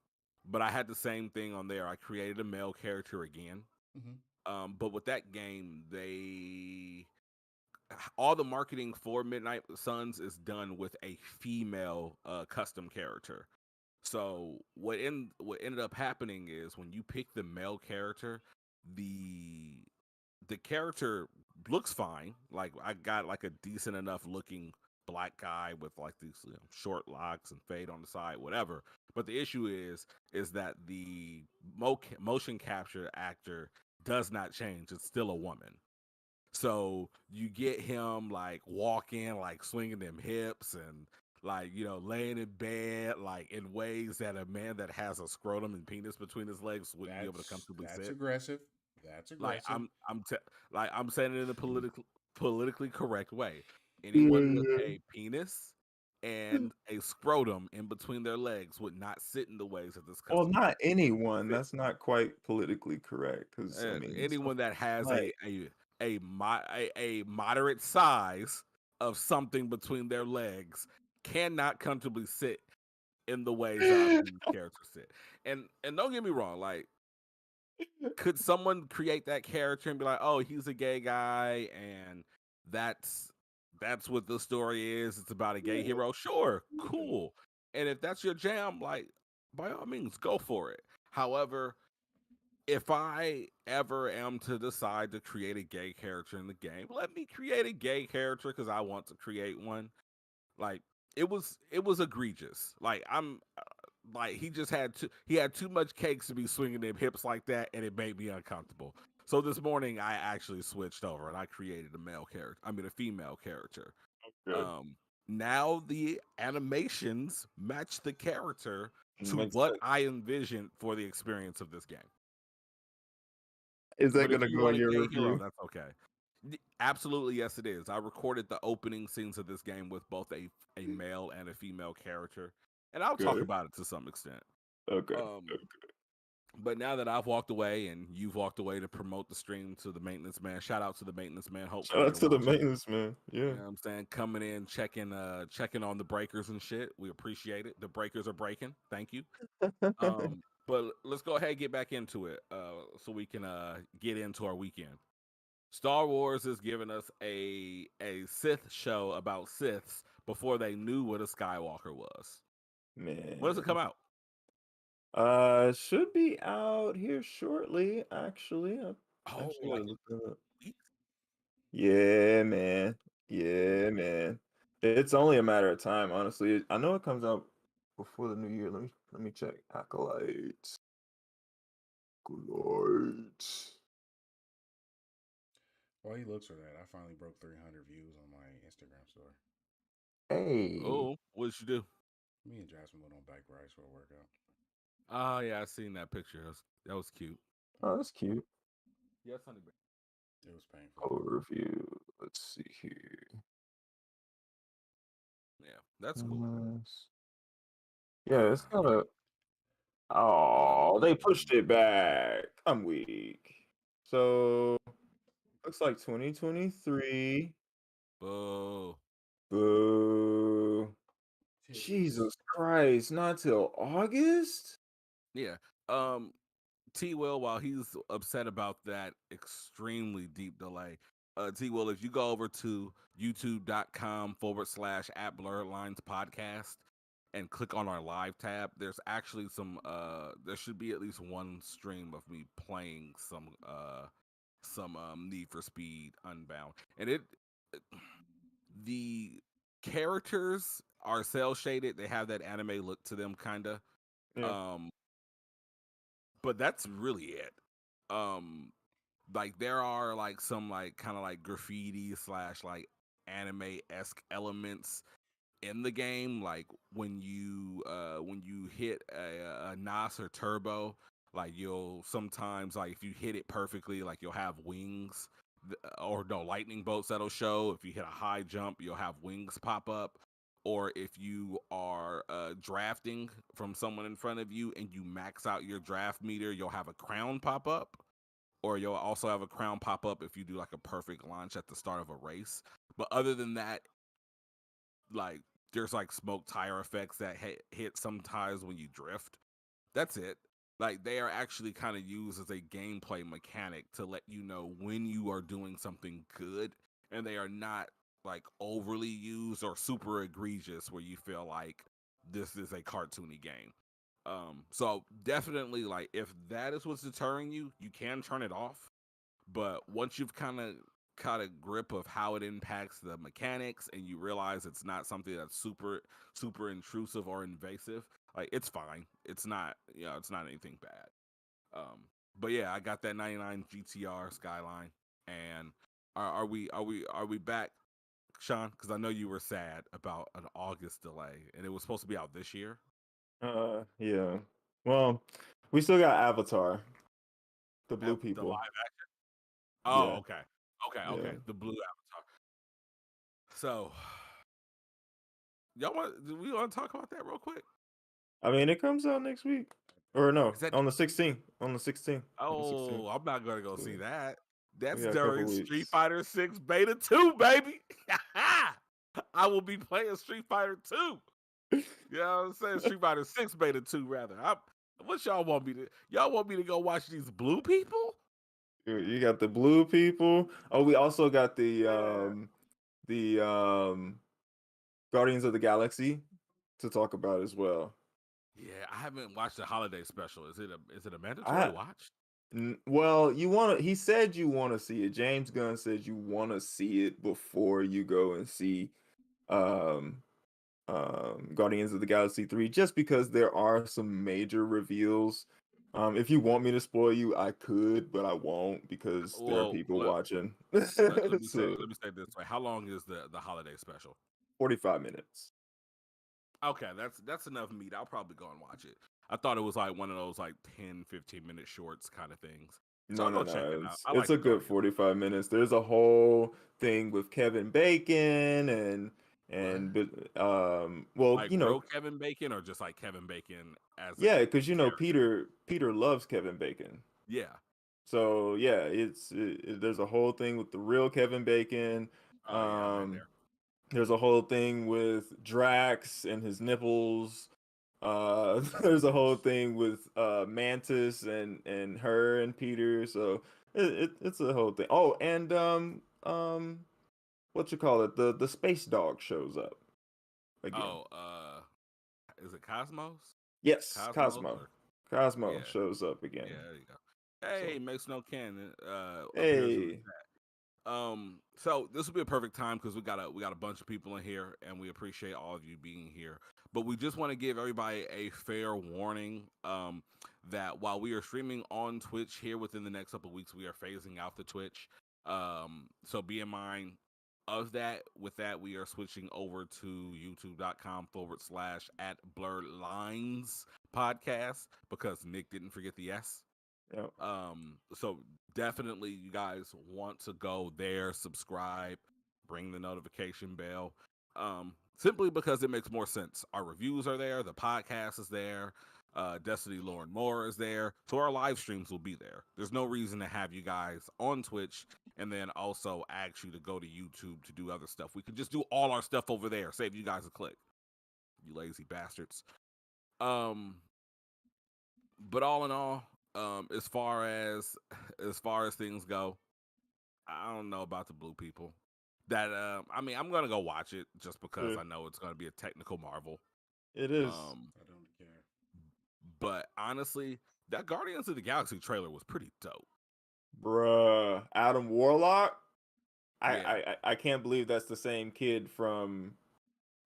but I had the same thing on there. I created a male character again. Mm-hmm. But with that game, all the marketing for Midnight Suns is done with a female custom character. So what ended up happening is when you pick the male character, the the character looks fine. Like I got like a decent enough looking black guy with like these short locks and fade on the side, whatever. But the issue is that the motion capture actor does not change. It's still a woman. So you get him like walking, like swinging them hips and like, laying in bed, like in ways that a man that has a scrotum and penis between his legs wouldn't be able to comfortably That's sit. aggressive. That's Like aggressive. I'm saying it in a politically correct way. Anyone with Yeah. a penis and a scrotum in between their legs would not sit in the ways that this Well, custom not character anyone. fit. That's not quite politically correct because I mean, some, Anyone that has like, a moderate size of something between their legs cannot comfortably sit in the ways that I've seen these characters sit. And don't get me wrong, like could someone create that character and be like, "Oh, he's a gay guy and that's that's what the story is. It's about a gay hero." Sure, cool. And if that's your jam, like by all means go for it. However, if I ever am to decide to create a gay character in the game, let me create a gay character because I want to create one. Like it was egregious. Like he had too much cakes to be swinging them hips like that, and it made me uncomfortable. So this morning I actually switched over and I created a male character. I mean a female character. good. Now the animations match the character to Makes what sense. I envisioned for the experience of this game. Is that But if gonna you go want in a your gay hero, review? that's okay. Absolutely, yes, it is. I recorded the opening scenes of this game with both a male and a female character, and I'll talk Good. about it to some extent. Okay. Um, but now that I've walked away and you've walked away to promote the stream to the maintenance man, shout out to the maintenance man. Shout Hopefully out you're to the watching. maintenance man. Yeah. You know what I'm saying? Coming in, checking on the breakers and shit. We appreciate it. The breakers are breaking. Thank you. But let's go ahead and get back into it, so we can get into our weekend. Star Wars is giving us a Sith show about Siths before they knew what a Skywalker was. When does it come Man. out? Should be out here shortly, actually. I Oh, actually like gotta look that up. weeks? Yeah, man. Yeah, man. It's only a matter of time, honestly. I know it comes out before the new year. Let me check. Acolyte. Acolyte. While he looks for that, I finally broke 300 views on my Instagram story. Hey. Oh, what did you do? Me and Jasmine went on bike rides for a workout. Oh yeah, I seen that picture. That was cute. Oh, that's cute. Yes, honey. It was painful. Overview. Let's see here. Yeah, that's cool. Yeah, it's kind of. Oh, they pushed it back. I'm weak. So looks like 2023. Boo. Boo. Titties. Jesus Christ, not till August? Yeah. T Will, while he's upset about that extremely deep delay, T Will, if you go over to youtube.com/ at Blerd Lines Podcast and click on our live tab, there's actually there should be at least one stream of me playing some Need for Speed Unbound. And the characters are cell shaded, they have that anime look to them kinda. Yeah. Um but that's really it. Um like there are like some like kind of like graffiti slash like anime-esque elements in the game, like when you hit a Nas or Turbo, like you'll sometimes, like if you hit it perfectly, like you'll have wings, or no, lightning bolts that'll show. If you hit a high jump, you'll have wings pop up. Or if you are drafting from someone in front of you and you max out your draft meter, you'll have a crown pop up. Or you'll also have a crown pop up if you do like a perfect launch at the start of a race. But other than that, like there's like smoke tire effects that hit sometimes when you drift. That's it. Like they are actually kind of used as a gameplay mechanic to let you know when you are doing something good, and they are not like overly used or super egregious where you feel like this is a cartoony game. So definitely, like if that is what's deterring you, you can turn it off. But once you've kind of caught a grip of how it impacts the mechanics and you realize it's not something that's super intrusive or invasive, like it's fine. It's not, it's not anything bad. But yeah, I got that 99 GTR Skyline. And are we back, Sean? Because I know you were sad about an August delay and it was supposed to be out this year. Yeah. Well, we still got Avatar, the blue The people. live action. Yeah. Oh, okay. Yeah. The blue Avatar. So do we want to talk about that real quick? I mean, it comes out next week. Or no, Is that on the 16th. On the 16th. On the 16th. I'm not gonna go see So that. we That's got a couple during Street weeks. Fighter 6 Beta 2, baby. I will be playing Street Fighter 2. You know what I'm saying? Street Fighter 6 Beta 2, rather. What y'all want me to? Y'all want me to go watch these blue people? You got the blue people. Oh, we also got Yeah. the Guardians of the Galaxy to talk about as well. Yeah, I haven't watched the holiday special. Is it a mandatory I watch? well, you want to. He said you want to see it. James Gunn said you want to see it before you go and see um Guardians of the Galaxy 3, just because there are some major reveals. If you want me to spoil you, I could, but I won't because there are Well, people watching. let me say So let me say it this way. How long is the holiday special? 45 minutes. Okay, that's enough meat. I'll probably go and watch it. I thought it was like one of those like 10-15 minute shorts kind of things. So No, I'll no, go check it no. out. It's I it's like a the good Guardians. 45 minutes. There's a whole thing with Kevin Bacon What? well, Like real Kevin Bacon or just like Kevin Bacon as a yeah, because character? Peter loves Kevin Bacon. Yeah. So yeah, there's a whole thing with the real Kevin Bacon. Oh yeah, I'm in Um, there. there's a whole thing with Drax and his nipples. There's a whole thing with Mantis and her and Peter. So it's a whole thing. Oh, and what you call it? The space dog shows up again. Oh, is it Cosmos? Yes, Cosmos Cosmo. or Cosmo yeah, shows up again. yeah. There you go. So Hey, makes no canon. Appears in the hey, so this will be a perfect time because we got a bunch of people in here and we appreciate all of you being here. But we just want to give everybody a fair warning that while we are streaming on Twitch here within the next couple of weeks, we are phasing out the Twitch. So be in mind of that. With that, we are switching over to youtube.com/ at Blerd Lines Podcast because Nick didn't forget the S. yeah. So definitely you guys want to go there, subscribe, ring the notification bell. simply because it makes more sense. Our reviews are there, the podcast is there, Destiny Lauren Moore is there, so our live streams will be there. There's no reason to have you guys on Twitch and then also ask you to go to YouTube to do other stuff. We could just do all our stuff over there, save you guys a click. You lazy bastards. But all in all, as far as things go, I don't know about the blue people. That I mean, I'm gonna go watch it just because Yeah. I know it's gonna be a technical marvel. It is. I don't care. But honestly, that Guardians of the Galaxy trailer was pretty dope. Bruh. Adam Warlock? Yeah. I can't believe that's the same kid from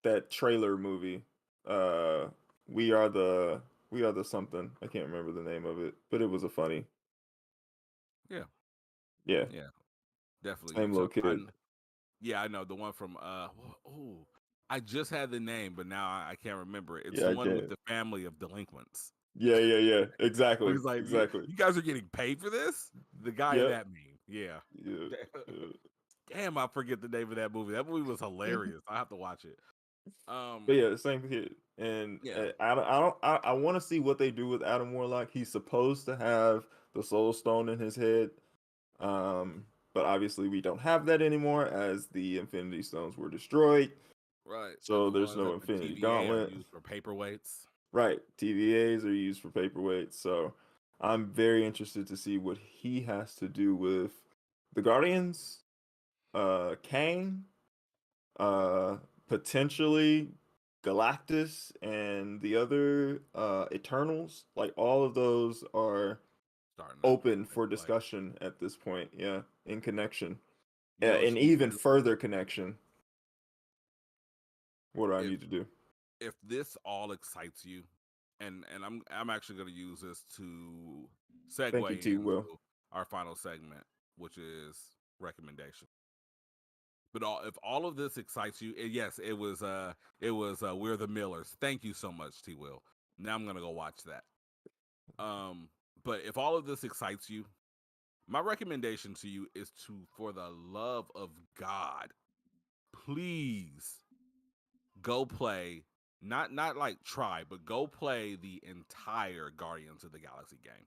that trailer movie. We are the something. I can't remember the name of it, but it was a funny. Yeah. Yeah. Yeah, definitely. Same little kid. I know the one from oh, I just had the name, but now I can't remember it. It's Yeah, the I one with can't. the family of delinquents. Yeah. Exactly. He's like, Exactly. you guys are getting paid for this? The guy in Yep. that meme. Yeah. Yeah. Damn, I forget the name of that movie. That movie was hilarious. I have to watch it. But yeah, same kid. And Yeah. I want to see what they do with Adam Warlock. He's supposed to have the Soul Stone in his head. But obviously we don't have that anymore as the Infinity Stones were destroyed. Right. So the there's ones no at the Infinity TVA Gauntlet. are used for paperweights. Right. TVAs are used for paperweights. So I'm very interested to see what he has to do with the Guardians, Kang, potentially Galactus and the other Eternals. Like all of those are Starting to open for play. discussion at this point. Yeah, in connection. You know, And even further connection. What do I need to do? If this all excites you, and I'm actually going to use this to segue into our final segment, which is recommendation. But if all of this excites you, yes, it was We're the Millers. Thank you so much, T. Will. Now I'm gonna go watch that. But if all of this excites you, my recommendation to you is to, for the love of God, please go play. Not like try, but go play the entire Guardians of the Galaxy game.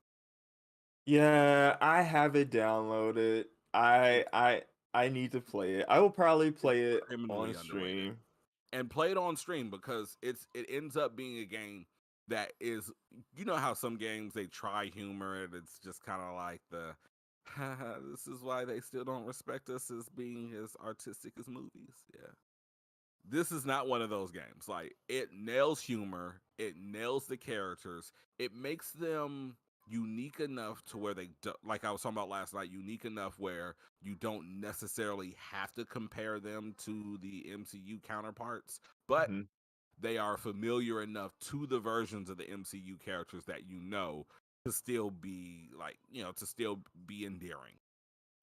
Yeah, I have it downloaded. I need to play it. I will probably play it on stream. And play it on stream because it ends up being a game that is, you know how some games they try humor and it's just kind of like this is why they still don't respect us as being as artistic as movies. Yeah. This is not one of those games. Like, it nails humor, it nails the characters, it makes them unique enough to where they like I was talking about last night, unique enough where you don't necessarily have to compare them to the MCU counterparts, but they are familiar enough to the versions of the MCU characters that you know to still be like, to still be endearing.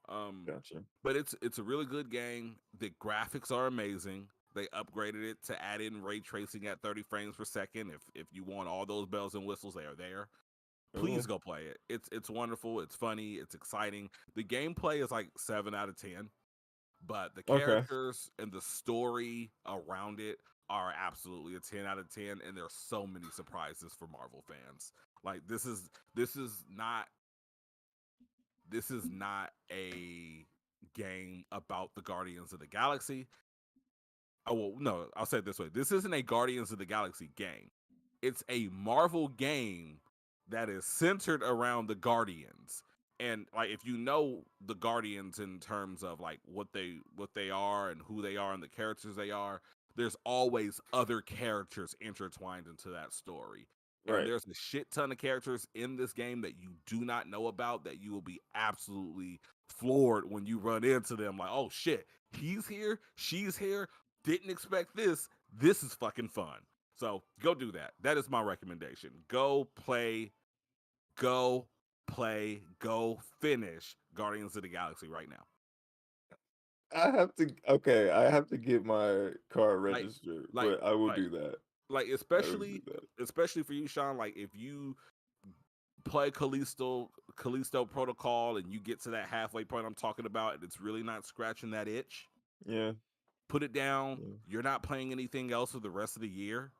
Gotcha. But it's a really good game. The graphics are amazing. They upgraded it to add in ray tracing at 30 frames per second. If you want all those bells and whistles, they are there. Please go play it. It's wonderful. It's funny. It's exciting. The gameplay is like 7 out of 10, but the characters and the story around it are absolutely a 10 out of 10. And there's so many surprises for Marvel fans. Like this is not a game about the Guardians of the Galaxy. Oh, well, no, I'll say it this way. This isn't a Guardians of the Galaxy game. It's a Marvel game that is centered around the Guardians. And like, if you know the Guardians in terms of like what they are and who they are and the characters they are, there's always other characters intertwined into that story. And there's a shit ton of characters in this game that you do not know about that you will be absolutely floored when you run into them. Like, oh shit, he's here, she's here. Didn't expect this. This is fucking fun. So go do that. That is my recommendation. Go play, go finish Guardians of the Galaxy right now. I have to get my car registered, but I will do that. Like especially for you, Sean. Like if you play Callisto Protocol and you get to that halfway point I'm talking about, and it's really not scratching that itch. Yeah. Put it down. Yeah. You're not playing anything else for the rest of the year.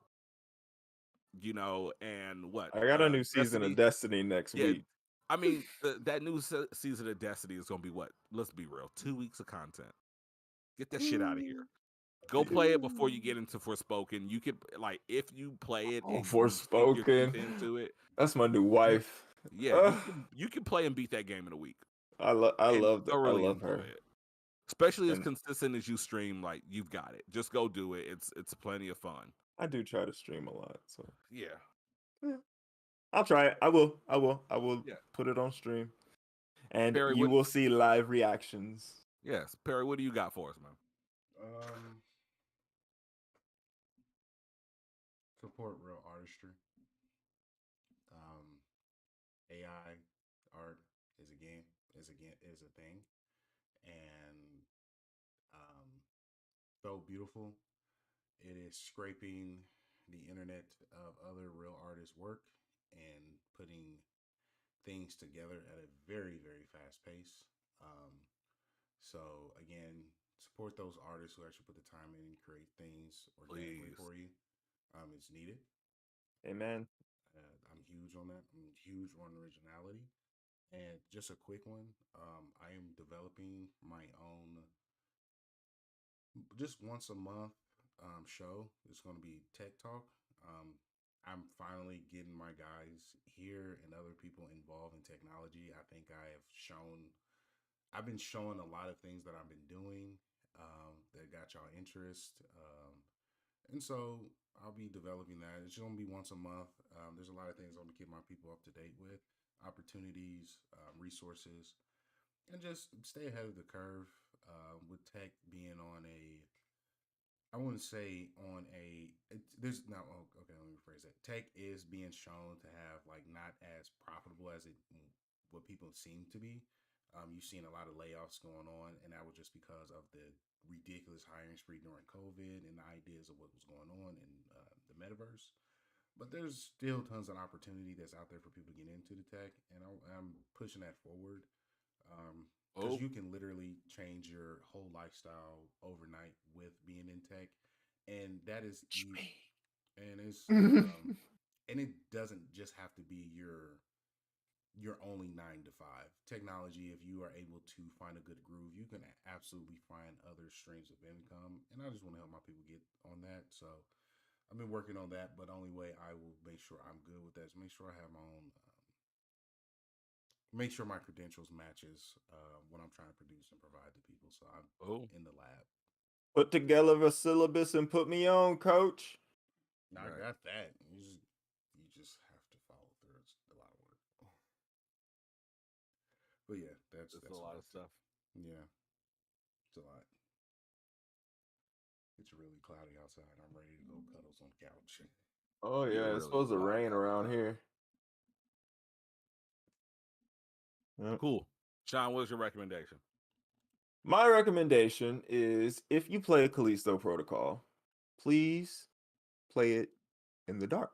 And what? I got a new season of Destiny next Yeah, week. I mean, that new season of Destiny is gonna be what? Let's be real. 2 weeks of content. Get that shit out of here. Go play it before you get into Forspoken. You can if you play it and you sink your teeth into it. That's my new wife. Yeah, you can play and beat that game in a week. I love I love her. It. Especially as And consistent as you stream, you've got it. Just go do it. It's plenty of fun. I do try to stream a lot, so yeah. I'll try it. I will Yeah. put it on stream, and Perry, you will see live reactions. Yes, Perry, what do you got for us, man? Support real artistry. AI art is a thing, and though beautiful, it is scraping the internet of other real artists' work and putting things together at a very, very fast pace. So again, support those artists who actually put the time in and create things organically for you. It's needed. Amen. I'm huge on that. I'm huge on originality. And just a quick one. I am developing my own, just once a month show. It's going to be Tech Talk. I'm finally getting my guys here and other people involved in technology. I think I've been showing a lot of things that I've been doing that got y'all interest. And so I'll be developing that. It's going to be once a month. There's a lot of things I'm going to keep my people up to date with, opportunities, resources, and just stay ahead of the curve with tech being on a, I wouldn't say on a, there's not, okay, let me rephrase that. Tech is being shown to have not as profitable as what people seem to be. You've seen a lot of layoffs going on, and that was just because of the ridiculous hiring spree during COVID and the ideas of what was going on in the metaverse. But there's still tons of opportunity that's out there for people to get into the tech, and I'm pushing that forward because you can literally change your whole lifestyle overnight with being in tech, and that is and it's and it doesn't just have to be your only 9 to 5 technology. If you are able to find a good groove, you can absolutely find other streams of income, and I just want to help my people get on that. So I've been working on that, but the only way I will make sure I'm good with that is make sure I have my own make sure my credentials matches what I'm trying to produce and provide to people. So I'm in the lab. Put together a syllabus and put me on, coach. I got that. You just have to follow through. It's a lot of work. But yeah, that's a lot of stuff. Yeah, it's a lot. It's really cloudy outside. I'm ready to go cuddles on the couch. Oh yeah, it's supposed to rain around here. Cool. Sean, what's your recommendation? My recommendation is if you play Callisto Protocol, please play it in the dark.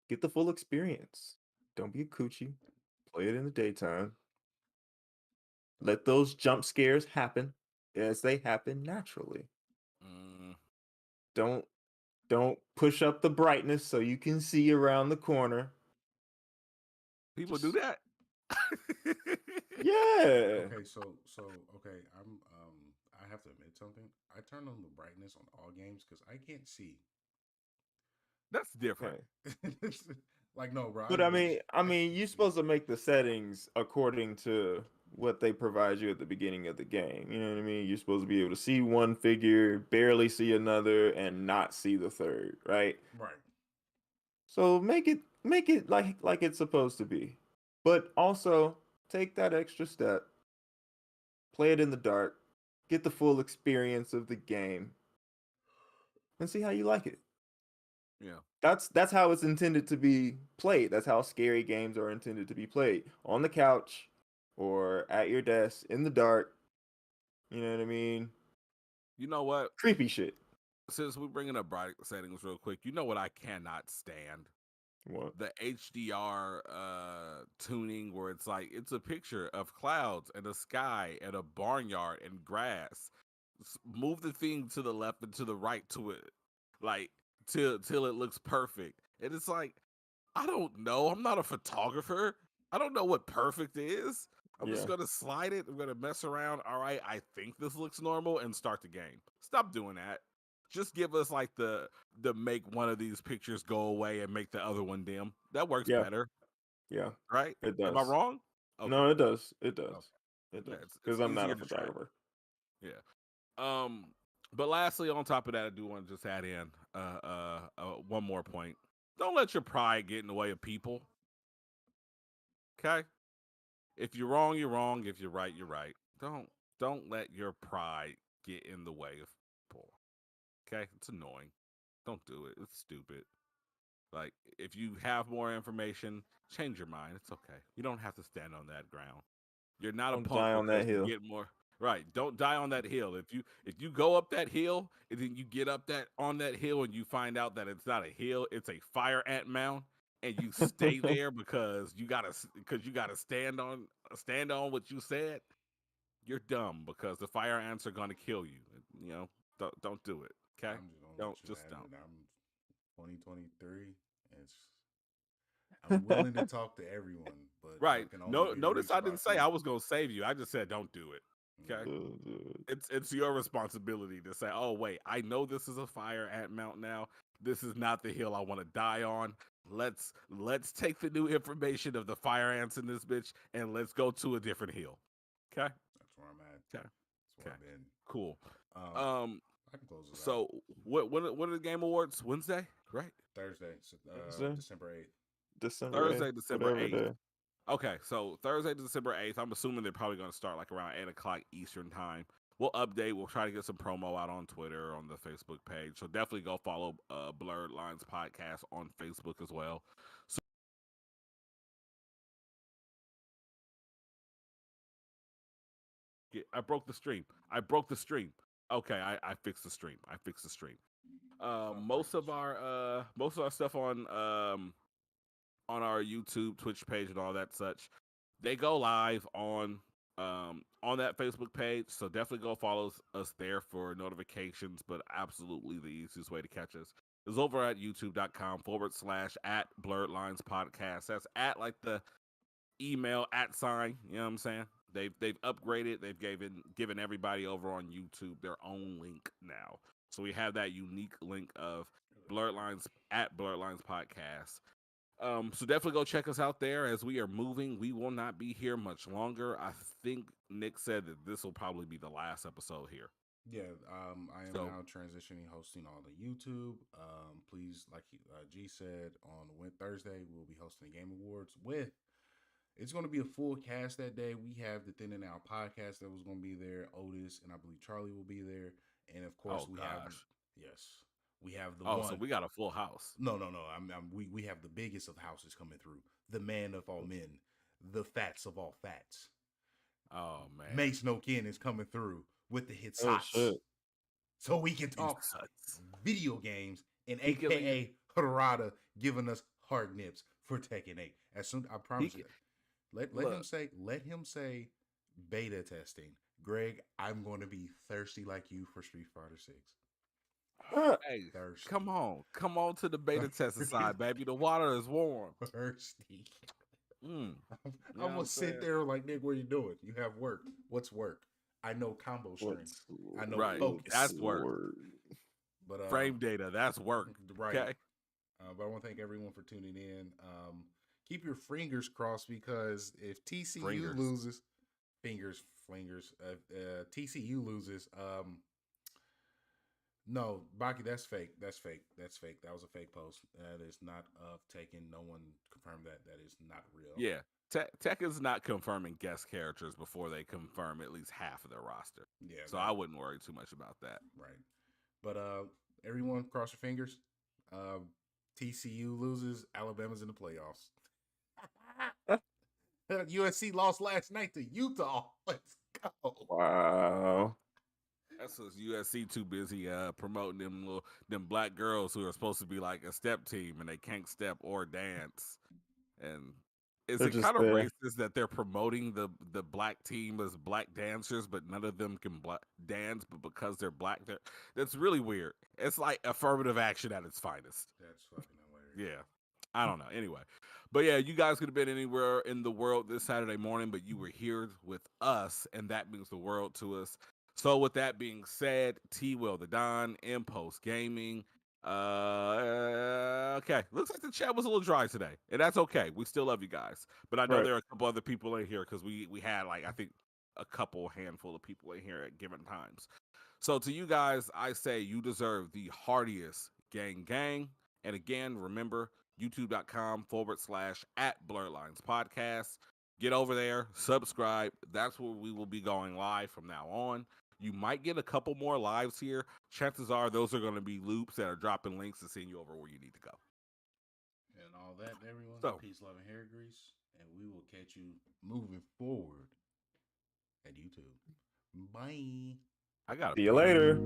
Get the full experience. Don't be a coochie. Play it in the daytime. Let those jump scares happen as they happen naturally. Don't push up the brightness so you can see around the corner. People do that. Yeah. Okay, so okay, I have to admit something. I turn on the brightness on all games because I can't see. That's different. No, bro. But I mean, you're supposed to make the settings according to what they provide you at the beginning of the game. You know what I mean? You're supposed to be able to see one figure, barely see another, and not see the third, right? Right. So make it like it's supposed to be. But also take that extra step. Play it in the dark. Get the full experience of the game. And see how you like it. Yeah. That's how it's intended to be played. That's how scary games are intended to be played. On the couch or at your desk in the dark. You know what I mean? You know what? Creepy shit. Since we're bringing up bright settings real quick, you know what I cannot stand? What? The HDR tuning where it's a picture of clouds and a sky and a barnyard and grass. move the thing to the left and to the right to it, like till it looks perfect. And it's like, I don't know. I'm not a photographer. I don't know what perfect is. I'm just gonna slide it. I'm gonna mess around. All right, I think this looks normal, and start the game. Stop doing that. Just give us like the make one of these pictures go away and make the other one dim. That works better, Yeah, right? it does. Am I wrong? Okay. No, it does. It does. Okay. It does. It's Because I'm not a easier to track. photographer. Yeah. But lastly, on top of that, I do want to just add in one more point. Don't let your pride get in the way of people. Okay? If you're wrong, you're wrong. If you're right, you're right. Don't let your pride get in the way of people. Okay? It's annoying. Don't do it. It's stupid. Like, if you have more information, change your mind. It's okay. You don't have to stand on that ground. You're not Don't a punk die on that because you hill. get more. Right. Don't die on that hill. If you go up that hill and then you get up that on that hill and you find out that it's not a hill, it's a fire ant mound, and you stay there because you gotta stand on what you said, you're dumb because the fire ants are gonna kill you. You know, don't do it. Okay? I'm just gonna Don't let you just have don't. it. I'm 2023. I'm willing to talk to everyone, but Right. I can only No, be notice reached I by didn't say few. I was gonna save you. I just said don't do it. Okay. It's your responsibility to say, oh wait, I know this is a fire ant mount now. This is not the hill I want to die on. Let's take the new information of the fire ants in this bitch and let's go to a different hill. Okay? That's where I'm at. Okay. That's where I've been. Cool. I can close this out. So when are the Game Awards? Wednesday, right? Thursday, Thursday? December 8th. December Thursday, 8th, December whatever 8th. day. Okay, so Thursday, December 8th. I'm assuming they're probably going to start like around 8 o'clock Eastern time. We'll update. We'll try to get some promo out on Twitter, on the Facebook page. So definitely go follow Blerd Lines Podcast on Facebook as well. So I broke the stream. Okay, I fixed the stream. Most of our stuff on our YouTube, Twitch page, and all that such, they go live on that Facebook page. So definitely go follow us there for notifications. But absolutely the easiest way to catch us is over at youtube.com/@Blerd Lines Podcast. That's at like the email @ sign. You know what I'm saying? They've upgraded. They've given everybody over on YouTube their own link now. So we have that unique link of Blerd Lines @Blerd Lines Podcast. So definitely go check us out there as we are moving. We will not be here much longer. I think Nick said that this will probably be the last episode here. Yeah, I am now transitioning, hosting all the YouTube. Please, like G said, on Thursday, we'll be hosting the Game Awards it's going to be a full cast that day. We have the Thin and Out podcast that was going to be there. Otis and I believe Charlie will be there. And of course, we have the one. So we got a full house. No. We have the biggest of houses coming through. The man of all men, the fats of all fats. Oh man, Mace No Kin is coming through with the hits. Shit. So we can talk video games and AKA Harada giving us hard nips for Tekken 8. As soon I promise you. Let him say beta testing. Greg, I'm going to be thirsty like you for Street Fighter 6. Hey, thirsty. Come on to the beta testing side, baby. The water is warm. Thirsty. I'm gonna sit there like, Nick, what are you doing? You have work. What's work? I know combo strength. I know focus. That's work. But frame data, that's work. Right. Okay. But I want to thank everyone for tuning in. Keep your fingers crossed because if TCU loses, TCU loses. No, Baki, that's fake. That was a fake post. That is not taken. No one confirmed that. That is not real. Yeah. Tech is not confirming guest characters before they confirm at least half of their roster. Yeah. So I wouldn't worry too much about that. Right. But everyone cross your fingers. TCU loses. Alabama's in the playoffs. USC lost last night to Utah. Let's go. Wow. That's because USC too busy promoting them black girls who are supposed to be like a step team and they can't step or dance. And Is They're it just kind of there. racist that they're promoting the black team as black dancers, but none of them can dance, but because they're black, that's really weird. It's like affirmative action at its finest. That's fucking hilarious. Yeah. I don't know. Anyway. But yeah, you guys could have been anywhere in the world this Saturday morning, but you were here with us, and that means the world to us. So with that being said, T Will the Don, Impost Gaming. Okay. Looks like the chat was a little dry today. And that's okay. We still love you guys. But I know Right. there are a couple other people in here because we had like I think a couple handful of people in here at given times. So to you guys, I say you deserve the heartiest gang. And again, remember, youtube.com/at Blerd Lines Podcast. Get over there, subscribe. That's where we will be going live from now on. You might get a couple more lives here. Chances are those are going to be loops that are dropping links and send you over where you need to go. And all that, everyone. So, Peace, love, and hair grease. And we will catch you moving forward at YouTube. Bye. I got See you later.